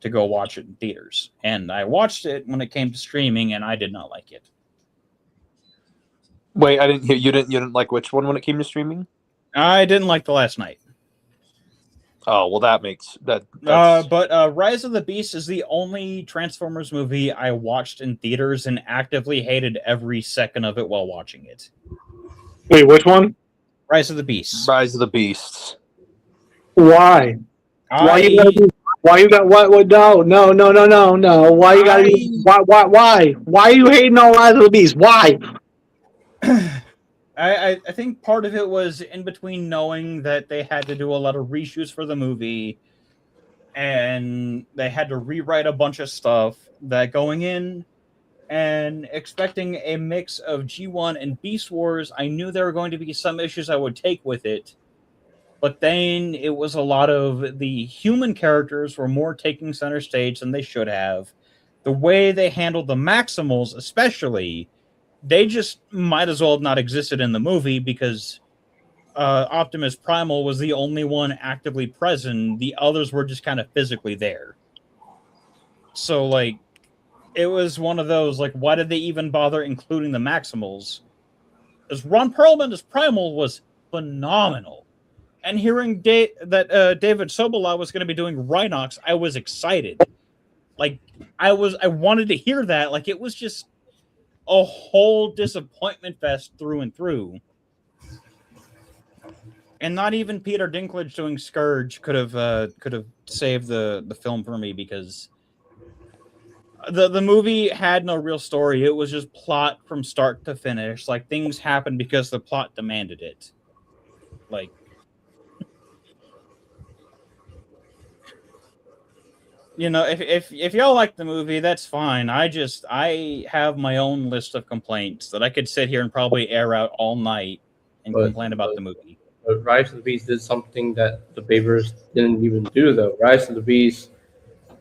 to go watch it in theaters. And I watched it when it came to streaming, and I did not like it. Wait, I didn't hear you. Didn't like which one when it came to streaming? I didn't like The Last Night. Oh, well, that makes that. But Rise of the Beast is the only Transformers movie I watched in theaters and actively hated every second of it while watching it. Wait, which one? Rise of the Beast. Rise of the Beasts. Why? Why you gotta be? Why you got what? No. Why you gotta be? Why? Why are you hating on Rise of the Beast? Why? I think part of it was in between knowing that they had to do a lot of reshoots for the movie, and they had to rewrite a bunch of stuff, that going in and expecting a mix of G1 and Beast Wars, I knew there were going to be some issues I would take with it. But then it was a lot of the human characters were more taking center stage than they should have. The way they handled the Maximals, especially, they just might as well have not existed in the movie because Optimus Primal was the only one actively present. The others were just kind of physically there. So, like, it was one of those, like, why did they even bother including the Maximals? Because Ron Perlman as Primal was phenomenal. And hearing that David Sobola was going to be doing Rhinox, I was excited. Like, I wanted to hear that. Like, it was just a whole disappointment fest through and through. And not even Peter Dinklage doing Scourge could have saved the film for me, because the movie had no real story. It was just plot from start to finish. Like, things happened because the plot demanded it. Like, you know, if y'all like the movie, that's fine. I have my own list of complaints that I could sit here and probably air out all night and complain about the movie. But Rise of the Beast did something that the Babers didn't even do, though. Rise of the Beast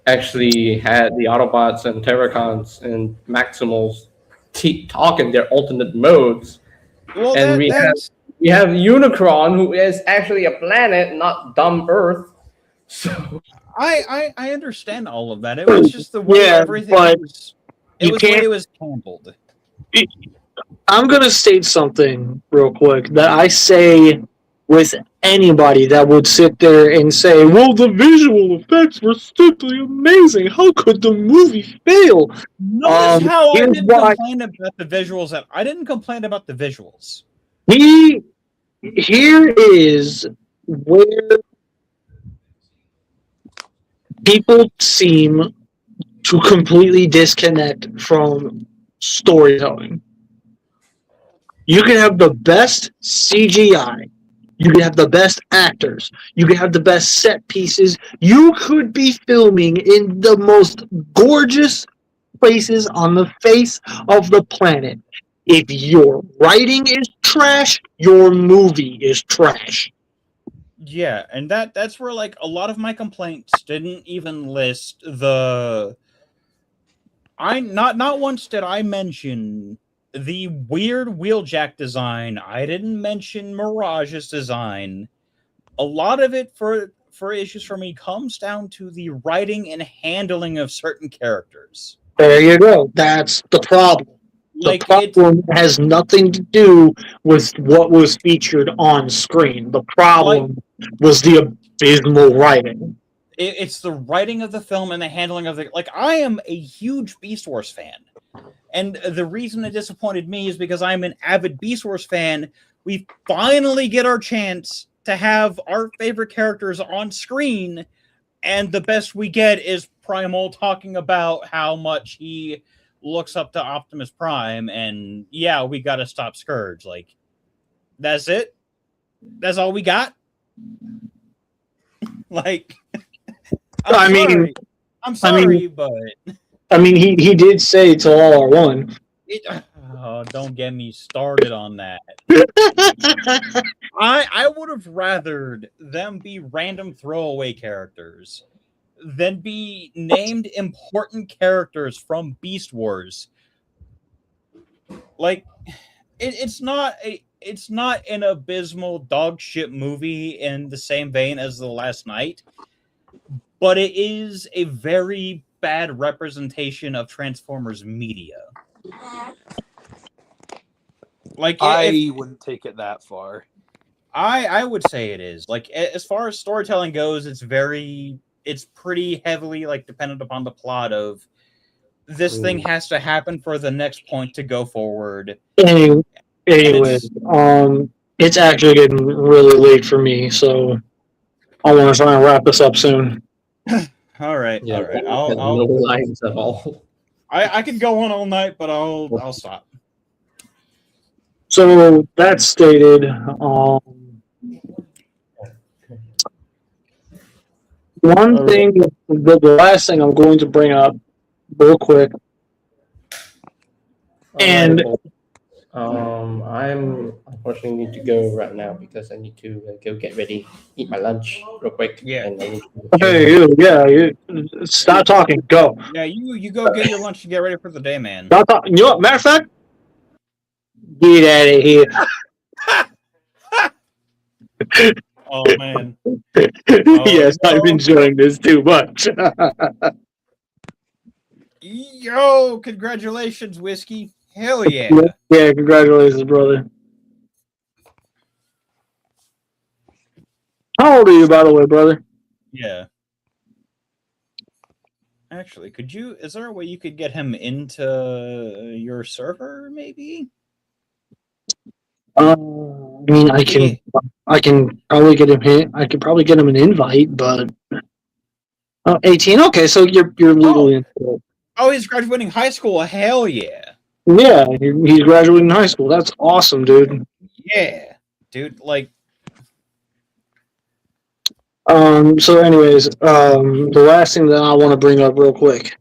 actually had the Autobots and Terracons and Maximals talk in their alternate modes. Well, and we have Unicron, who is actually a planet, not dumb Earth. So I understand all of that. It was just the way everything was. It was the way it was handled. I'm gonna state something real quick that I say with anybody that would sit there and say, well, the visual effects were simply amazing. How could the movie fail? Notice how I didn't complain about the visuals. I didn't complain about the visuals. Here is where people seem to completely disconnect from storytelling. You can have the best CGI. You can have the best actors. You can have the best set pieces. You could be filming in the most gorgeous places on the face of the planet. If your writing is trash, your movie is trash. Yeah, and that's where, like, a lot of my complaints didn't even list the... Not once did I mention the weird wheeljack design. I didn't mention Mirage's design. A lot of it for issues for me comes down to the writing and handling of certain characters. There you go. That's the problem. The problem has nothing to do with what was featured on screen. The problem was the abysmal writing. It's the writing of the film and the handling of the... Like, I am a huge Beast Wars fan. And the reason it disappointed me is because I'm an avid Beast Wars fan. We finally get our chance to have our favorite characters on screen, And the best we get is Primal talking about how much he looks up to Optimus Prime, and yeah, we gotta stop Scourge. Like, that's it? That's all we got? Like, I'm sorry, but I mean, he did say till all are one. Don't get me started on that. I would have rathered them be random throwaway characters than be named important characters from Beast Wars. Like, it's not an abysmal dog shit movie in the same vein as The Last Night, but it is a very bad representation of Transformers media. Like, I wouldn't take it that far. I would say it is. Like, as far as storytelling goes, it's pretty heavily like dependent upon the plot of this thing has to happen for the next point to go forward. Anyway, it's actually getting really late for me, so I want to try and wrap this up soon. All right. I'll no lines at all. I could go on all night, but I'll stop. So that stated, one thing, the last thing I'm going to bring up real quick, and I'm unfortunately need to go right now because I need to go get ready, eat my lunch real quick. Yeah. And I need you stop talking. Go. Yeah, you go get your lunch and get ready for the day, man. Stop talking. You know what? Matter of fact, get out of here. Oh man. Yes, I'm enjoying this too much. Yo, congratulations, Whiskey. Hell yeah. Yeah, congratulations, brother. How old are you, by the way, brother? Yeah. Actually, is there a way you could get him into your server, maybe? I mean, I can probably get him hit. I could probably get him an invite, but 18. Okay, so you're legally in school. Oh, he's graduating high school. Hell yeah. Yeah, he's graduating high school. That's awesome, dude. Yeah, dude. Like. So, anyways, the last thing that I want to bring up real quick,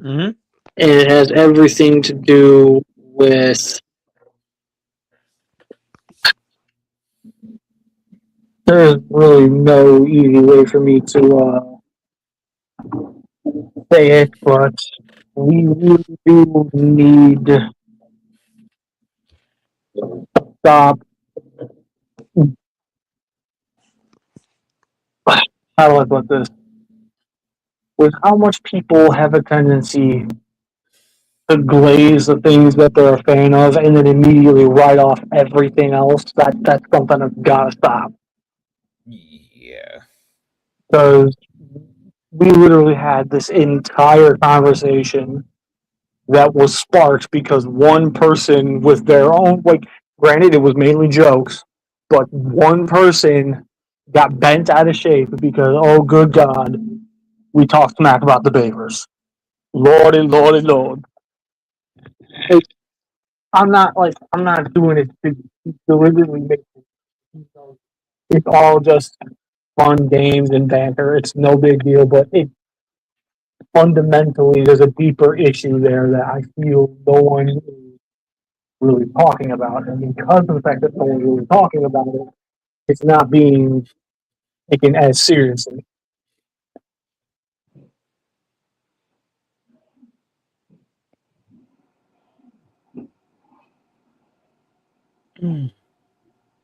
and it has everything to do with. There's really no easy way for me to say it, but we really do need to stop. How do I put this? With how much people have a tendency to glaze the things that they're a fan of and then immediately write off everything else, that's something that's gotta stop. Yeah. Because we literally had this entire conversation that was sparked because one person with their own, like, granted it was mainly jokes, but one person got bent out of shape because, oh good God, we talked smack about the Beavers. Lordy, Lordy, Lord. I'm not doing it to deliberately make it. It's all just fun games and banter. It's no big deal, but it fundamentally there's a deeper issue there that I feel no one is really talking about, and because of the fact that no one's really talking about it, it's not being taken as seriously.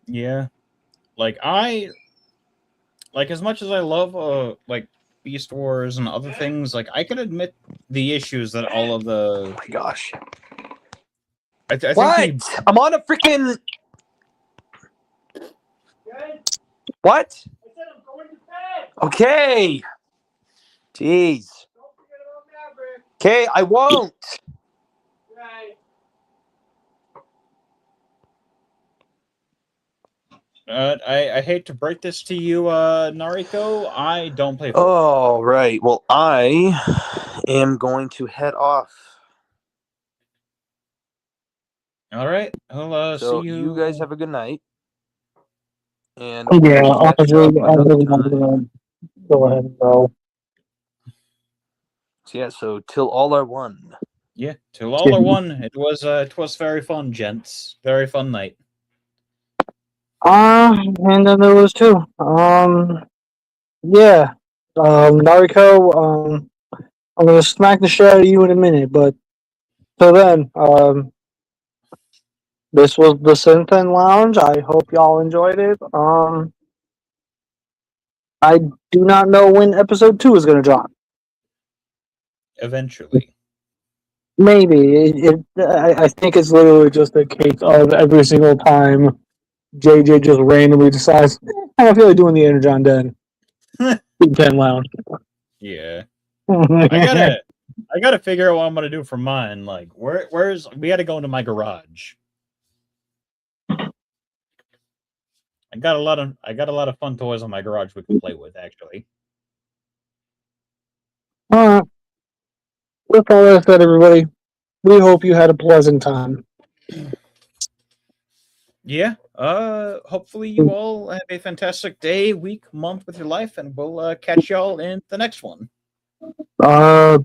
Yeah. Like as much as I love like Beast Wars and other things, like I could admit the issues that all of the. Oh my gosh! I think I'm on a freaking. What? I said I'm going to bed. Okay. Jeez. Okay, I won't. Right. I hate to break this to you, Nariko. I don't play. Oh, right. Well, I am going to head off. All right. I'll So see you guys have a good night. And Yeah, we'll catch honestly, up I another really want time. to go ahead and go. So yeah, so till all are one. Yeah, till all are one. It was very fun, gents. Very fun night. And then there was two. Yeah. Nariko, I'm gonna smack the shit out of you in a minute, but till then, this was the Synthen Lounge. I hope y'all enjoyed it. I do not know when episode 2 is gonna drop. Eventually. Maybe I think it's literally just a case of every single time JJ just randomly decides I don't feel like doing the Energon Den. Synthen Lounge. Yeah. I gotta figure out what I'm gonna do for mine. Like, where's we gotta go into my garage. I got a lot of fun toys on my garage we can play with, actually. Alright. With all that said, everybody, we hope you had a pleasant time. Yeah. Hopefully you all have a fantastic day, week, month with your life, and we'll catch y'all in the next one. The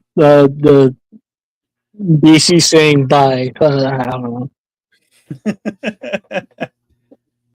BC saying bye. I don't know.